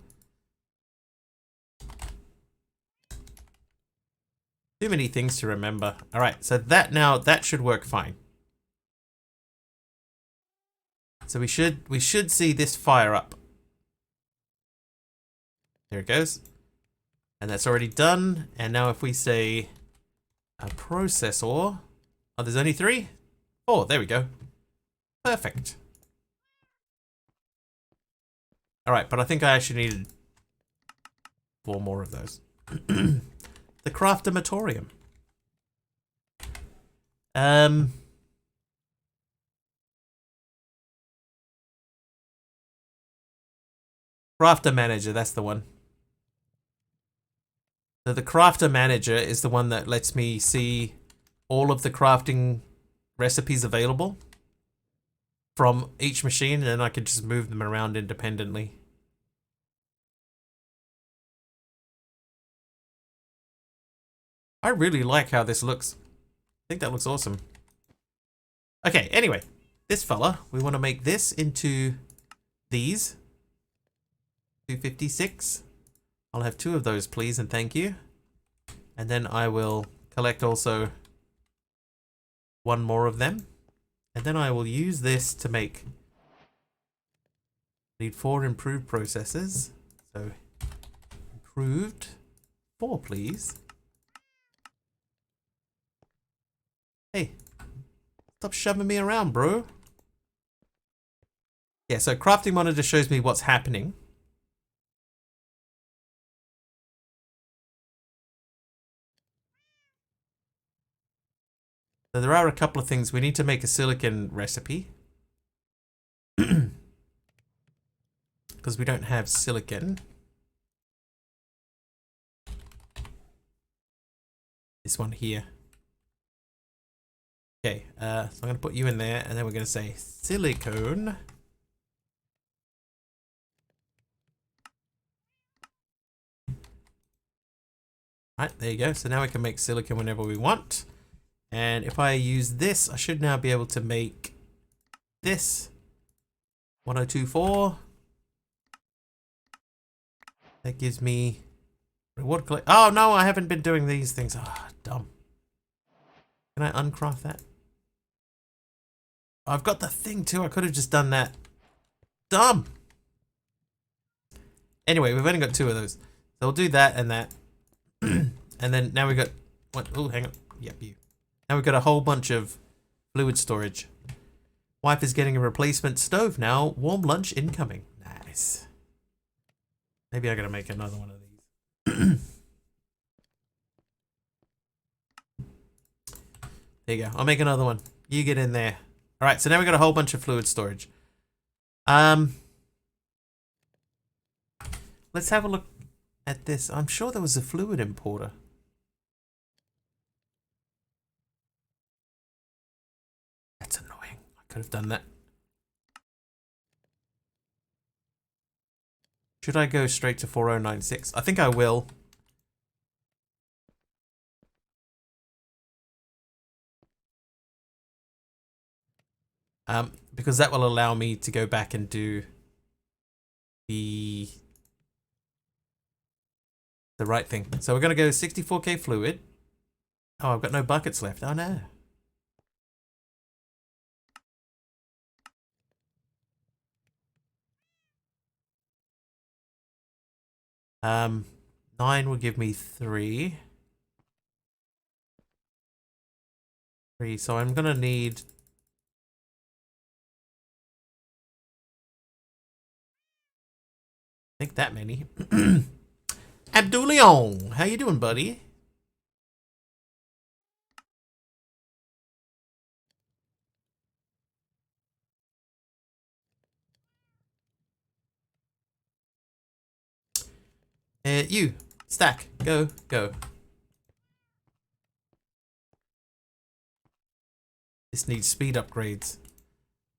Too many things to remember. Alright, so that should work fine. So we should see this fire up. There it goes. And that's already done. And now if we say a processor. Oh, there's only 3? Oh, there we go. Perfect. Alright, but I think I actually needed 4 more of those. The Craftomatorium. Crafter Manager, that's the one. So the Crafter Manager is the one that lets me see all of the crafting recipes available from each machine, and then I can just move them around independently. I really like how this looks. I think that looks awesome. Okay, anyway, this fella, we want to make this into these. 256. I'll have 2 of those, please, and thank you. And then I will collect also 1 more of them. And then I will use this to make... Need 4 improved processors. So, improved. 4, please. Hey, stop shoving me around, bro. Yeah, so crafting monitor shows me what's happening. So there are a couple of things. We need to make a silicon recipe. Because we don't have silicon. This one here. Okay, so I'm going to put you in there, and then we're going to say silicone. Right, there you go. So now we can make silicon whenever we want. And if I use this, I should now be able to make this. 1024. That gives me reward collect. Oh no, I haven't been doing these things. Ah, dumb. Can I uncraft that? I've got the thing too. I could have just done that. Dumb. Anyway, we've only got 2 of those. So we'll do that and that. And then now we got what? Oh, hang on. Yep, you. Now we've got a whole bunch of fluid storage. Wife is getting a replacement stove now. Warm lunch incoming. Nice. Maybe I gotta make another one of these. There you go. I'll make another one. You get in there. All right. So now we got a whole bunch of fluid storage. Let's have a look at this. I'm sure there was a fluid importer. That's annoying. I could have done that. Should I go straight to 4096? I think I will. Because that will allow me to go back and do the right thing. So we're going to go 64k fluid. Oh, I've got no buckets left. Oh no. Um, 9 will give me 3. 3. So I'm going to need... I think that many. Abdulion, how you doing, buddy? You, stack, go, go. This needs speed upgrades.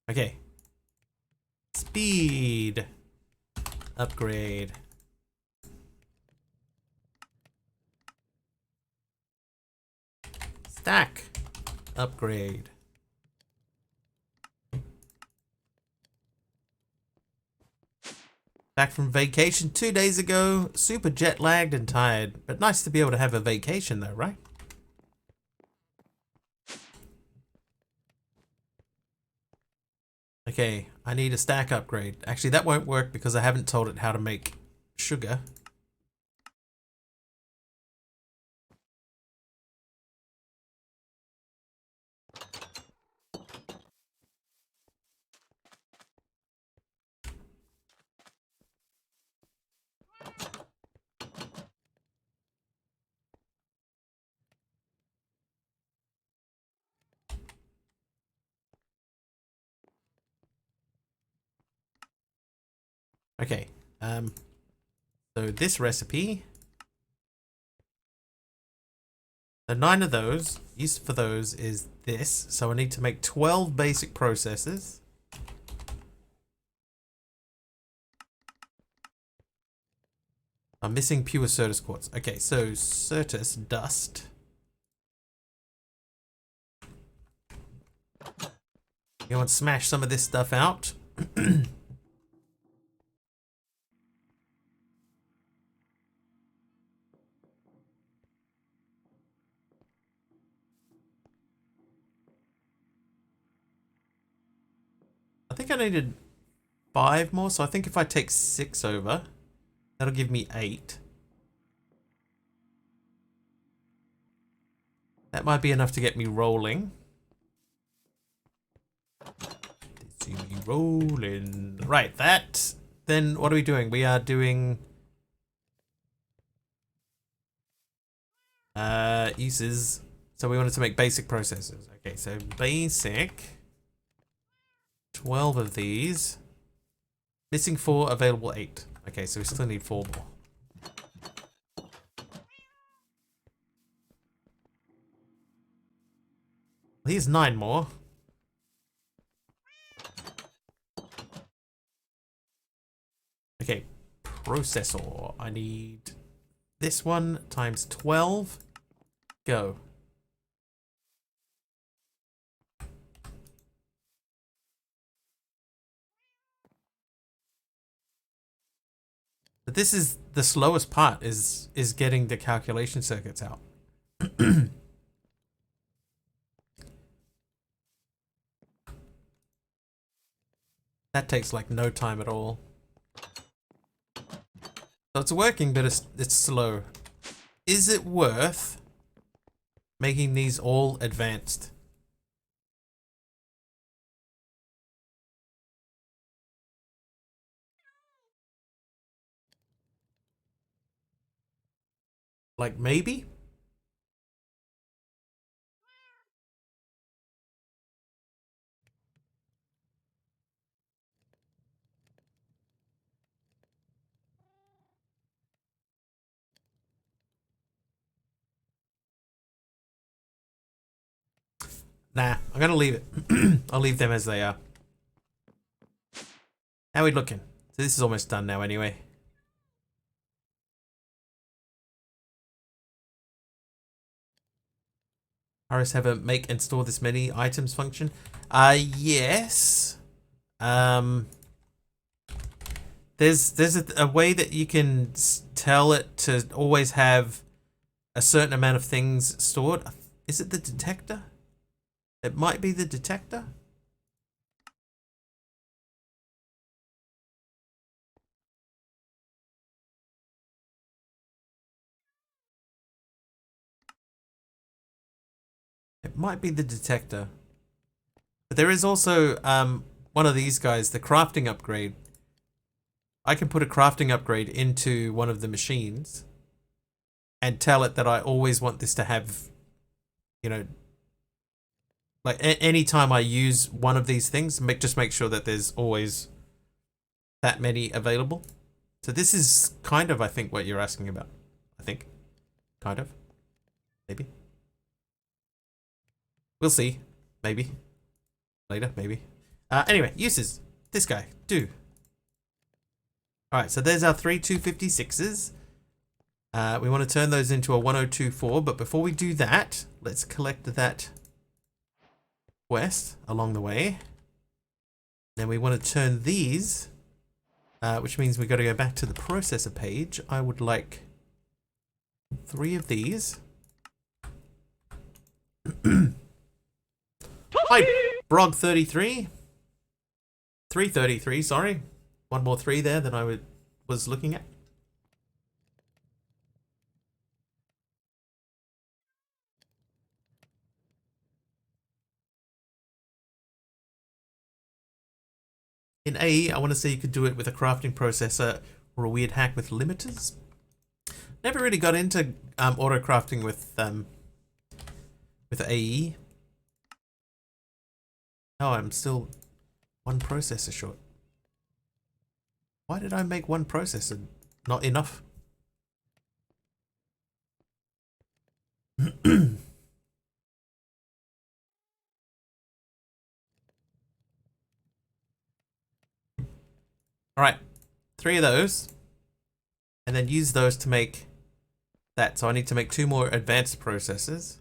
Okay. Speed upgrade. Stack upgrade. Back from vacation 2 days ago. Super jet lagged and tired, but nice to be able to have a vacation though, right? Okay, I need a stack upgrade. Actually, that won't work because I haven't told it how to make sugar. Okay, so this recipe, the 9 of those, use for those is this. So I need to make 12 basic processes. I'm missing pure Certus quartz. Okay, so Certus dust. You want to smash some of this stuff out. I think I needed 5 more, so I think if I take 6 over, that'll give me 8. That might be enough to get me rolling. See me rolling. Right, that. Then what are we doing? We are doing uses So we wanted to make basic processors. Okay, so basic. 12 of these. Missing 4, available 8. Okay, so we still need 4 more. Here's 9 more. Okay, processor. I need this one times 12. Go. But this is the slowest part, is getting the calculation circuits out. That takes like no time at all. So it's working, but it's slow. Is it worth making these all advanced? Like maybe? Nah, I'm gonna leave it. I'll leave them as they are. How are we looking? So this is almost done now anyway. RS have a make and store this many items function? Yes. There's a way that you can tell it to always have a certain amount of things stored. Is it the detector? It might be the detector. It might be the detector. But there is also one of these guys, the crafting upgrade. I can put a crafting upgrade into one of the machines and tell it that I always want this to have, you know, like anytime I use one of these things, just make sure that there's always that many available. So this is kind of, I think, what you're asking about. I think. Kind of. Maybe. We'll see. Maybe. Later, maybe. Anyway, uses. This guy. Do. Alright, so there's our 3 256s. We want to turn those into a 1024, but before we do that, let's collect that quest along the way. Then we want to turn these, which means we've got to go back to the processor page. I would like 3 of these. Hi, Brog33. 333, sorry. One more 3 there than I was looking at. In AE, I want to say you could do it with a crafting processor or a weird hack with limiters. Never really got into auto crafting with AE. Oh, I'm still 1 processor short. Why did I make 1 processor? Not enough. Alright, 3 of those. And then use those to make that. So I need to make 2 more advanced processors.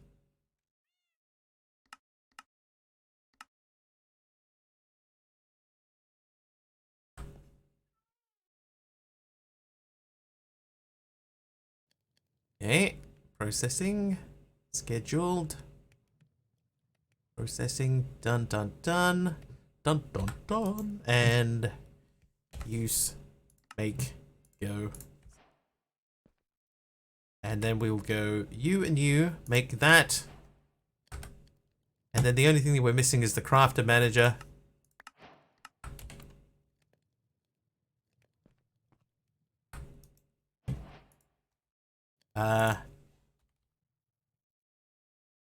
Okay, processing, scheduled, processing, done, done, done, dun, dun, dun, and use, make, go. And then we will go you and you, make that. And then the only thing that we're missing is the crafter manager.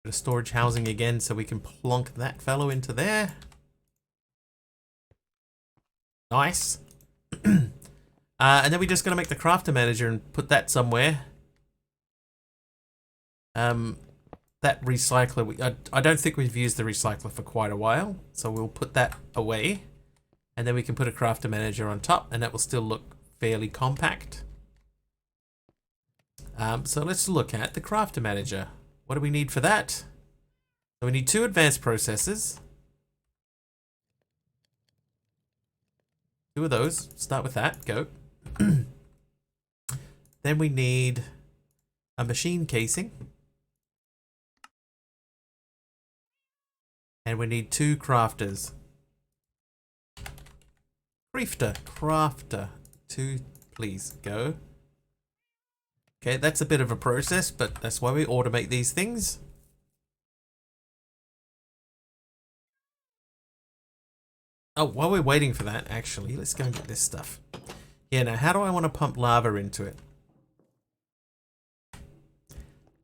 Bit of storage housing again, so we can plonk that fellow into there. Nice. And then we just gotta make the crafter manager and put that somewhere. That recycler, I don't think we've used the recycler for quite a while, so we'll put that away. And then we can put a crafter manager on top, and that will still look fairly compact. So let's look at the crafter manager. What do we need for that? So we need 2 advanced processors. 2 of those. Start with that. Go. Then we need a machine casing. And we need 2 crafters. Crafter. 2, please. Go. Okay, that's a bit of a process, but that's why we automate these things. Oh, while we're waiting for that, actually, let's go and get this stuff. Yeah, now how do I want to pump lava into it?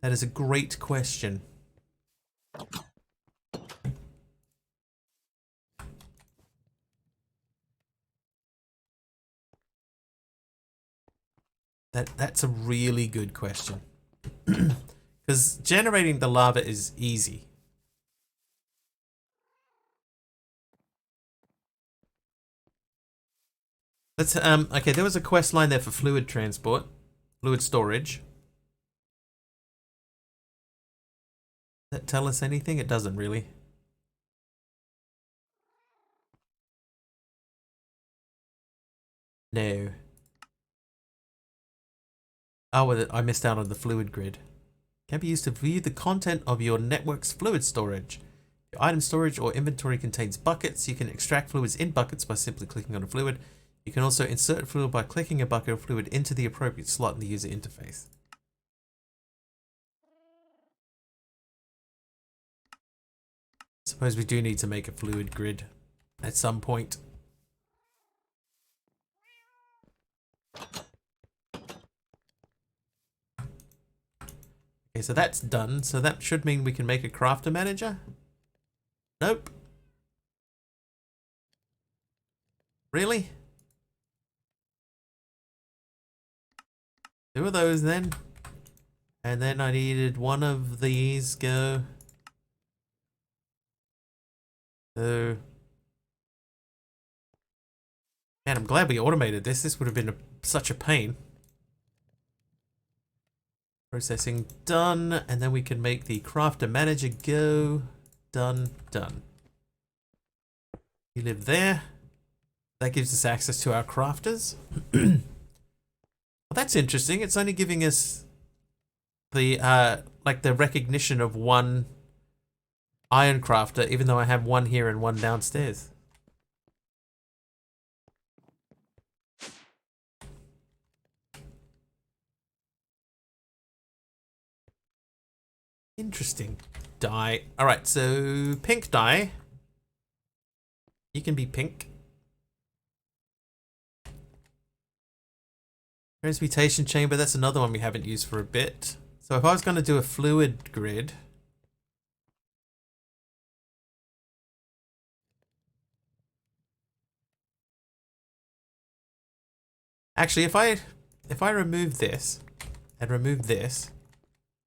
That is a great question. That's a really good question. Because generating the lava is easy. Let's okay, there was a quest line there for fluid transport, fluid storage. Does that tell us anything? It doesn't really. No. Oh, well, I missed out on the fluid grid. Can be used to view the content of your network's fluid storage. Your item storage or inventory contains buckets. You can extract fluids in buckets by simply clicking on a fluid. You can also insert fluid by clicking a bucket of fluid into the appropriate slot in the user interface. Suppose we do need to make a fluid grid at some point. Okay, so that's done. So that should mean we can make a crafter manager. Nope. Really? 2 of those then. And then I needed 1 of these. Go. So. Man, I'm glad we automated this. This would have been such a pain. Processing done. And then we can make the crafter manager go. Done. You live there. That gives us access to our crafters. Well, that's interesting. It's only giving us the like the recognition of 1 iron crafter, even though I have 1 here and 1 downstairs. Interesting. Dye. All right, so pink dye. You can be pink. Transmutation chamber, that's another one we haven't used for a bit. So if I was going to do a fluid grid, actually if I remove this and remove this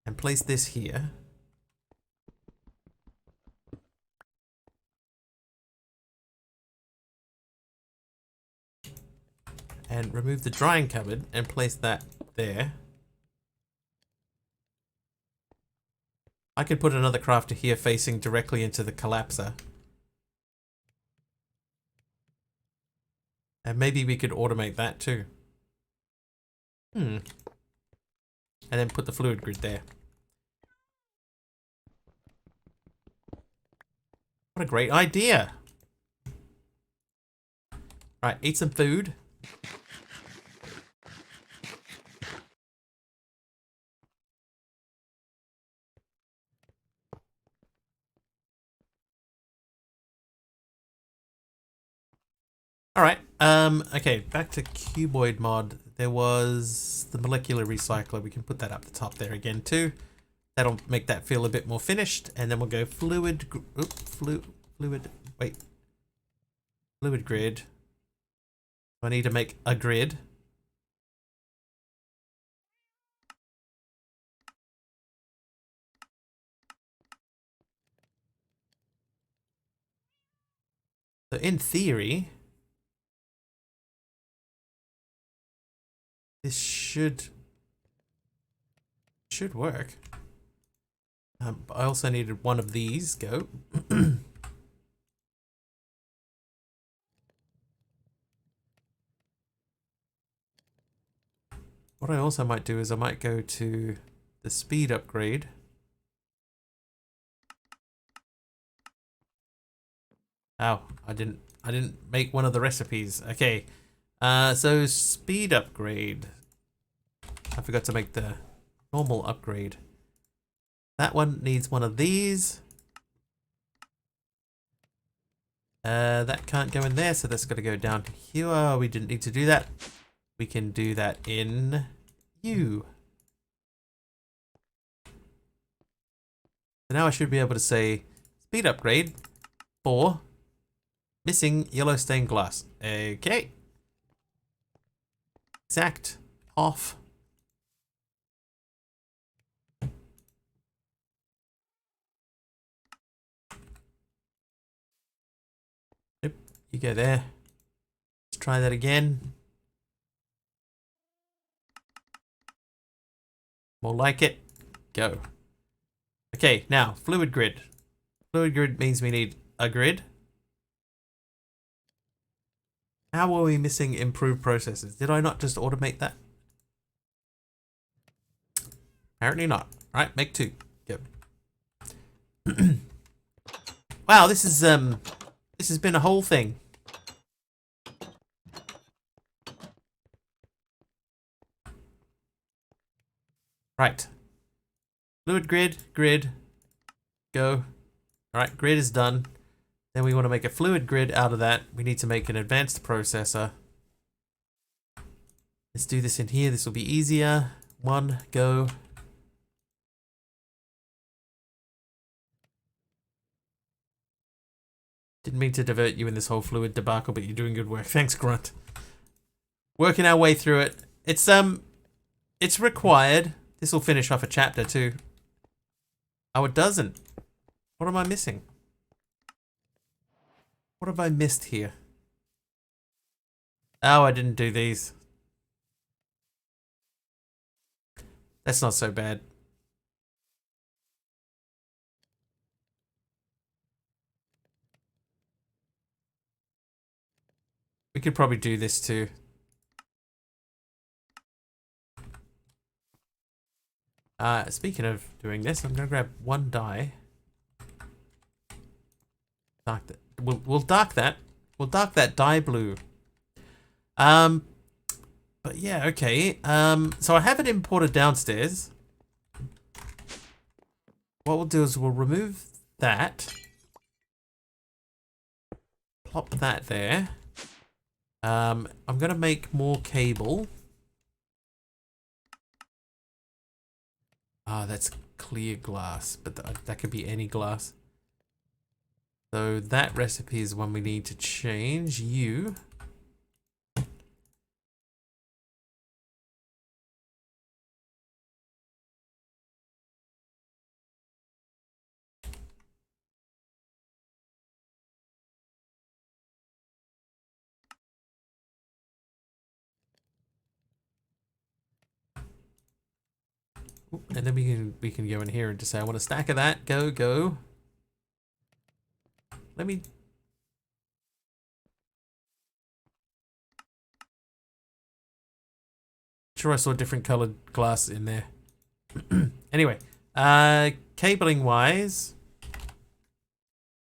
and place this here, and remove the drying cupboard and place that there, I could put another crafter here facing directly into the collapser. And maybe we could automate that too. And then put the fluid grid there. What a great idea. Right, eat some food. Alright, okay, back to Cuboid mod. There was the molecular recycler. We can put that up the top there again too. That'll make that feel a bit more finished. And then we'll go fluid grid. I need to make a grid. So in theory, this should work. But I also needed one of these. Go. What I also might do is I might go to the speed upgrade. Oh, I didn't make one of the recipes. Okay. So speed upgrade. I forgot to make the normal upgrade. That one needs one of these. That can't go in there, so that's got to go down to here. Oh, we didn't need to do that. We can do that in U. So now I should be able to say speed upgrade for missing yellow stained glass. Okay. Exact. Off. Nope. You go there. Let's try that again. More like it. Go. Okay, now, fluid grid. Fluid grid means we need a grid. How are we missing improved processes? Did I not just automate that? Apparently not. Alright, make 2. Go. Wow, this has been a whole thing. Right. Fluid grid, go. Alright, grid is done. Then we want to make a fluid grid out of that. We need to make an advanced processor. Let's do this in here. This will be easier. 1, go. Didn't mean to divert you in this whole fluid debacle, but you're doing good work. Thanks, Grunt. Working our way through it. It's required. This will finish off a chapter too. Oh, it doesn't. What am I missing? What have I missed here? Oh, I didn't do these. That's not so bad. We could probably do this too. Speaking of doing this, I'm gonna grab 1 dye. Dark that. We'll dark that. We'll dark that dye blue. But yeah, okay. So I have it imported downstairs. What we'll do is we'll remove that. Plop that there. I'm gonna make more cable. Ah, that's clear glass, but that could be any glass. So that recipe is one we need to change. You. And then we can go in here and just say I want a stack of that. Go. Let me. Sure, I saw different colored glass in there. Anyway, cabling wise,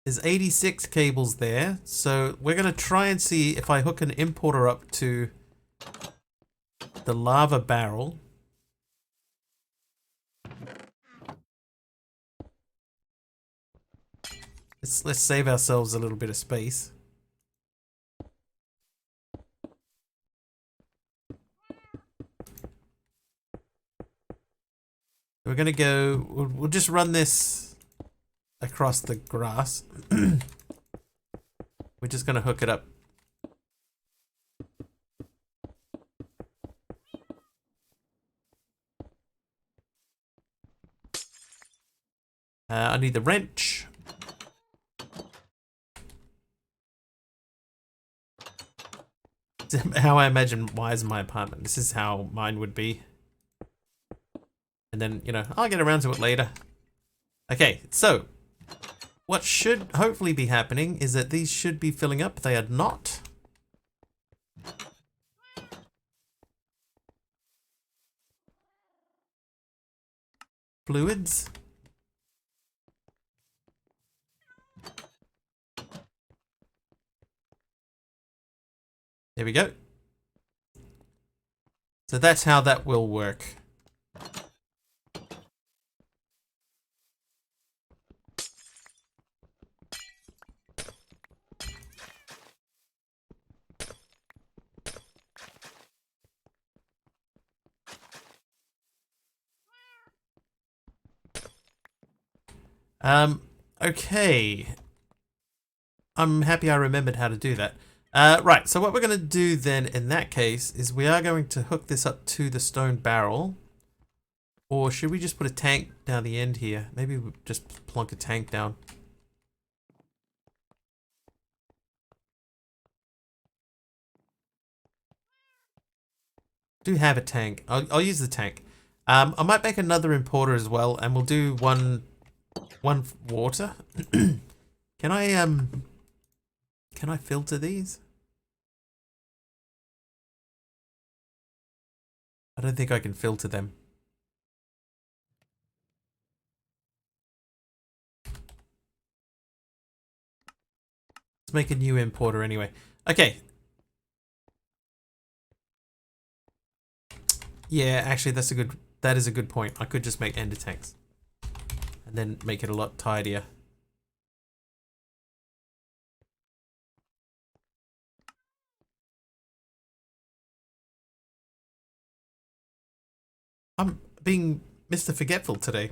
there's 86 cables there. So we're gonna try and see if I hook an importer up to the lava barrel. Let's save ourselves a little bit of space. We're gonna go, we'll just run this across the grass. We're just gonna hook it up. I need the wrench. How I imagine wires in my apartment. This is how mine would be. And then, you know, I'll get around to it later. Okay, so what should hopefully be happening is that these should be filling up. They are not. Fluids. There we go. So that's how that will work. Okay. I'm happy I remembered how to do that. Right, so what we're going to do then in that case is we are going to hook this up to the stone barrel. Or should we just put a tank down the end here? Maybe we just plonk a tank down. Do have a tank. I'll use the tank. I might make another importer as well, and we'll do one water. Can I filter these? I don't think I can filter them. Let's make a new importer anyway. Okay. Yeah, actually that is a good point. I could just make ender tanks. And then make it a lot tidier. I'm being Mr. Forgetful today.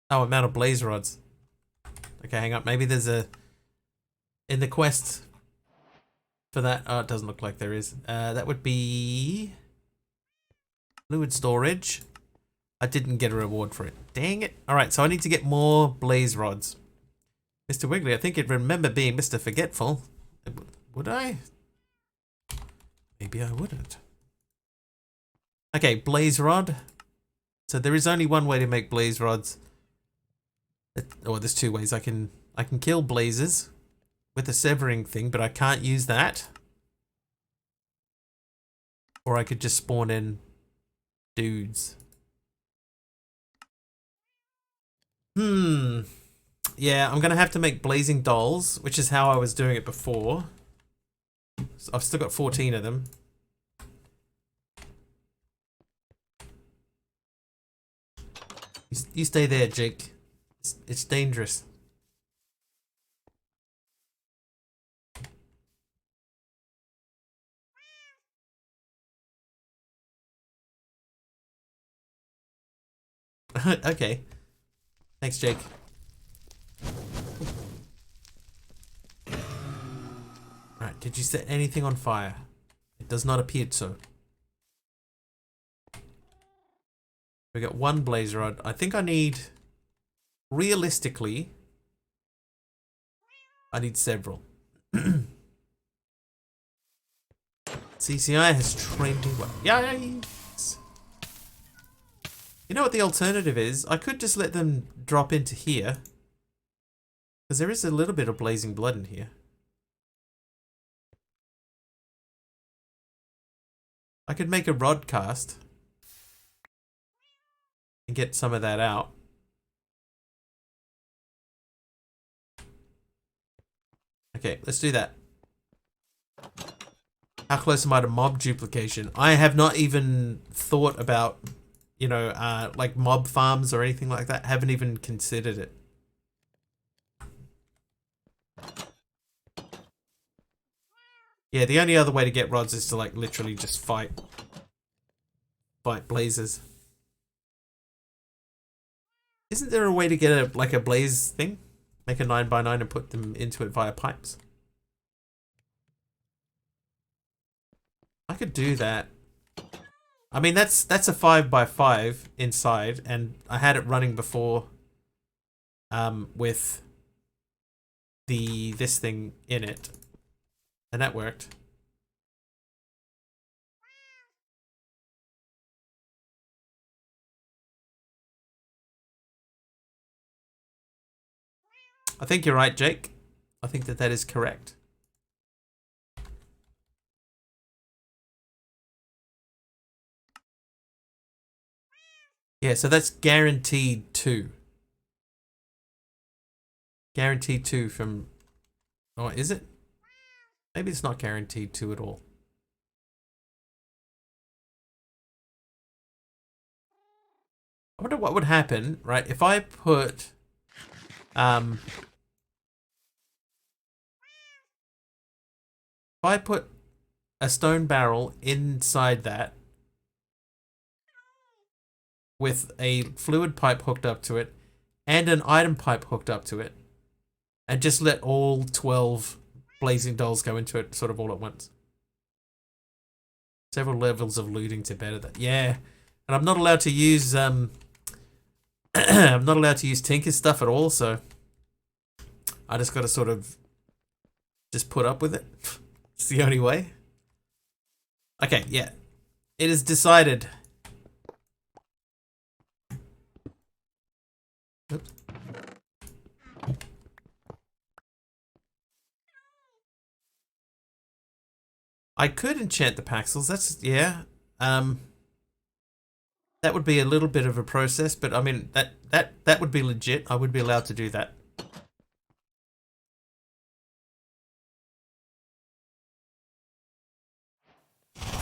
Oh, I'm out of blaze rods. Okay, hang on. Maybe there's a... In the quest for that... Oh, it doesn't look like there is. That would be... Fluid storage. I didn't get a reward for it. Dang it. Alright, so I need to get more blaze rods. Mr. Wiggly, I think you'd remember being Mr. Forgetful. Would I? Maybe I wouldn't. Okay, blaze rod. So there is only one way to make blaze rods. Or there's two ways. I can kill blazes with a severing thing, but I can't use that. Or I could just spawn in dudes. Yeah, I'm gonna have to make blazing dolls, which is how I was doing it before. So I've still got 14 of them. You stay there, Jake. It's dangerous. Okay. Thanks, Jake. Alright, did you set anything on fire? It does not appear so. We got one blaze rod. I think I need... Realistically... I need several. CCI has trained me well. Yikes! You know what the alternative is? I could just let them drop into here. Because there is a little bit of blazing blood in here. I could make a rod cast. And get some of that out. Okay, let's do that. How close am I to mob duplication? I have not even thought about, you know, like mob farms or anything like that. Haven't even considered it. Yeah, the only other way to get rods is to like literally just fight blazes. Isn't there a way to get a blaze thing? Make a 9x9 and put them into it via pipes? I could do that. I mean, that's a 5x5 inside, and I had it running before with this thing in it, and that worked. I think you're right, Jake. I think that is correct. Yeah, so that's guaranteed 2. Guaranteed 2 from... Oh, is it? Maybe it's not guaranteed 2 at all. I wonder what would happen, right, if I put... If I put a stone barrel inside that with a fluid pipe hooked up to it and an item pipe hooked up to it and just let all 12 blazing dolls go into it sort of all at once. Several levels of looting to better that. Yeah. And I'm not allowed to use I'm not allowed to use Tinker's stuff at all, so I just got to sort of just put up with it. It's the only way. Okay, yeah. It is decided. Oops. I could enchant the Paxels. That's, yeah. That would be a little bit of a process, but I mean, that would be legit. I would be allowed to do that.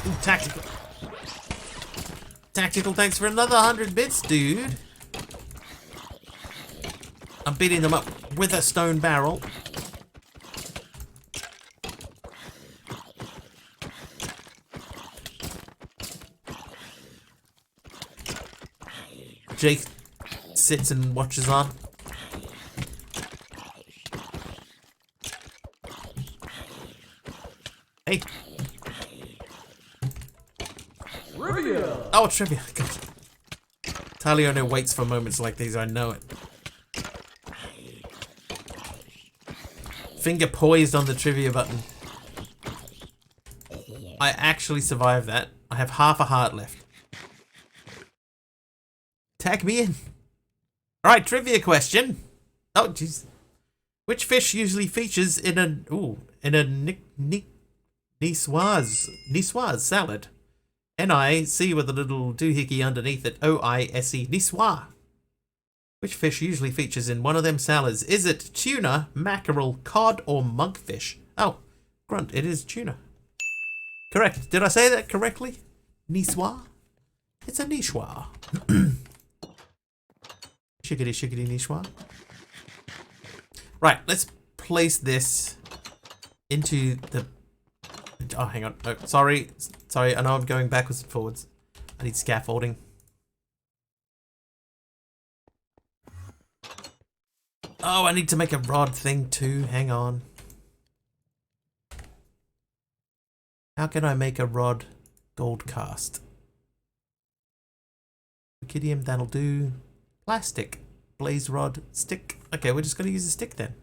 Ooh, tactical. Tactical, thanks for another 100 bits, dude. I'm beating them up with a stone barrel. Jake sits and watches on. Hey. Trivia! Oh, trivia. God. Talione waits for moments like these, I know it. Finger poised on the trivia button. I actually survived that. I have half a heart left. Tag me in. Alright, trivia question. Oh, jeez. Which fish usually features in a niçoise salad? N-I-C with a little doohickey underneath it. O-I-S-E, niçoise. Which fish usually features in one of them salads? Is it tuna, mackerel, cod, or monkfish? Oh, grunt, it is tuna. Correct. Did I say that correctly? Niçoise? It's a niçoise. Shiggity shiggity niçoise. Right, let's place this into the... Oh, hang on. Oh, sorry. Sorry, I know I'm going backwards and forwards. I need scaffolding. Oh, I need to make a rod thing too. Hang on. How can I make a rod gold cast? Rucidium, that'll do. Plastic. Blaze rod. Stick. Okay, we're just going to use a stick then.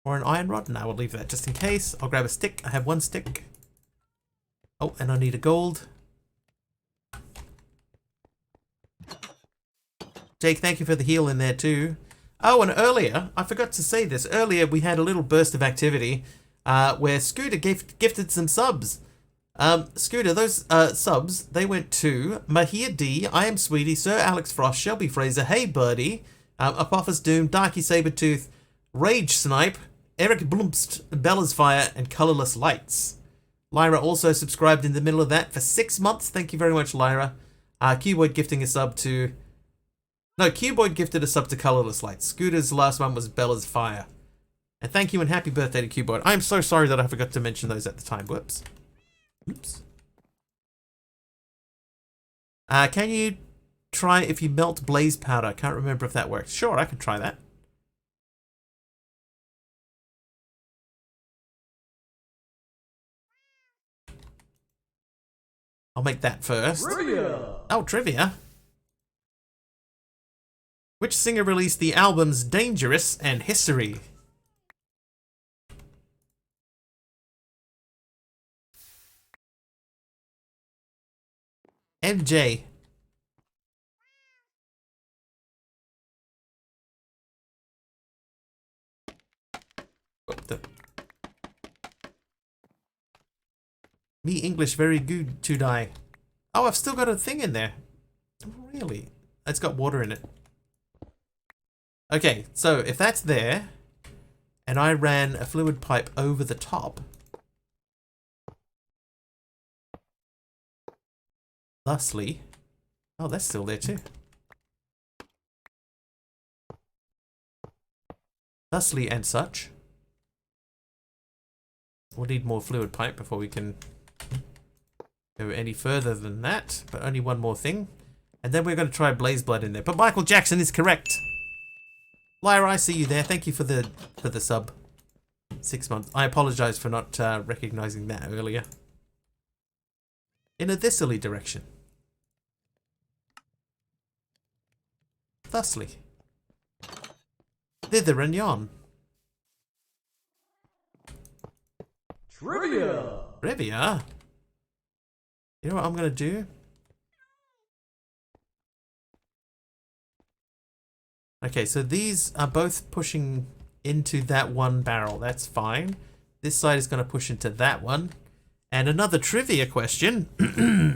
Or an iron rod? No, we'll leave that just in case. I'll grab a stick. I have one stick. Oh, and I need a gold. Jake, thank you for the heal in there too. Oh, and earlier, I forgot to say this. Earlier, we had a little burst of activity where Scooter gifted some subs. Scooter, those subs, they went to Mahir D, I Am Sweetie, Sir Alex Frost, Shelby Fraser, Hey Birdie, Apophis Doom, Darky Sabretooth, Rage Snipe, Eric Blumpst, Bella's Fire, and Colorless Lights. Lyra also subscribed in the middle of that for 6 months. Thank you very much, Lyra. Cuboid gifting a sub to... No, Cuboid gifted a sub to Colorless Lights. Scooter's last one was Bella's Fire. And thank you and happy birthday to Cuboid. I'm so sorry that I forgot to mention those at the time. Whoops. Oops. Can you try if you melt blaze powder? Can't remember if that works. Sure, I can try that. I'll make that first. Trivia. Oh, trivia. Which singer released the albums Dangerous and History? MJ. What the? Me English very good to die. Oh, I've still got a thing in there. Really? It's got water in it. Okay, so if that's there, and I ran a fluid pipe over the top, thusly, oh, that's still there too. Thusly and such. We'll need more fluid pipe before we can go any further than that, but only one more thing. And then we're going to try Blaze Blood in there. But Michael Jackson is correct. Lyra, I see you there. Thank you for the sub. 6 months. I apologize for not recognizing that earlier. In a thisly direction. Thusly. Thither and yon. Trivia. Trivia? You know what I'm going to do? Okay, so these are both pushing into that one barrel. That's fine. This side is going to push into that one. And another trivia question.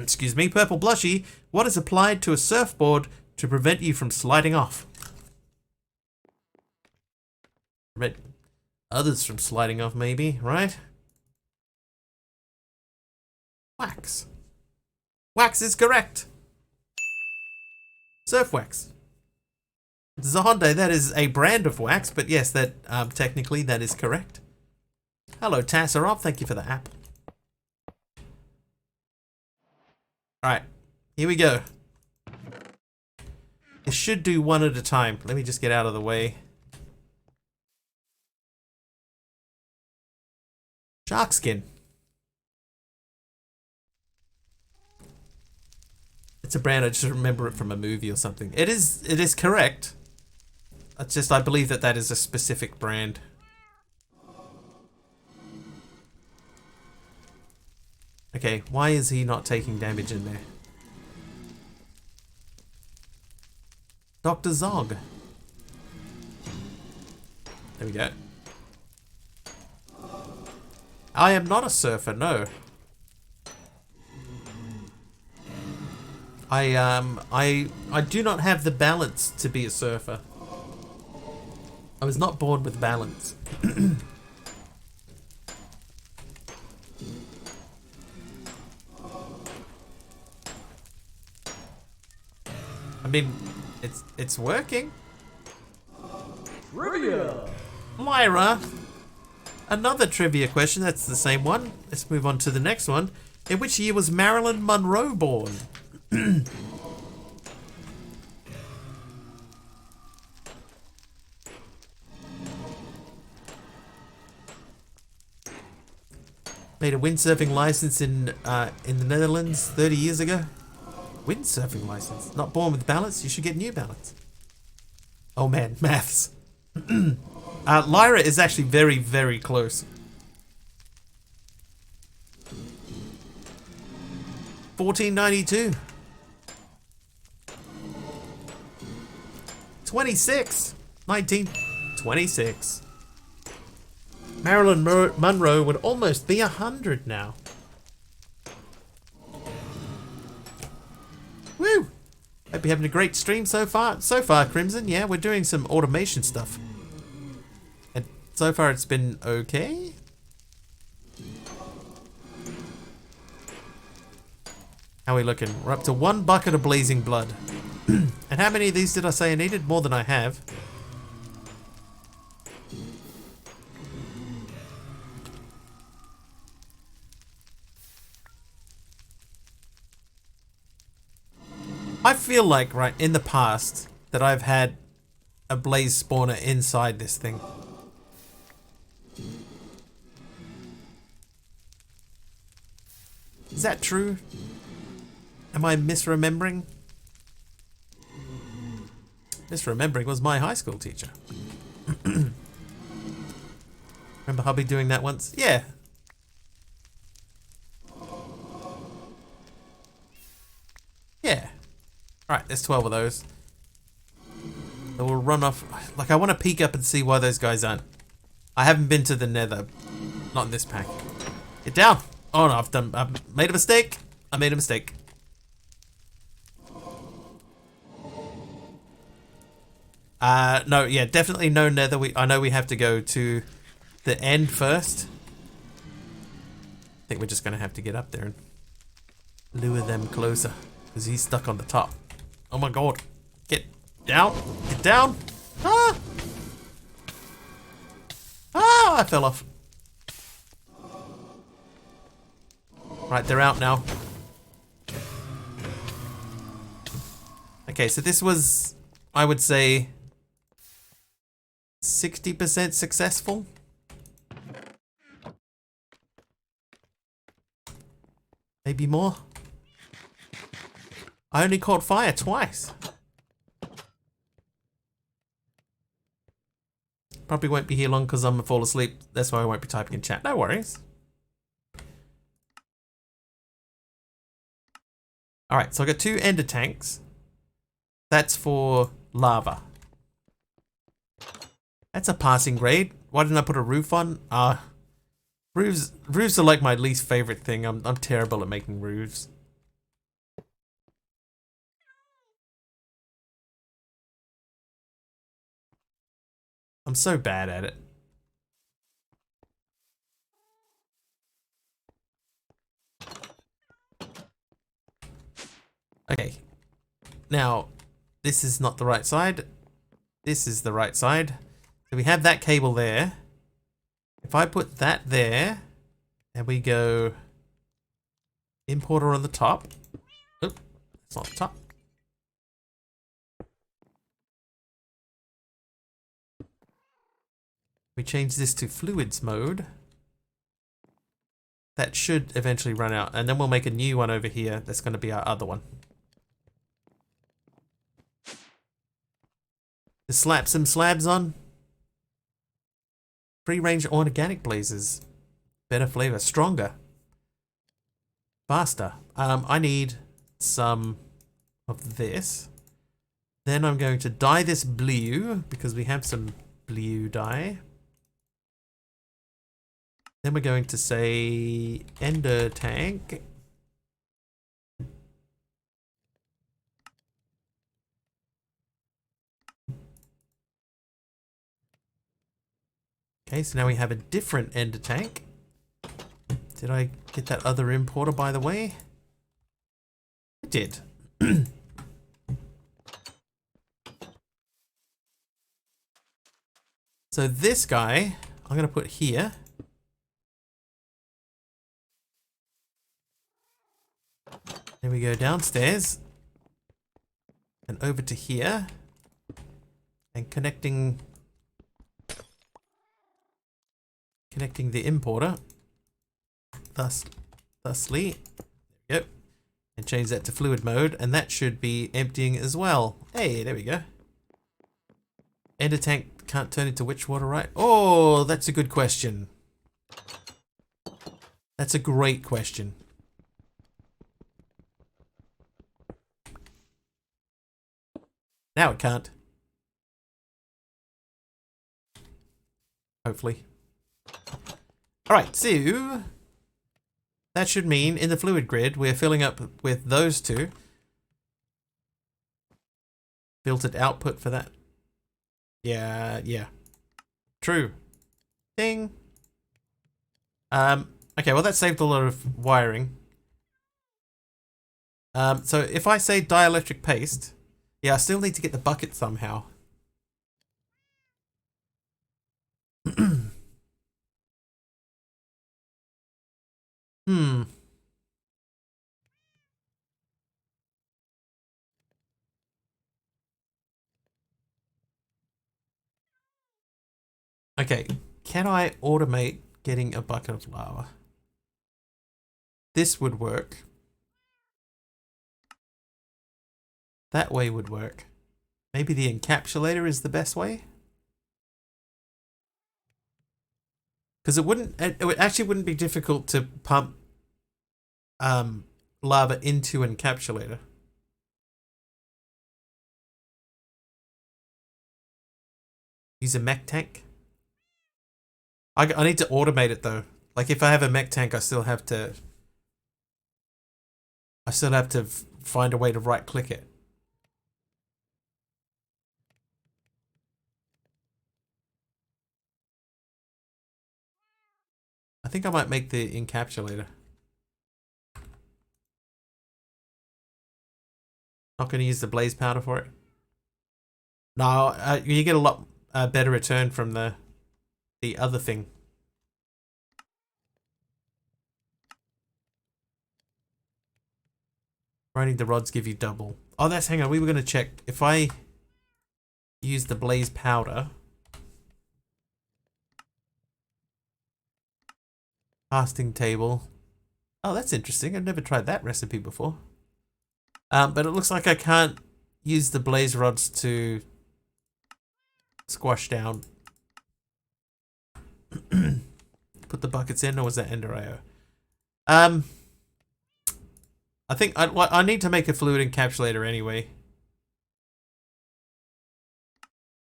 Excuse me, Purple Blushy. What is applied to a surfboard to prevent you from sliding off? Prevent others from sliding off, maybe, right? Wax. Wax is correct. Surf wax. Zonde, that is a brand of wax, but yes, that technically that is correct. Hello, Tasserov. Thank you for the app. Alright, here we go. It should do one at a time. Let me just get out of the way. Shark skin. It's a brand, I just remember it from a movie or something. It is correct. It's just, I believe that is a specific brand. Okay, why is he not taking damage in there? Dr. Zog. There we go. I am not a surfer, no. I do not have the balance to be a surfer. I was not born with balance. I mean, it's working. Trivia. Lyra. Another trivia question. That's the same one. Let's move on to the next one. In which year was Marilyn Monroe born? Made a windsurfing license in the Netherlands 30 years ago. Windsurfing license. Not born with balance. You should get new balance. Oh man, maths. Lyra is actually very, very close. 1492. 1926. Marilyn Monroe would almost be 100 now. Woo! Hope you're having a great stream so far. So far, Crimson, yeah, we're doing some automation stuff. And so far it's been okay. How are we looking? We're up to 1 bucket of blazing blood. And how many of these did I say I needed? More than I have. I feel like, right, in the past, that I've had a blaze spawner inside this thing. Is that true? Am I misremembering? Misremembering was my high school teacher. Remember hubby doing that once? Yeah. Yeah. Alright, there's 12 of those. So we'll run off. Like, I want to peek up and see why those guys aren't. I haven't been to the nether. Not in this pack. Get down! Oh no, I've made a mistake. I made a mistake. No, yeah, definitely no nether. I know we have to go to the end first. I think we're just gonna have to get up there and lure them closer. Because he's stuck on the top. Oh my god. Get down. Get down. Ah! Ah, I fell off. Right, they're out now. Okay, so this was, I would say, 60% successful. Maybe more. I only caught fire twice. Probably won't be here long because I'm gonna fall asleep. That's why I won't be typing in chat. No worries. Alright, so I got 2 ender tanks. That's for lava. That's a passing grade. Why didn't I put a roof on? Roofs are like my least favorite thing. I'm terrible at making roofs. I'm so bad at it. Okay. Now, this is not the right side. This is the right side. So we have that cable there. If I put that there, and we go importer on the top. Oop, it's not the top. We change this to fluids mode. That should eventually run out, and then we'll make a new one over here. That's going to be our other one. To slap some slabs on. Free-range organic blazes. Better flavor, stronger. Faster. I need some of this. Then I'm going to dye this blue, because we have some blue dye. Then we're going to say ender tank. Okay, so now we have a different ender tank. Did I get that other importer, by the way? I did. So this guy, I'm going to put here. Then we go downstairs. And over to here. And connecting the importer. Thusly. There we go. And change that to fluid mode. And that should be emptying as well. Hey, there we go. Ender tank can't turn into witch water, right? Oh, that's a good question. That's a great question. Now it can't. Hopefully. Alright, so that should mean in the fluid grid we're filling up with those two. Filtered output for that. Yeah. True. Ding. Okay, well that saved a lot of wiring. So if I say dielectric paste, yeah, I still need to get the bucket somehow. Okay, can I automate getting a bucket of lava? This would work. That way would work. Maybe the encapsulator is the best way? Because it actually wouldn't be difficult to pump lava into an encapsulator. Use a mech tank. I need to automate it though. Like if I have a mech tank, I still have to find a way to right click it. I think I might make the encapsulator. Not going to use the blaze powder for it. No, you get a lot better return from the other thing. Running the rods give you double. Oh, hang on. We were going to check if I use the blaze powder. Casting table. Oh, that's interesting. I've never tried that recipe before. But it looks like I can't use the blaze rods to squash down. Put the buckets in, or was that Ender IO? I think I need to make a fluid encapsulator anyway.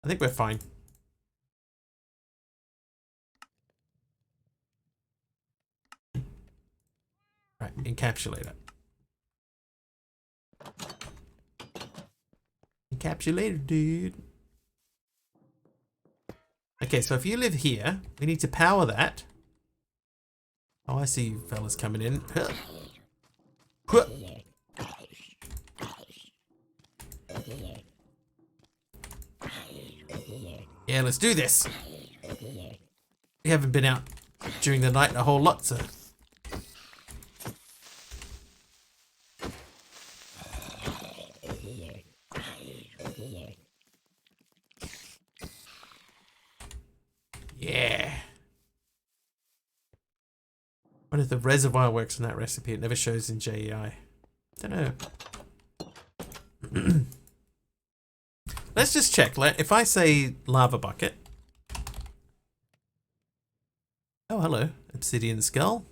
I think we're fine. Right, encapsulator. Encapsulator, dude. Okay, so if you live here, we need to power that. Oh, I see you fellas coming in. Yeah, let's do this. We haven't been out during the night a whole lot, so. Yeah. What if the reservoir works on that recipe? It never shows in JEI. Don't know. Let's just check. If I say lava bucket. Oh, hello. Obsidian skull.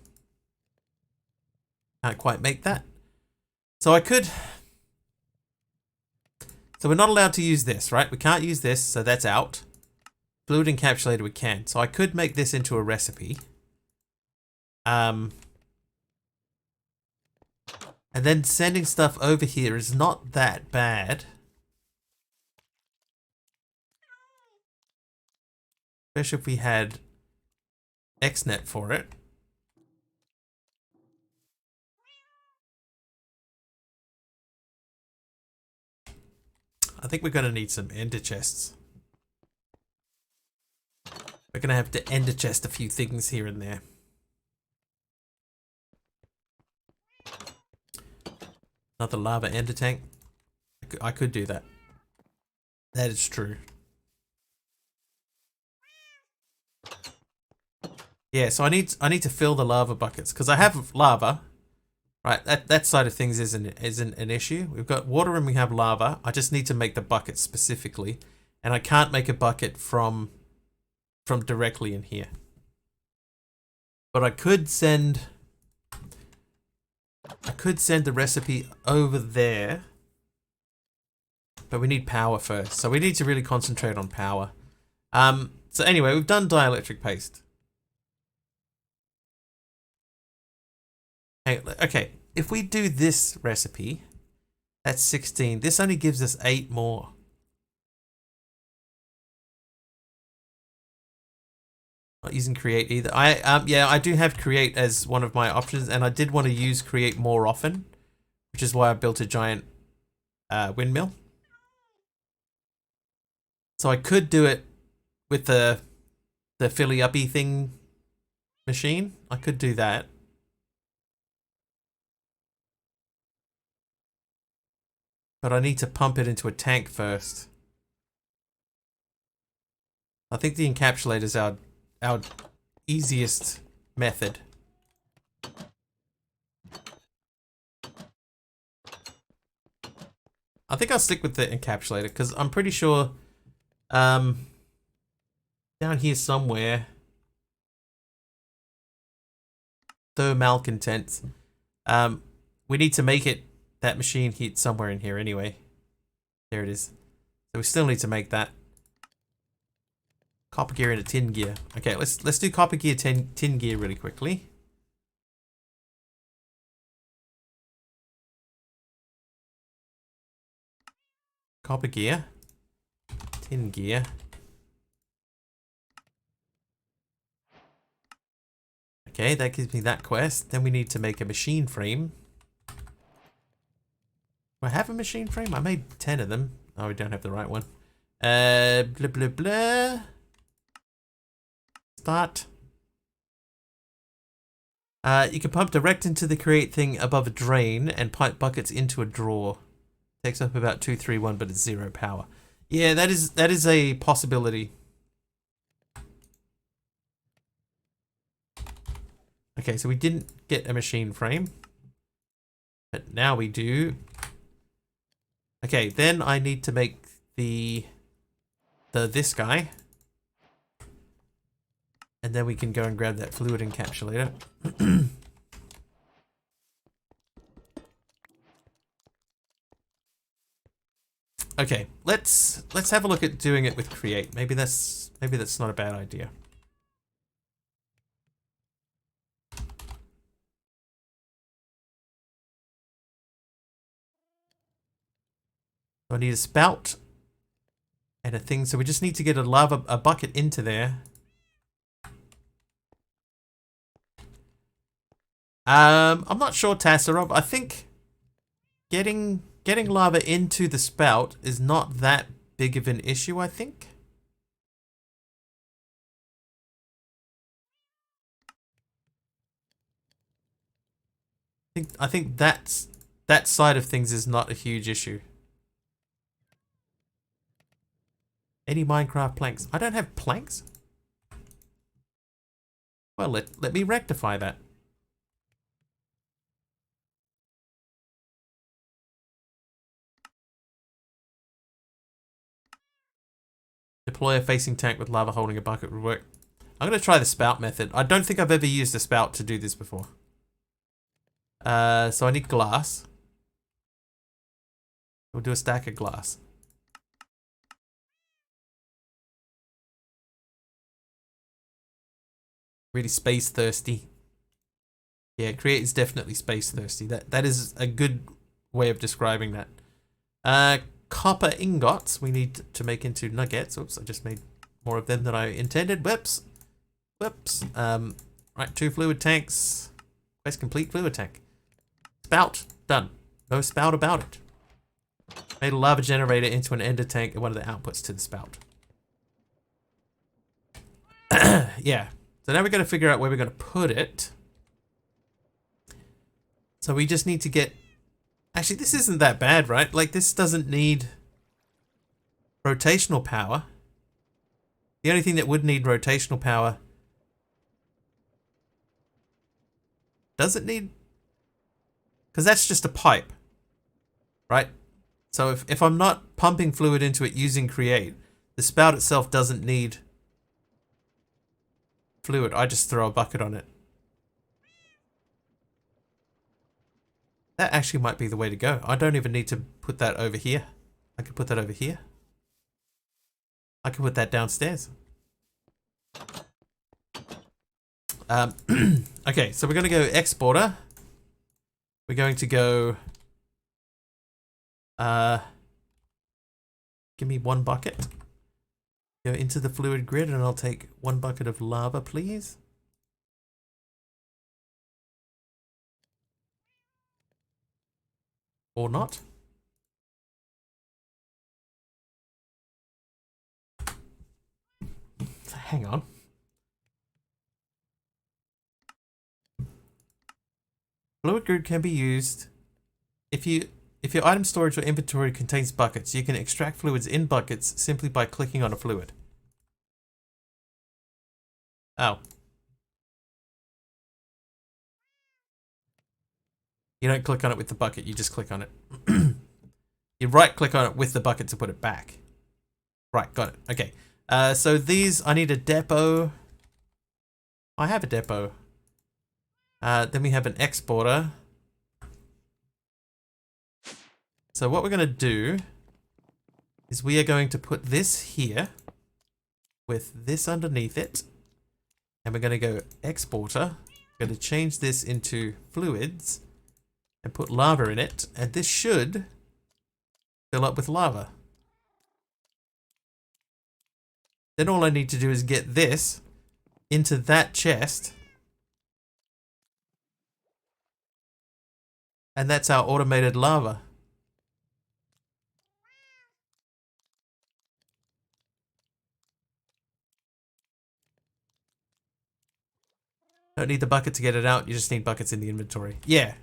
Can't quite make that. So I could. So we're not allowed to use this, right? We can't use this, so that's out. Fluid encapsulator we can. So I could make this into a recipe. And then sending stuff over here is not that bad. Especially if we had XNet for it. I think we're going to need some ender chests. We're going to have to ender chest a few things here and there. Another lava ender tank. I could do that. That is true. Yeah, so I need to fill the lava buckets because I have lava. Right, that side of things isn't an issue. We've got water and we have lava. I just need to make the bucket specifically, and I can't make a bucket from directly in here. But I could send the recipe over there. But we need power first, so we need to really concentrate on power. So anyway, we've done dielectric paste. Okay, if we do this recipe, that's 16. This only gives us 8 more. Not using create either. Yeah, I do have create as one of my options, and I did want to use create more often, which is why I built a giant windmill. So I could do it with the filly uppy thing machine. I could do that. But I need to pump it into a tank first. I think the encapsulator is our easiest method. I think I'll stick with the encapsulator because I'm pretty sure down here somewhere thermal contents. We need to make it that machine heat somewhere in here anyway. There it is. So we still need to make that. Copper gear into tin gear. Okay, let's do copper gear tin gear really quickly. Copper gear, tin gear. Okay, that gives me that quest. Then we need to make a machine frame. Do I have a machine frame? I made 10 of them. Oh, we don't have the right one. Blah, blah, blah. Start. You can pump direct into the create thing above a drain and pipe buckets into a drawer. Takes up about 231, but it's 0 power. Yeah, that is a possibility. Okay, so we didn't get a machine frame, but now we do. Okay, then I need to make this guy, and then we can go and grab that fluid encapsulator. Okay, let's have a look at doing it with create. Maybe that's not a bad idea. So I need a spout and a thing. So we just need to get a bucket into there. I'm not sure, Tassarob. I think getting lava into the spout is not that big of an issue, I think. I think that side of things is not a huge issue. Any Minecraft planks? I don't have planks. Well, let me rectify that. Deploy a facing tank with lava holding a bucket would work. I'm going to try the spout method. I don't think I've ever used a spout to do this before. So I need glass. We'll do a stack of glass. Really space thirsty. Yeah, create is definitely space thirsty. That is a good way of describing that. Copper ingots we need to make into nuggets. Oops, I just made more of them than I intended. Whoops. Whoops. Right, 2 fluid tanks. Quest complete, fluid tank. Spout. Done. No spout about it. Made a lava generator into an ender tank and one of the outputs to the spout. Yeah. So now we're going to figure out where we're going to put it. So we just need to get... Actually, this isn't that bad, right? Like, this doesn't need rotational power. The only thing that would need rotational power... Does it need... Because that's just a pipe, right? So if I'm not pumping fluid into it using create, the spout itself doesn't need fluid. I just throw a bucket on it. That actually might be the way to go. I don't even need to put that over here. I can put that over here. I can put that downstairs. Okay, so we're going to go exporter. We're going to go... give me 1 bucket. Go into the fluid grid and I'll take 1 bucket of lava, please. Or not. Hang on. Fluid grid can be used if your item storage or inventory contains buckets. You can extract fluids in buckets simply by clicking on a fluid. Oh. You don't click on it with the bucket, you just click on it. You right click on it with the bucket to put it back. Right, got it. Okay. So these, I need a depot. I have a depot. Then we have an exporter. So what we're going to do is we are going to put this here with this underneath it. And we're going to go exporter. We're going to change this into fluids and put lava in it. And this should fill up with lava. Then all I need to do is get this into that chest. And that's our automated lava. Don't need the bucket to get it out, you just need buckets in the inventory. Yeah.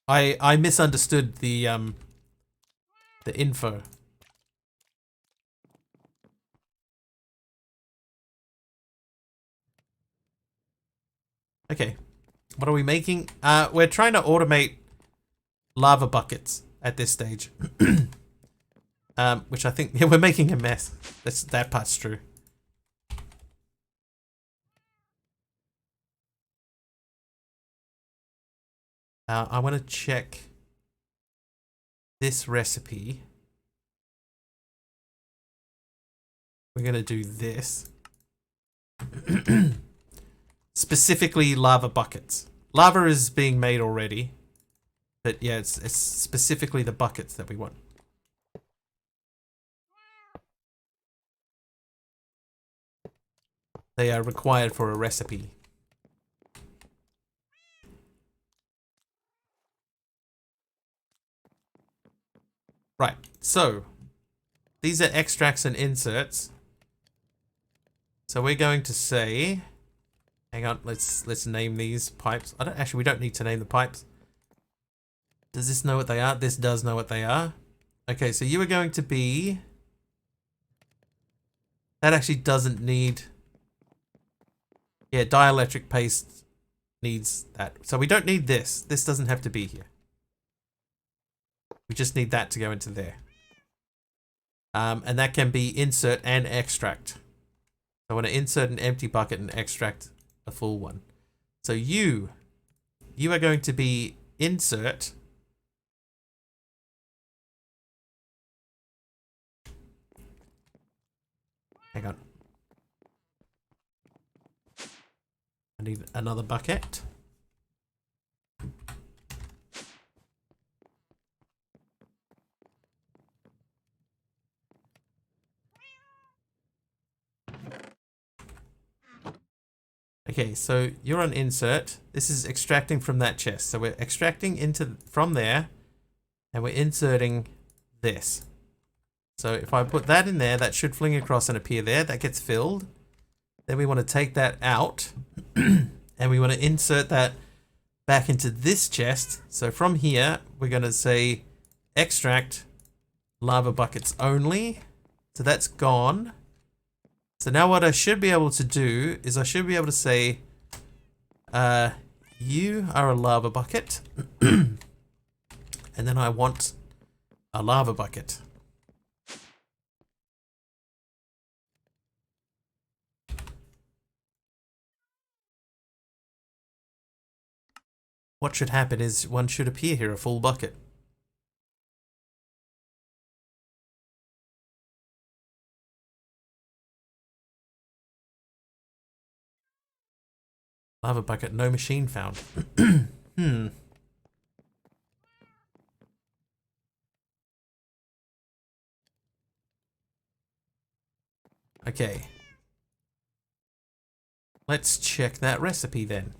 I misunderstood the info. Okay. What are we making? We're trying to automate lava buckets at this stage. Which I think, yeah, we're making a mess. That part's true. I want to check this recipe. We're going to do this. Specifically lava buckets. Lava is being made already. But yeah, it's specifically the buckets that we want. They are required for a recipe. Right, so these are extracts and inserts. So we're going to say, hang on, let's name these pipes. We don't need to name the pipes. Does this know what they are? This does know what they are. Okay, so you are going to be, that actually doesn't need, yeah, dielectric paste needs that. So we don't need this. This doesn't have to be here. We just need that to go into there. And that can be insert and extract. I want to insert an empty bucket and extract a full one. So you are going to be insert. Hang on. I need another bucket. Okay, so you're on insert. This is extracting from that chest. So we're extracting from there, and we're inserting this. So if I put that in there, that should fling across and appear there. That gets filled. Then we want to take that out, and we want to insert that back into this chest. So from here, we're going to say extract lava buckets only. So that's gone. So now what I should be able to do is I should be able to say, you are a lava bucket, and then I want a lava bucket. What should happen is one should appear here, a full bucket. Lava bucket, no machine found. Okay. Let's check that recipe then.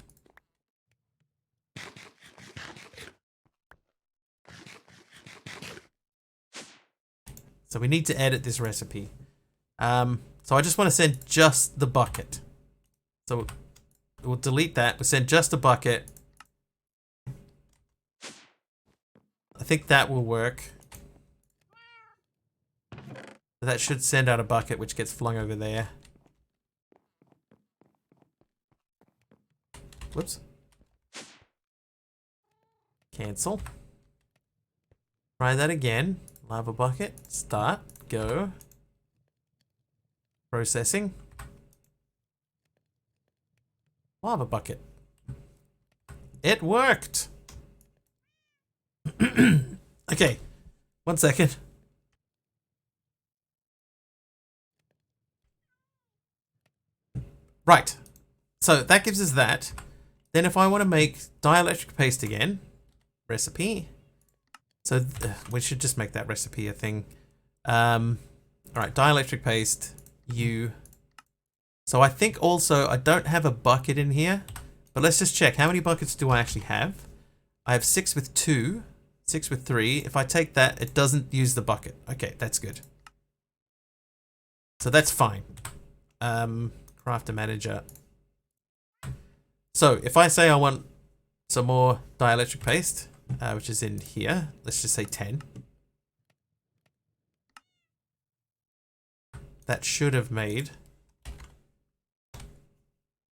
So we need to edit this recipe. So I just want to send just the bucket. So we'll delete that. We'll send just a bucket. I think that will work. That should send out a bucket which gets flung over there. Whoops. Cancel. Try that again. Lava bucket. Start. Go. Processing. Lava bucket. It worked. Okay. 1 second. Right. So that gives us that. Then if I want to make dielectric paste again, recipe. So we should just make that recipe a thing. Alright, dielectric paste, U. So I think also I don't have a bucket in here, but let's just check. How many buckets do I actually have? I have 6 with 2, 6 with 3. If I take that, it doesn't use the bucket. Okay, that's good. So that's fine. Crafter manager. So if I say I want some more dielectric paste, which is in here, let's just say 10. That should have made,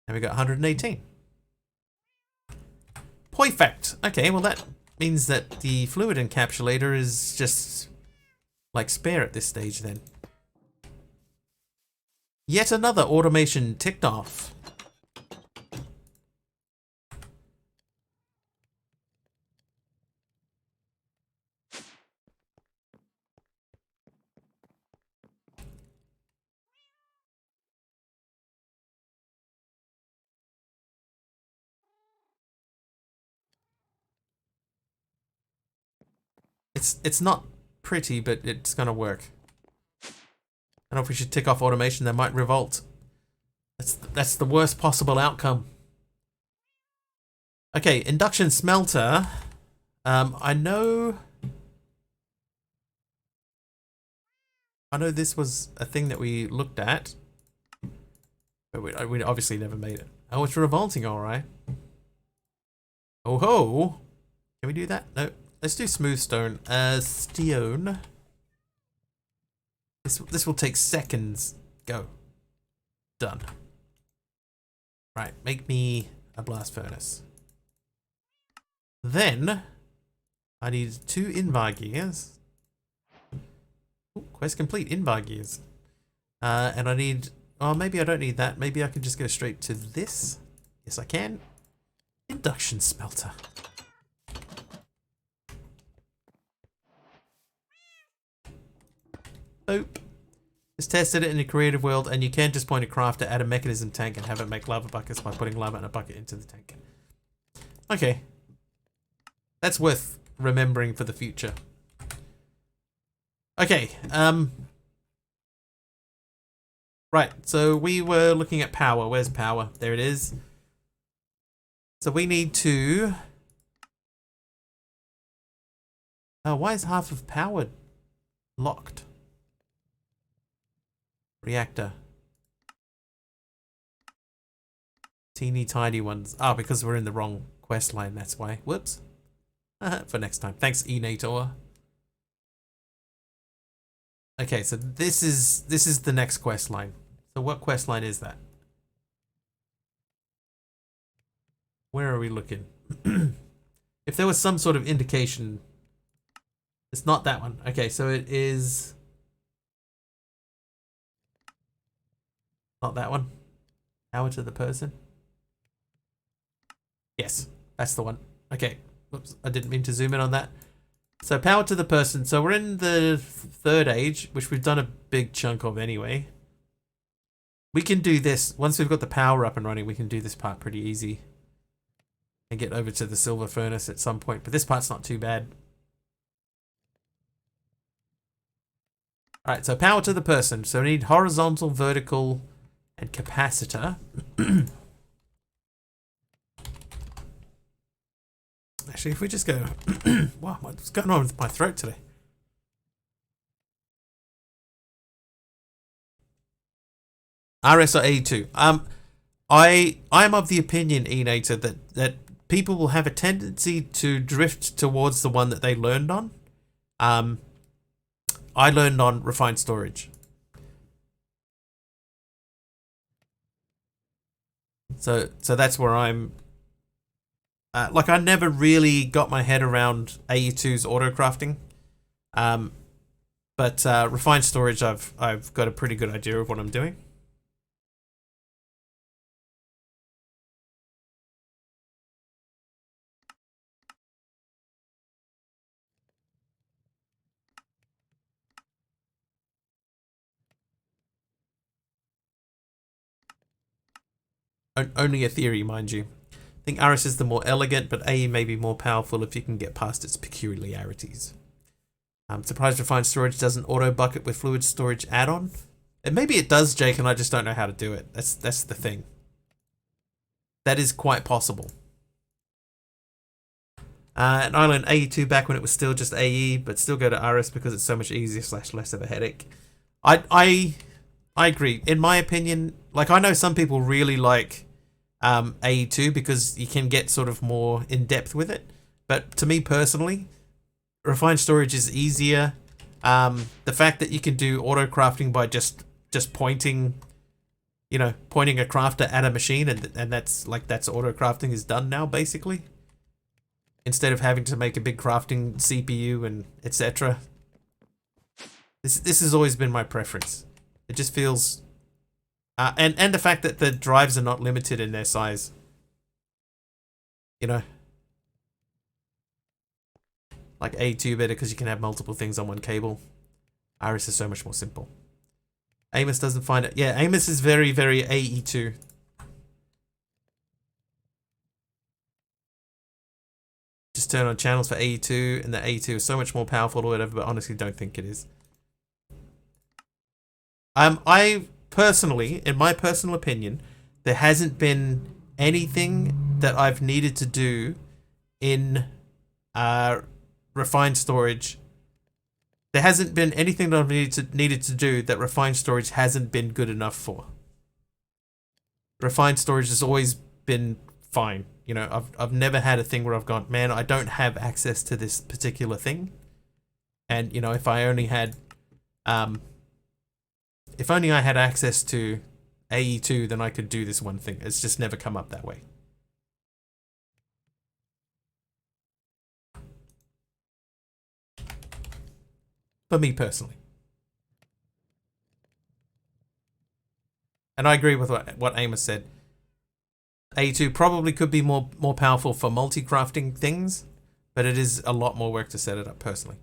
and we got 118. Perfect. Okay, well that means that the fluid encapsulator is just like spare at this stage then. Yet another automation ticked off. It's not pretty, but it's gonna work. I don't know if we should tick off automation. They might revolt. That's the worst possible outcome. Okay, induction smelter. I know this was a thing that we looked at, but we obviously never made it. Oh, it's revolting, all right. Oh ho! Can we do that? No. Let's do smooth stone. Stone. This will take seconds. Go. Done. Right, make me a blast furnace. Then I need 2 invar gears. Ooh, quest complete, invar gears. And I need, oh, maybe I don't need that. Maybe I can just go straight to this. Yes, I can. Induction smelter. Boop. Just tested it in a creative world, and you can just point a crafter at a mechanism tank and have it make lava buckets by putting lava in a bucket into the tank. Okay. That's worth remembering for the future. Okay, right, so we were looking at power. Where's power? There it is. So we need to... why is half of power locked? Reactor. Teeny tiny ones. Oh, because we're in the wrong quest line, that's why. Whoops. For next time. Thanks, Enator. Okay, so this is the next quest line. So what quest line is that? Where are we looking? If there was some sort of indication, it's not that one. Okay, so it is not that one. Power to the person. Yes, that's the one. Okay, whoops, I didn't mean to zoom in on that. So power to the person. So we're in the 3rd age, which we've done a big chunk of anyway. We can do this. Once we've got the power up and running, we can do this part pretty easy. And get over to the silver furnace at some point. But this part's not too bad. Alright, so power to the person. So we need horizontal, vertical, and capacitor. Actually, if we just go... wow, what's going on with my throat today? RS or A2. I'm of the opinion, Enator, that people will have a tendency to drift towards the one that they learned on. I learned on refined storage. So that's where I'm like I never really got my head around AE2's auto crafting. But refined storage, I've got a pretty good idea of what I'm doing. Only a theory, mind you. I think Aris is the more elegant, but AE may be more powerful if you can get past its peculiarities. I'm surprised refined storage doesn't auto bucket with fluid storage add-on. And maybe it does, Jake, and I just don't know how to do it. That's the thing. That is quite possible. And Island AE2 back when it was still just AE, but still go to Aris because it's so much easier / less of a headache. I agree. In my opinion, like I know some people really like AE2 because you can get sort of more in depth with it. But to me personally, refined storage is easier. The fact that you can do auto crafting by just pointing, pointing a crafter at a machine and that's auto crafting is done now basically. Instead of having to make a big crafting CPU and etc. This has always been my preference. It just feels, and the fact that the drives are not limited in their size. Like A2 better because you can have multiple things on one cable. Iris is so much more simple. Amos doesn't find it. Yeah, Amos is very, very AE2. Just turn on channels for AE2 and the AE2 is so much more powerful or whatever, but honestly don't think it is. I personally, in my personal opinion, there hasn't been anything that I've needed to do in refined storage. There hasn't been anything that I've needed to do that refined storage hasn't been good enough for. Refined storage has always been fine. I've never had a thing where I've gone, man, I don't have access to this particular thing. And if I only had access to AE2, then I could do this one thing. It's just never come up that way. For me personally. And I agree with what Amos said. A2 probably could be more powerful for multi-crafting things, but it is a lot more work to set it up personally.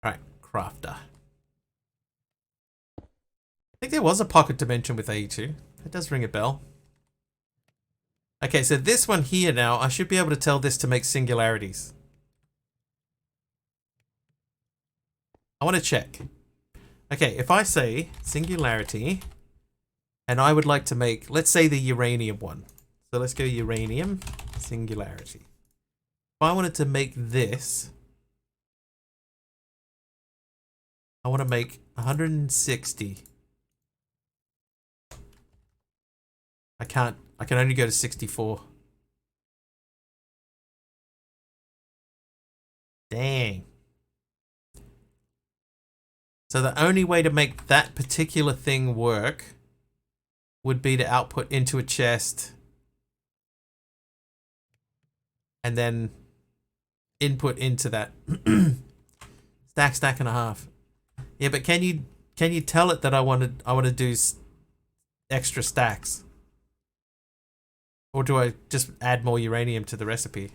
Alright, crafter. I think there was a pocket dimension with A2. It does ring a bell. Okay, so this one here now, I should be able to tell this to make singularities. I want to check. Okay, if I say singularity, and I would like to make, let's say the uranium one. So let's go uranium, singularity. If I wanted to make this, I want to make 160. I can only go to 64. Dang. So the only way to make that particular thing work would be to output into a chest and then input into that stack and a half. Yeah, but can you tell it that I want to do extra stacks, or do I just add more uranium to the recipe?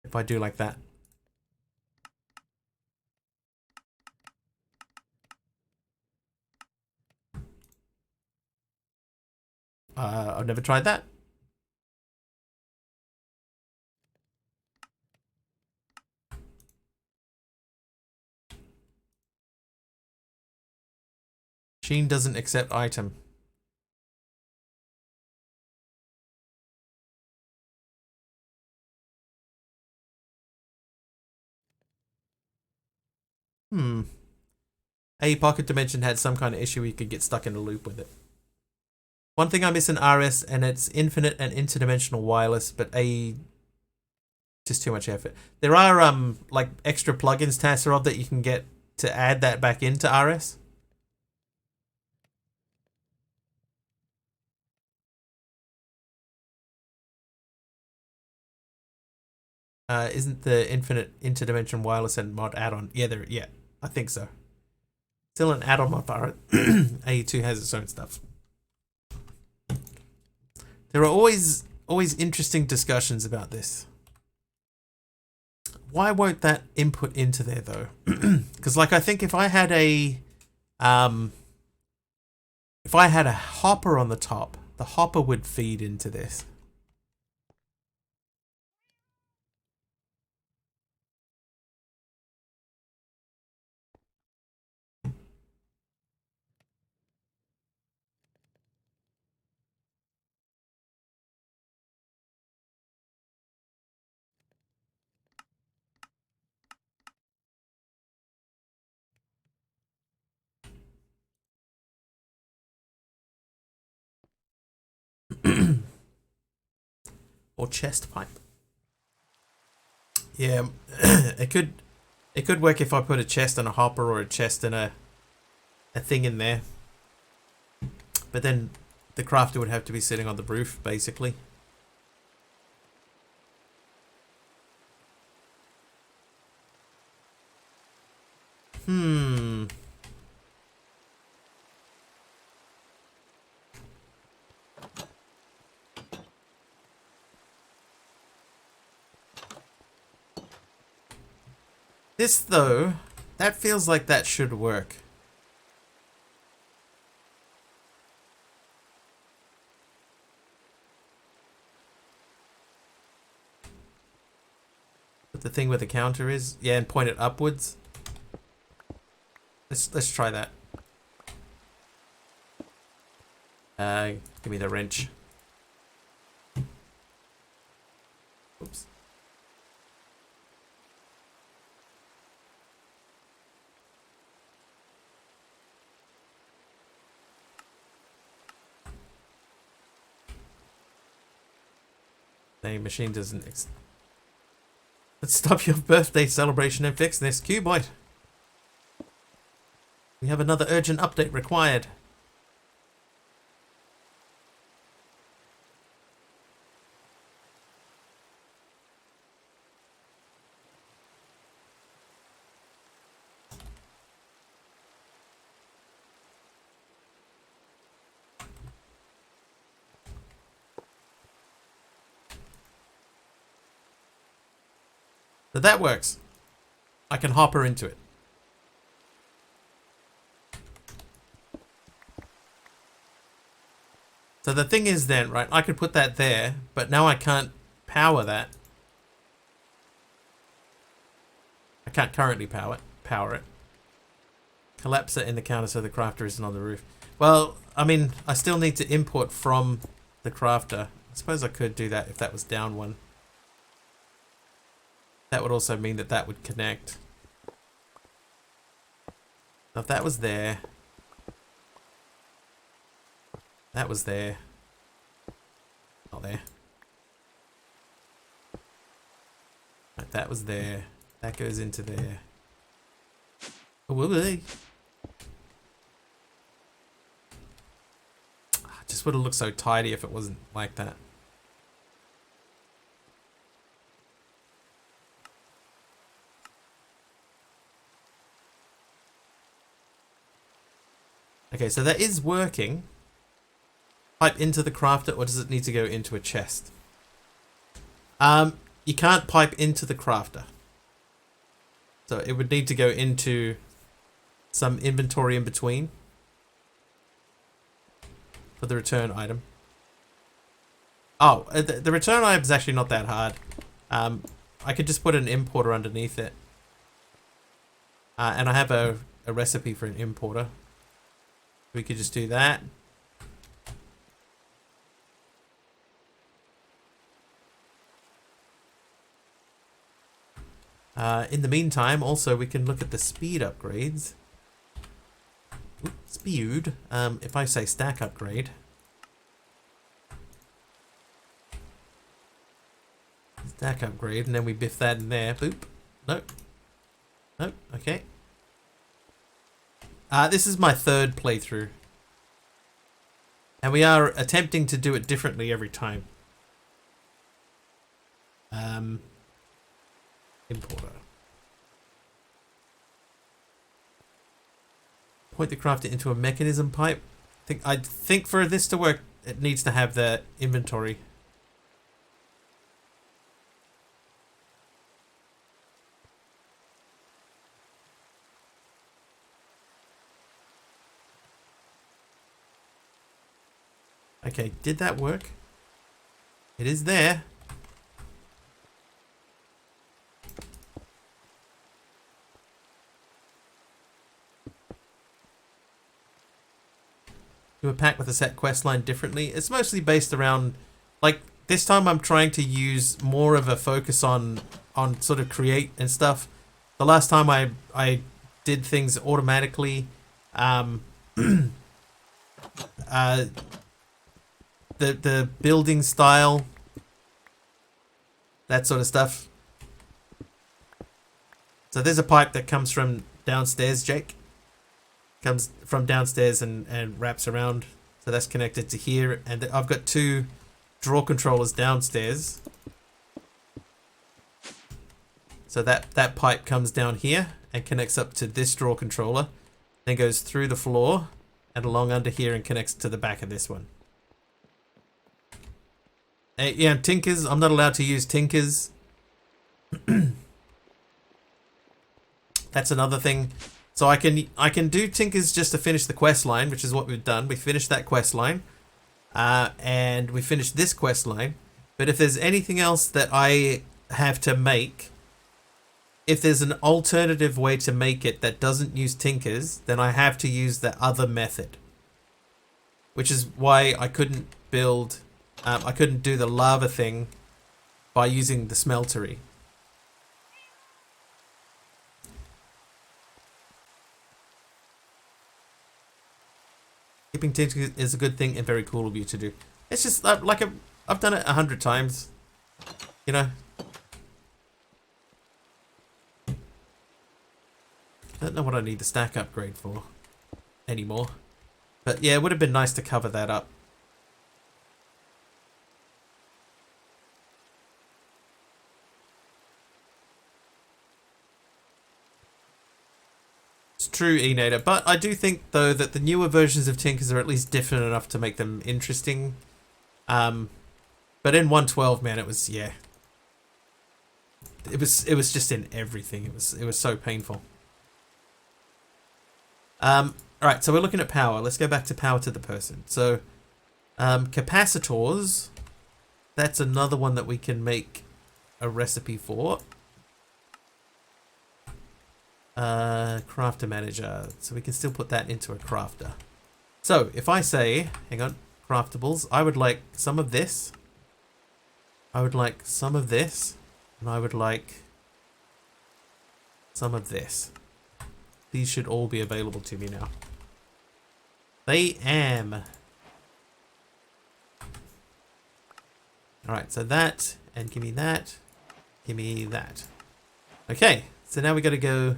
If I do like that. I've never tried that. Machine doesn't accept item. A pocket dimension had some kind of issue where you could get stuck in a loop with it. One thing I miss in RS, and it's infinite and interdimensional wireless, but A2 just too much effort. There are like extra plugins, Tasserod, that you can get to add that back into RS. Isn't the Infinite Interdimension Wireless and Mod add-on? Yeah, I think so. Still an add-on mod bar. AE2 has its own stuff. There are always interesting discussions about this. Why won't that input into there though? Because like I think if I had a hopper on the top, the hopper would feed into this. Or chest pipe. Yeah, it could work if I put a chest and a hopper or a chest and a thing in there. But then the crafter would have to be sitting on the roof, basically. This, though, that feels like that should work. But the thing where the counter is, yeah, and point it upwards. Let's try that. Give me the wrench. Oops. The machine doesn't. Let's stop your birthday celebration and fix this. Cuboid. We have another urgent update required. So that works. I can hopper into it. So the thing is then, right, I could put that there, but now I can't power that. I can't currently power it. Collapse it in the counter so the crafter isn't on the roof. Well, I mean, I still need to import from the crafter. I suppose I could do that if that was down one. That would also mean that that would connect. Now if that was there. That was there. Not there. Right, that was there. That goes into there. Oh, will they? Just would have looked so tidy if it wasn't like that. Okay, so that is working. Pipe into the crafter, or does it need to go into a chest? You can't pipe into the crafter. So it would need to go into some inventory in between for the return item. Oh, the return item is actually not that hard. I could just put an importer underneath it. And I have a recipe for an importer. We could just do that. In the meantime, also we can look at the speed upgrades. Ooh, speed. If I say stack upgrade, Stack upgrade, and then we biff that in there. Boop. Nope. Nope. Okay. This is my third playthrough. And we are attempting to do it differently every time. Importer. Point the crafter into a mechanism pipe. I think for this to work, it needs to have the inventory. Okay, did that work? It is there. Do a pack with a set quest line differently. It's mostly based around, like, this time I'm trying to use more of a focus on sort of create and stuff. The last time I did things automatically, the building style, that sort of stuff. So there's a pipe that comes from downstairs, Jake. Comes from downstairs and wraps around. So that's connected to here. And I've got two draw controllers downstairs. So that pipe comes down here and connects up to this draw controller. Then goes through the floor and along under here and connects to the back of this one. Yeah, tinkers. I'm not allowed to use tinkers. That's another thing. So I can do tinkers just to finish the quest line, which is what we've done. We finished that quest line, and we finished this quest line. But if there's anything else that I have to make, if there's an alternative way to make it that doesn't use tinkers, then I have to use the other method. Which is why I couldn't build. I couldn't do the lava thing by using the smeltery. Keeping tinkers is a good thing and very cool of you to do. It's just like I've done it 100 times, you know. I don't know what I need the stack upgrade for anymore, but yeah, it would have been nice to cover that up. True, Enator, but I do think though that the newer versions of Tinkers are at least different enough to make them interesting. But in 1.12, man, it was, yeah, it was just in everything. It was so painful. All right, so we're looking at power. Let's go back to power to the person. So capacitors, that's another one that we can make a recipe for. Crafter manager, so we can still put that into a crafter. So if I say, hang on, craftables, I would like some of this, I would like some of this, and I would like some of this. These should all be available to me now. They am. Alright, so that, and give me that, give me that. Okay, so now we got to go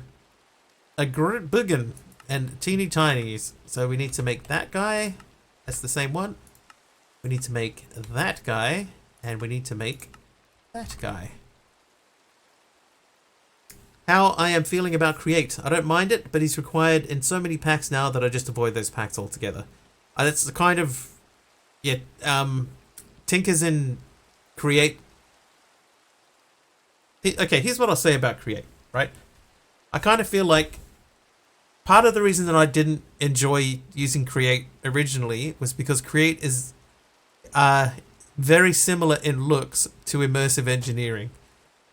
a Buggen and teeny tinies. So we need to make that guy. That's the same one. We need to make that guy. And we need to make that guy. How I am feeling about create. I don't mind it, but he's required in so many packs now that I just avoid those packs altogether. That's the kind of, yeah, tinkers in create. Okay, here's what I'll say about create, right? I kind of feel like part of the reason that I didn't enjoy using create originally was because create is very similar in looks to immersive engineering,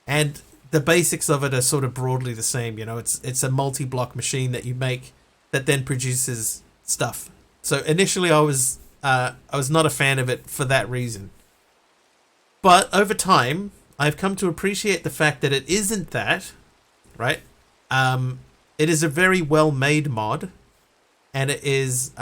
and the basics of it are sort of broadly the same. You know, it's a multi-block machine that you make that then produces stuff. So initially I was not a fan of it for that reason, but over time I've come to appreciate the fact that it isn't that, right? It is a very well-made mod, and it is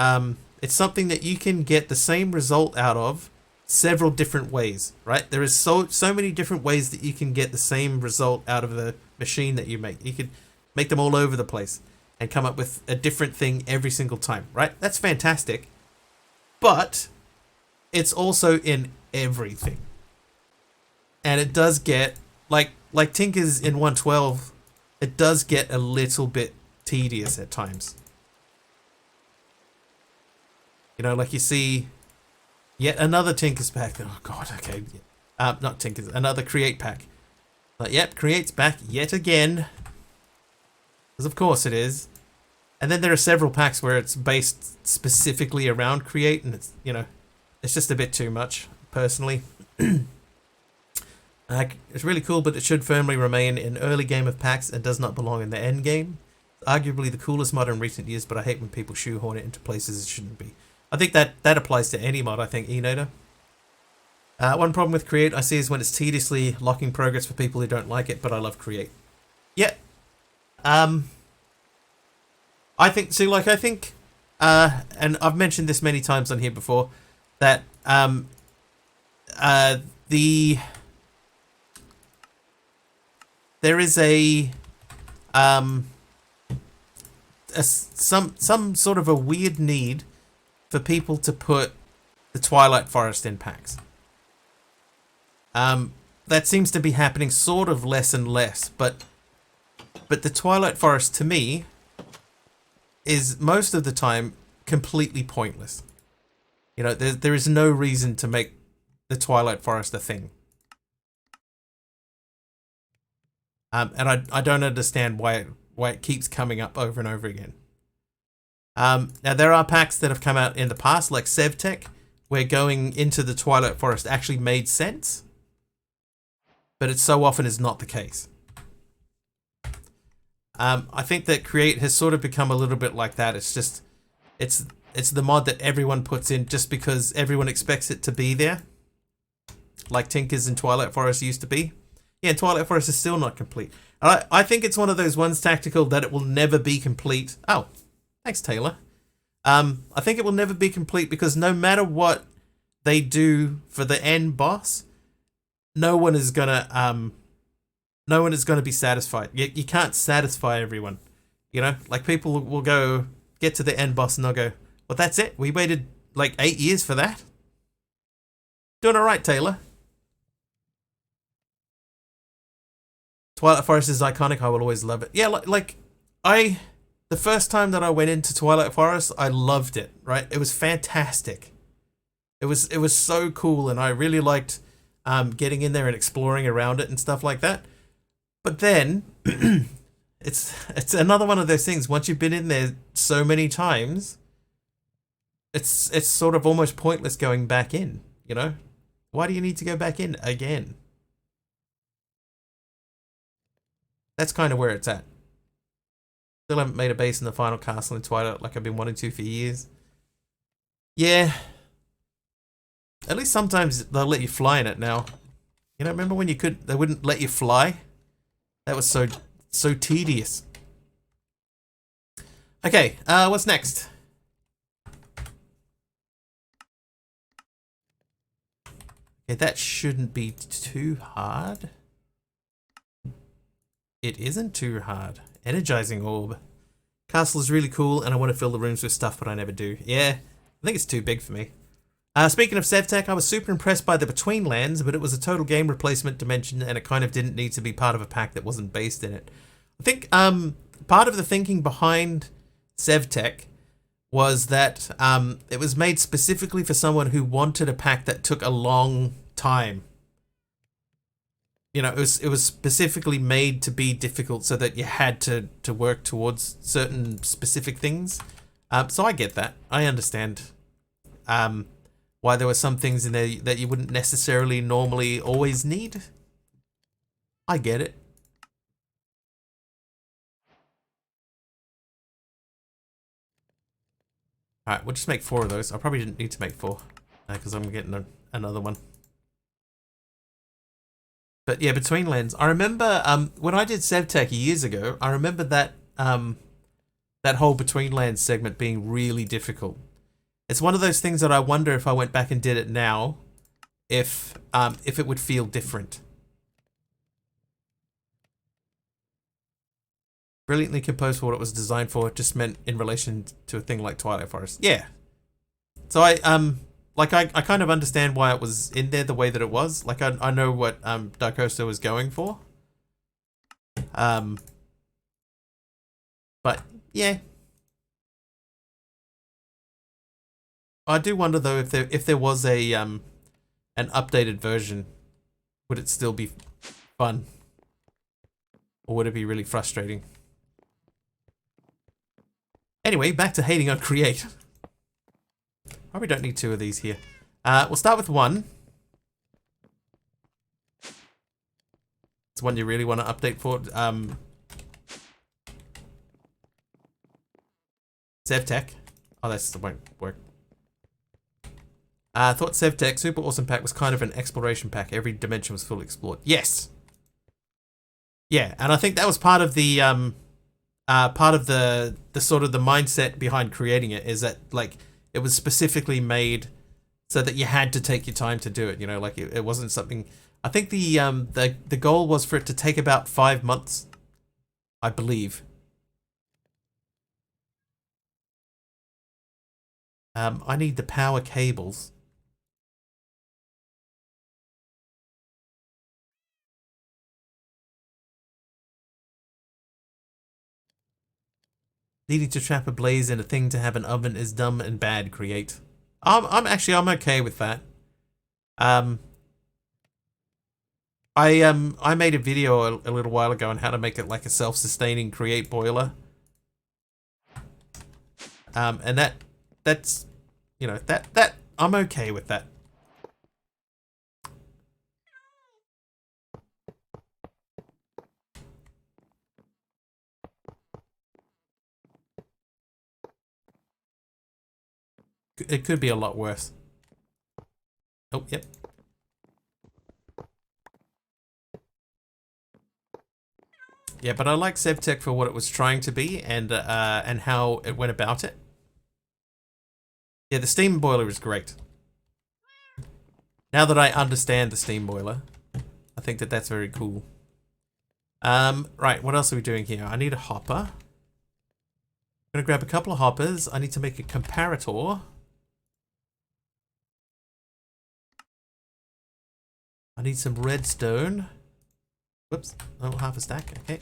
it's something that you can get the same result out of several different ways, right? There is so many different ways that you can get the same result out of the machine that you make. You could make them all over the place and come up with a different thing every single time, right? That's fantastic. But it's also in everything. And it does get, like Tinker's in 112, it does get a little bit tedious at times. You know, like you see yet another Tinker's pack. Oh god, okay. Not Tinker's, another Create pack. But yep, Create's back yet again. Because of course it is. And then there are several packs where it's based specifically around Create, and it's, you know, it's just a bit too much, personally. It's really cool, but it should firmly remain in early game of packs and does not belong in the end game. It's arguably the coolest mod in recent years, but I hate when people shoehorn it into places it shouldn't be. I think that applies to any mod, I think, Enoder. One problem with Create I see is when it's tediously locking progress for people who don't like it, but I love Create. Yeah. I think, and I've mentioned this many times on here before, that there is some sort of a weird need for people to put the Twilight Forest in packs. That seems to be happening sort of less and less, but the Twilight Forest to me is most of the time completely pointless. You know, there is no reason to make the Twilight Forest a thing. And I don't understand why it keeps coming up over and over again. Now there are packs that have come out in the past, like Sevtech, where going into the Twilight Forest actually made sense, but it so often is not the case. I think that Create has sort of become a little bit like that. It's just, it's the mod that everyone puts in just because everyone expects it to be there, like Tinker's and Twilight Forest used to be. Yeah, Twilight Forest is still not complete. I think it's one of those ones, Tactical, that it will never be complete. Oh, thanks, Taylor. I think it will never be complete because no matter what they do for the end boss, no one is gonna be satisfied. You can't satisfy everyone. You know, like people will go get to the end boss and they'll go, "Well, that's it. We waited like 8 years for that." Doing all right, Taylor. Twilight Forest is iconic. I will always love it. Yeah, the first time that I went into Twilight Forest, I loved it. Right, it was fantastic. It was so cool, and I really liked getting in there and exploring around it and stuff like that. But then it's another one of those things. Once you've been in there so many times, it's sort of almost pointless going back in. You know, why do you need to go back in again? That's kind of where it's at. Still haven't made a base in the final castle in Twilight like I've been wanting to for years. Yeah. At least sometimes they'll let you fly in it now. You know, remember when they wouldn't let you fly? That was so tedious. Okay, what's next? Okay, that shouldn't be too hard. It isn't too hard. Energizing Orb. Castle is really cool, and I want to fill the rooms with stuff, but I never do. Yeah, I think it's too big for me. Speaking of Sevtech, I was super impressed by the Between Lands, but it was a total game replacement dimension, and it kind of didn't need to be part of a pack that wasn't based in it. I think part of the thinking behind Sevtech was that it was made specifically for someone who wanted a pack that took a long time. You know, it was specifically made to be difficult so that you had to work towards certain specific things. So I get that. I understand why there were some things in there that you wouldn't necessarily normally always need. I get it. Alright, we'll just make 4 of those. I probably didn't need to make 4 because I'm getting another one. But yeah, Between Lands. I remember when I did Sevtech years ago, I remember that that whole Between Lands segment being really difficult. It's one of those things that I wonder if I went back and did it now, if it would feel different. Brilliantly composed for what it was designed for, just meant in relation to a thing like Twilight Forest. Yeah. So I kind of understand why it was in there the way that it was. Like I know what Darkosta was going for. But yeah. I do wonder though if there was a an updated version, would it still be fun? Or would it be really frustrating? Anyway, back to hating on Create. Probably don't need two of these here. We'll start with one. It's one you really want to update for. SevTech. Oh, that won't work. I thought SevTech Super Awesome Pack was kind of an exploration pack. Every dimension was fully explored. Yes. Yeah, and I think that was part of the sort of the mindset behind creating it, is that like it was specifically made so that you had to take your time to do it. You know, like it wasn't something. I think the goal was for it to take about 5 months, I believe. I need the power cables. Needing to trap a blaze in a thing to have an oven is dumb and bad, Create. I'm okay with that. I made a video a little while ago on how to make it like a self-sustaining Create boiler. And that's you know, that I'm okay with that. It could be a lot worse. Oh, yep. Yeah, but I like SevTech for what it was trying to be and how it went about it. Yeah, the steam boiler is great. Now that I understand the steam boiler, I think that that's very cool. Right, what else are we doing here? I need a hopper. I'm gonna grab a couple of hoppers. I need to make a comparator. I need some redstone. Whoops. Oh, half a stack. Okay.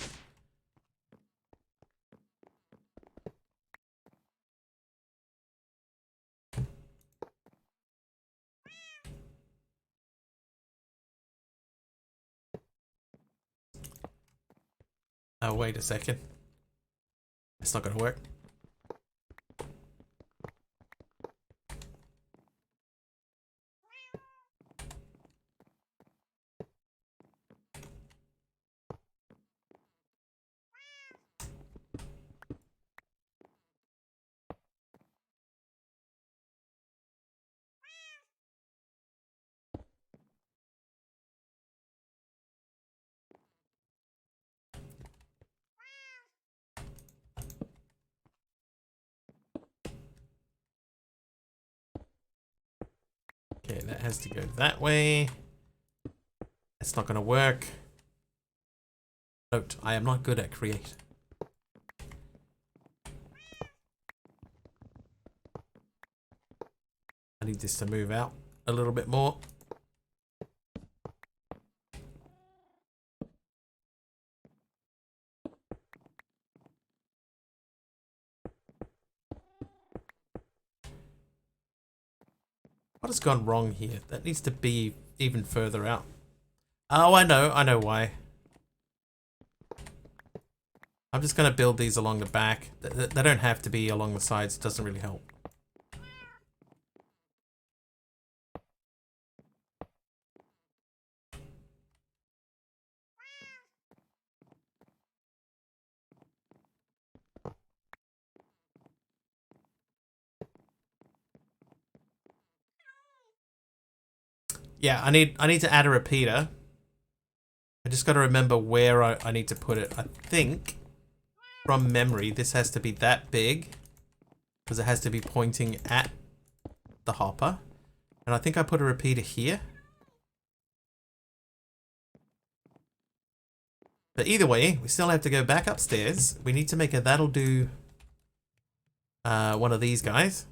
Oh, wait a second. It's not going to work. Okay, that has to go that way. It's not going to work. Note, I am not good at Create. I need this to move out a little bit more. What has gone wrong here? That needs to be even further out. Oh, I know why. I'm just going to build these along the back. They don't have to be along the sides. It doesn't really help. Yeah, I need to add a repeater. I just got to remember where I need to put it. I think, from memory, this has to be that big, because it has to be pointing at the hopper. And I think I put a repeater here. But either way, we still have to go back upstairs. We need to make a that'll do one of these guys.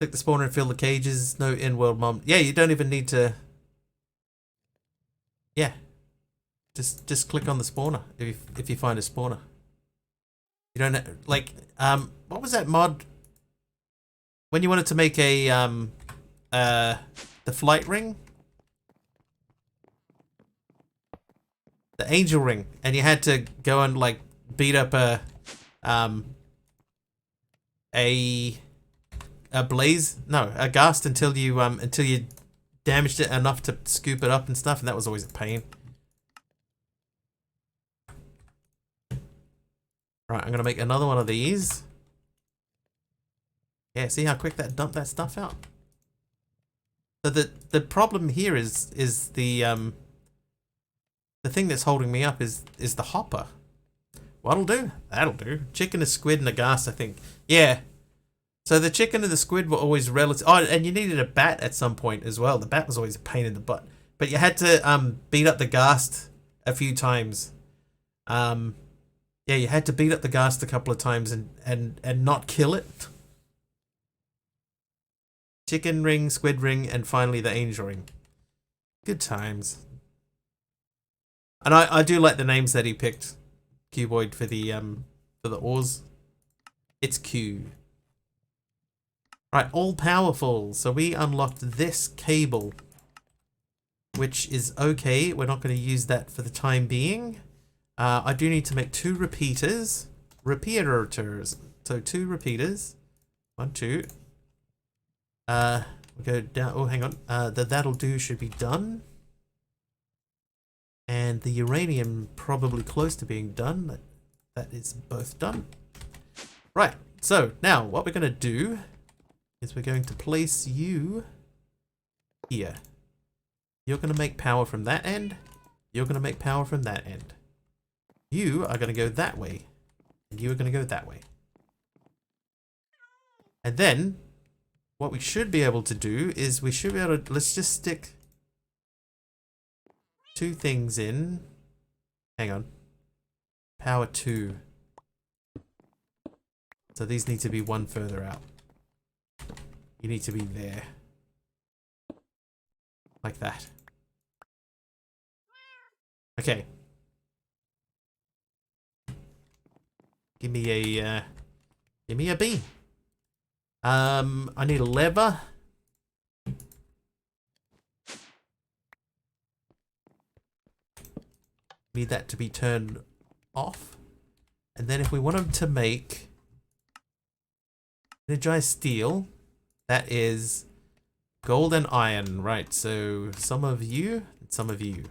Click the spawner and fill the cages. No in-world mom. Yeah, you don't even need to. Yeah, just click on the spawner if you find a spawner. You don't like what was that mod when you wanted to make a the flight ring, the angel ring, and you had to go and like beat up a blaze, no, a ghast until you damaged it enough to scoop it up and stuff, and that was always a pain. Right, I'm gonna make another one of these. Yeah, see how quick that dumped that stuff out? So the problem here is the thing that's holding me up is the hopper. What'll do? That'll do. Chicken, a squid, and a ghast, I think. Yeah. So the chicken and the squid were always relative. Oh, and you needed a bat at some point as well. The bat was always a pain in the butt. But you had to beat up the ghast a few times. Yeah, you had to beat up the ghast a couple of times and not kill it. Chicken ring, squid ring, and finally the angel ring. Good times. And I do like the names that he picked. Cuboid for the ores. It's Q. Right, all powerful. So we unlocked this cable, which is okay. We're not going to use that for the time being. I do need to make 2 repeaters. Repeaters. So 2 repeaters. 1, 2. We'll go down. Oh, hang on. The that'll do should be done. And the uranium probably close to being done. That is both done. Right. So now what we're going to do is we're going to place you here. You're going to make power from that end. You're going to make power from that end. You are going to go that way. And you are going to go that way. And then what we should be able to do is we should be able to, let's just stick 2 things in. Hang on. Power 2. So these need to be one further out. You need to be there. Like that. Okay. Give me a B. I need a lever. Need that to be turned off. And then if we want them to make energized steel, that is gold and iron, right? So some of you and some of you.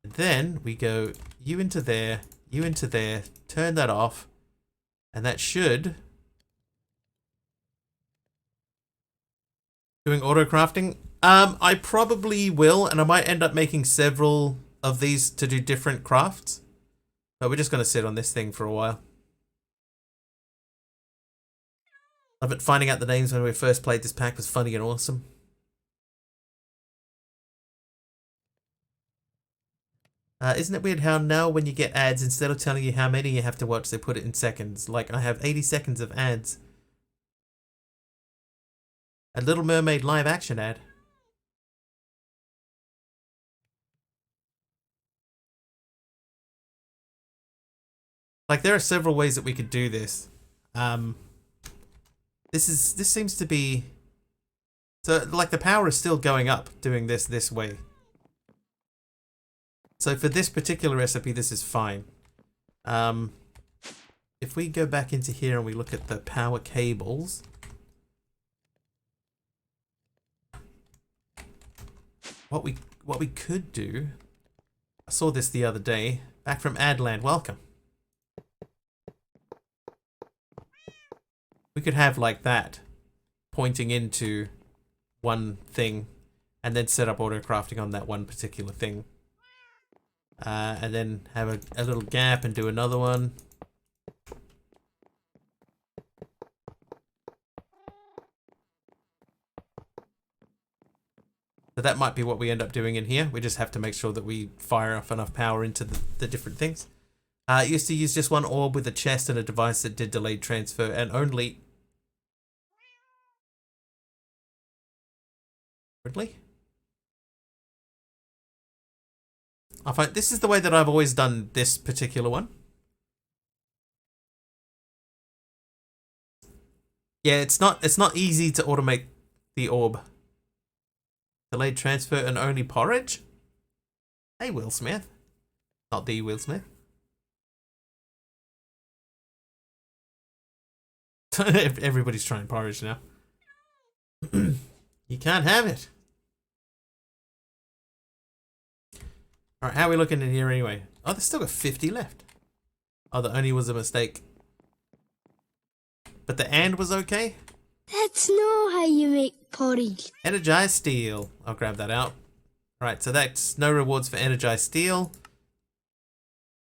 And then we go you into there, turn that off, and that should. Doing auto crafting? I probably will, and I might end up making several of these to do different crafts. But we're just going to sit on this thing for a while. Love it. Finding out the names when we first played this pack was funny and awesome. Isn't it weird how now when you get ads, instead of telling you how many you have to watch, they put it in seconds? Like, I have 80 seconds of ads. A Little Mermaid live action ad. Like, there are several ways that we could do this. This seems to be, so like the power is still going up doing this way. So for this particular recipe, this is fine. If we go back into here and we look at the power cables, what we could do, I saw this the other day, back from Adland, welcome. We could have like that, pointing into one thing, and then set up auto crafting on that one particular thing. And then have a little gap and do another one. So that might be what we end up doing in here. We just have to make sure that we fire off enough power into the different things. It used to use just one orb with a chest and a device that did delayed transfer and only... Ridley? I find this is the way that I've always done this particular one. Yeah, it's not easy to automate the orb. Delayed transfer and only porridge? Hey, Will Smith. Not the Will Smith. Everybody's trying porridge now. You can't have it. Alright, how are we looking in here anyway? Oh, there's still got 50 left. Oh, that only was a mistake. But the and was okay? That's not how you make porridge. Energized steel. I'll grab that out. Alright, so that's no rewards for energized steel.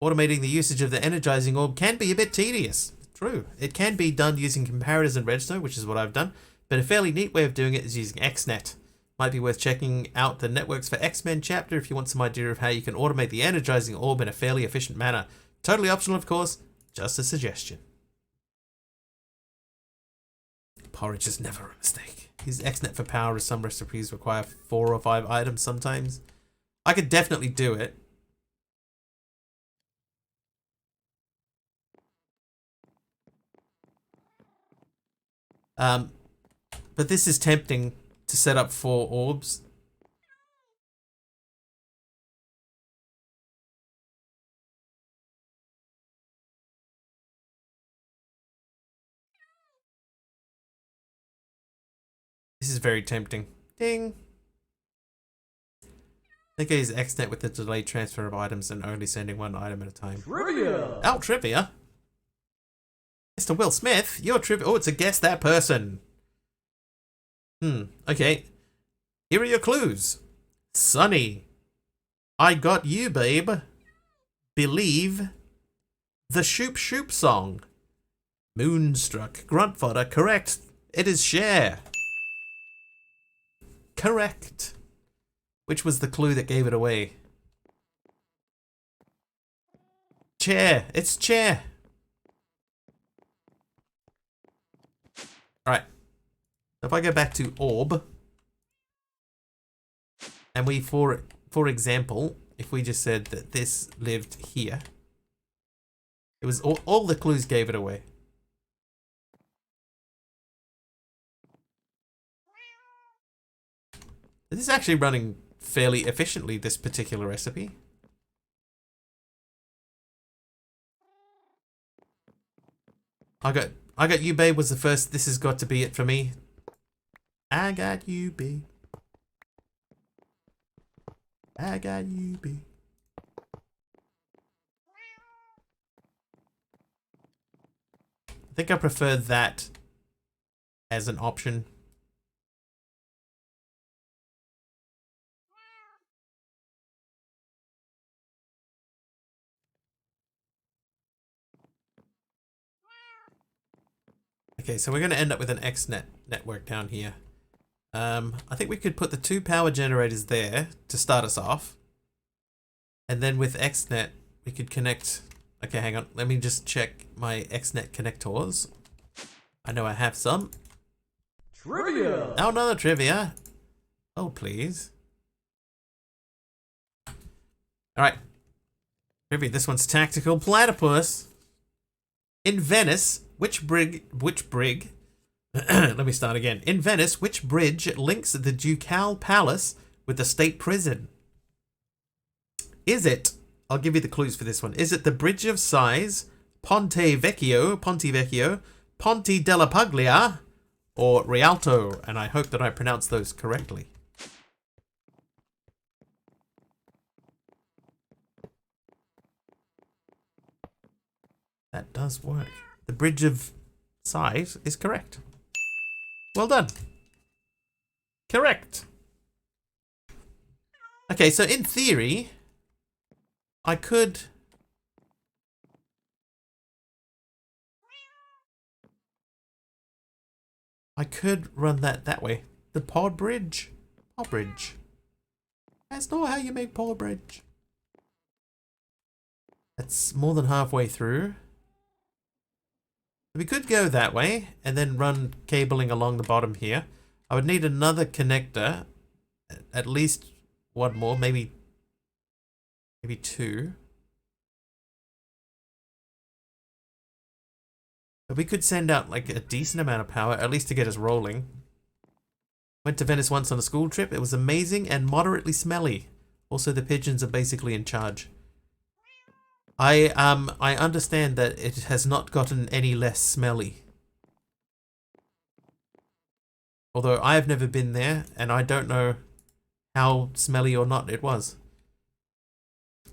Automating the usage of the energizing orb can be a bit tedious. True. It can be done using comparators and redstone, which is what I've done. But a fairly neat way of doing it is using XNet. Might be worth checking out the Networks for X-Men chapter if you want some idea of how you can automate the energizing orb in a fairly efficient manner. Totally optional, of course. Just a suggestion. Porridge is never a mistake. Use XNet for power as some recipes require 4 or 5 items sometimes. I could definitely do it. But this is tempting to set up 4 orbs. This is very tempting. Ding. I think I use XNet with the delayed transfer of items and only sending 1 item at a time. Trivia. Oh, trivia. Mr. Will Smith, your trivia. Oh, it's a guess that person. Okay. Here are your clues. Sunny. I got you, babe. Believe. The Shoop Shoop song. Moonstruck. Grunt fodder. Correct. It is share. Correct. Which was the clue that gave it away? Chair. It's chair. Alright. If I go back to orb, and we, for example, if we just said that this lived here, it was all the clues gave it away. This is actually running fairly efficiently, this particular recipe. I got you, babe was the first. This has got to be it for me. I got you, babe. I got you, babe. I think I prefer that as an option. Okay, so we're going to end up with an XNet network down here. I think we could put the 2 power generators there to start us off. And then with XNet, we could connect... Okay, hang on. Let me just check my XNet connectors. I know I have some. Trivia. Oh, another trivia. Oh, please. Alright. Trivia, this one's tactical platypus. In Venice, which brig, let me start again. In Venice, which bridge links the Ducal Palace with the state prison? Is it, I'll give you the clues for this one. Is it the Bridge of Sighs, Ponte Vecchio, Ponte della Paglia, or Rialto? And I hope that I pronounced those correctly. That does work. The Bridge of Sighs is correct. Well done. Correct. Okay, so in theory, I could... run that way. The pod bridge. Pod bridge. That's not how you make porridge. That's more than halfway through. We could go that way and then run cabling along the bottom here. I would need another connector, at least one more, maybe two. But we could send out like a decent amount of power, at least to get us rolling. Went to Venice once on a school trip. It was amazing and moderately smelly. Also, the pigeons are basically in charge. I understand that it has not gotten any less smelly. Although I have never been there, and I don't know how smelly or not it was.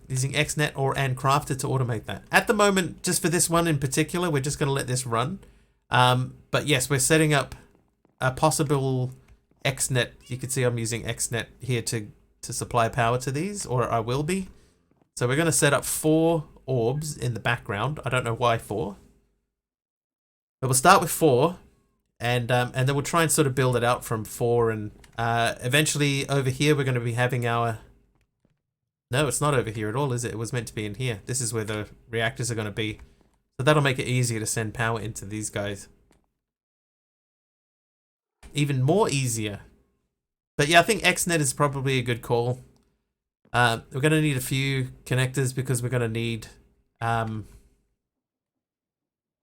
Using XNet or Crafter to automate that. At the moment, just for this one in particular, we're just going to let this run. But yes, we're setting up a possible XNet. You can see I'm using XNet here to supply power to these, or I will be. So we're going to set up 4 orbs in the background. I don't know why 4. But we'll start with 4. And then we'll try and sort of build it out from 4. And eventually over here, we're going to be having our... No, it's not over here at all, is it? It was meant to be in here. This is where the reactors are going to be. So that'll make it easier to send power into these guys. Even more easier. But yeah, I think XNet is probably a good call. We're going to need a few connectors because we're going to need...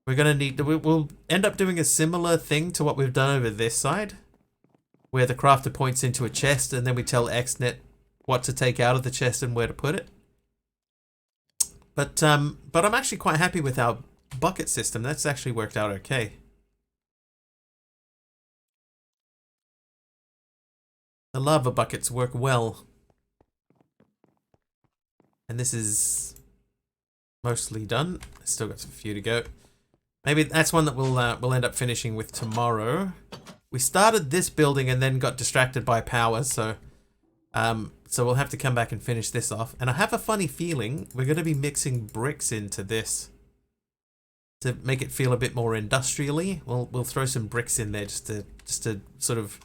we'll end up doing a similar thing to what we've done over this side. Where the crafter points into a chest and then we tell XNet what to take out of the chest and where to put it. But I'm actually quite happy with our bucket system. That's actually worked out okay. The lava buckets work well. And this is mostly done. Still got a few to go. Maybe that's one that we'll end up finishing with tomorrow. We started this building and then got distracted by power, so we'll have to come back and finish this off. And I have a funny feeling we're going to be mixing bricks into this to make it feel a bit more industrially. We'll throw some bricks in there just to sort of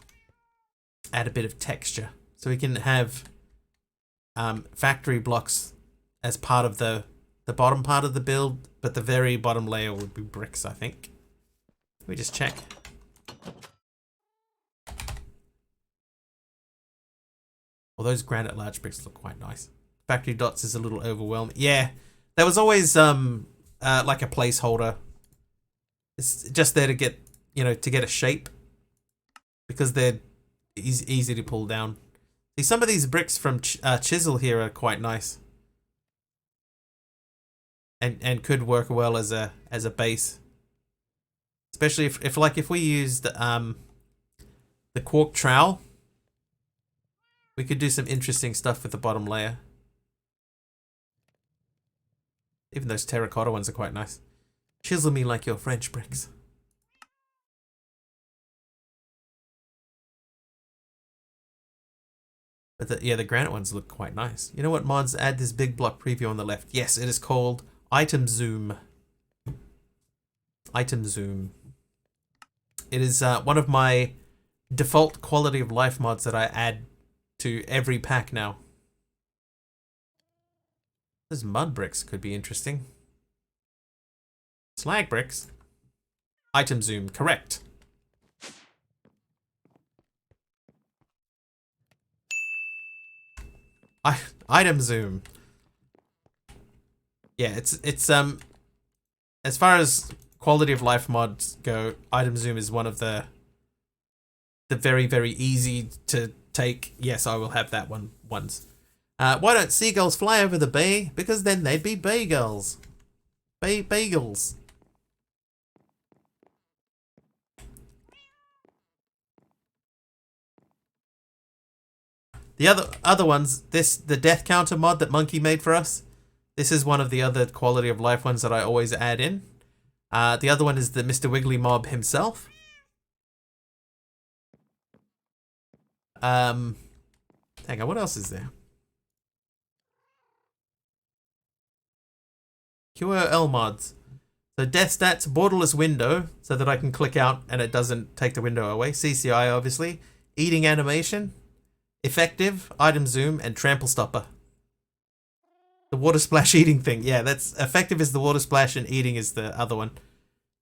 add a bit of texture, so we can have factory blocks as part of the bottom part of the build, but the very bottom layer would be bricks, I think. Let me just check. Well, those granite large bricks look quite nice. Factory dots is a little overwhelming. Yeah, there was always like a placeholder. It's just there to get, to get a shape, because they're easy to pull down. See, some of these bricks from Chisel here are quite nice, and could work well as a base, especially if we used the quark trowel. We could do some interesting stuff with the bottom layer. Even those terracotta ones are quite nice. Chisel me like your French bricks. But the granite ones look quite nice. You know what, mods? Add this big block preview on the left. Yes, it is called Item Zoom. Item Zoom. It is one of my default quality of life mods that I add to every pack now. Those mud bricks could be interesting. Slag bricks. Item zoom, correct. Item zoom. Yeah, it's as far as quality of life mods go, item zoom is one of the very, very easy to take. Yes, I will have that one once. Why don't seagulls fly over the bay? Because then they'd be bagels. Bagels. The other ones, the death counter mod that Monkey made for us. This is one of the other quality of life ones that I always add in. The other one is the Mr. Wiggly mob himself. Hang on, what else is there? QOL mods. So death stats, borderless window, so that I can click out and it doesn't take the window away. CCI, obviously. Eating animation. effective, item zoom, and trample stopper. The water splash eating thing. Yeah, that's effective is the water splash and eating is the other one.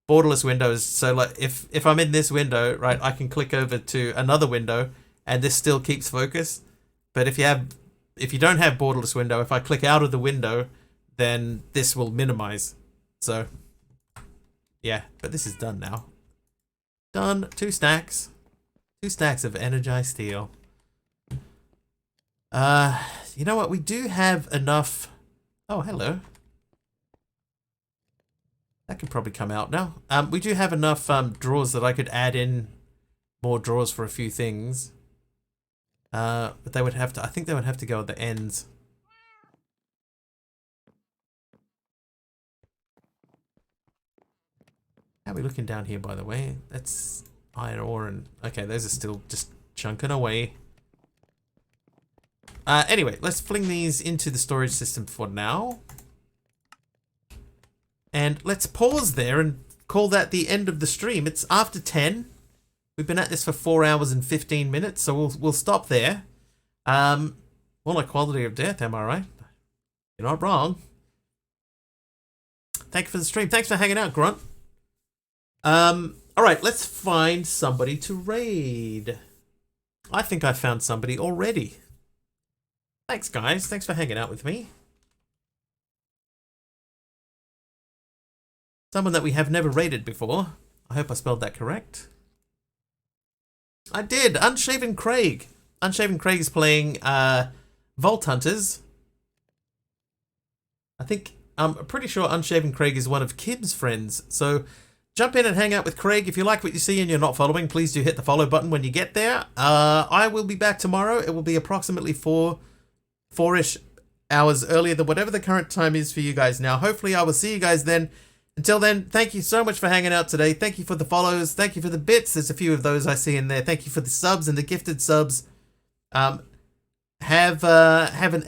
Borderless windows. So like if I'm in this window, right, I can click over to another window and this still keeps focus. But if you don't have borderless window, if I click out of the window, then this will minimize. So yeah, but this is done now. Done. 2 stacks. 2 stacks of energized steel. You know what? We do have enough. Oh, hello. That could probably come out now. We do have enough drawers that I could add in more drawers for a few things. But they would have to. I think they would have to go at the ends. How are we looking down here, by the way? That's iron ore and... Okay, those are still just chunking away. Anyway, let's fling these into the storage system for now. And let's pause there and call that the end of the stream. It's after 10. We've been at this for 4 hours and 15 minutes, so we'll stop there. More like quality of death, am I right? You're not wrong. Thank you for the stream. Thanks for hanging out, Grunt. Alright, let's find somebody to raid. I think I found somebody already. Thanks, guys. Thanks for hanging out with me. Someone that we have never raided before. I hope I spelled that correct. I did. Unshaven Craig. Unshaven Craig is playing Vault Hunters. I'm pretty sure Unshaven Craig is one of Kim's friends. So jump in and hang out with Craig. If you like what you see and you're not following, please do hit the follow button when you get there. I will be back tomorrow. It will be approximately 4-ish hours earlier than whatever the current time is for you guys now. Hopefully I will see you guys then. Until then, thank you so much for hanging out today. Thank you for the follows. Thank you for the bits. There's a few of those I see in there. Thank you for the subs and the gifted subs. Have an excellent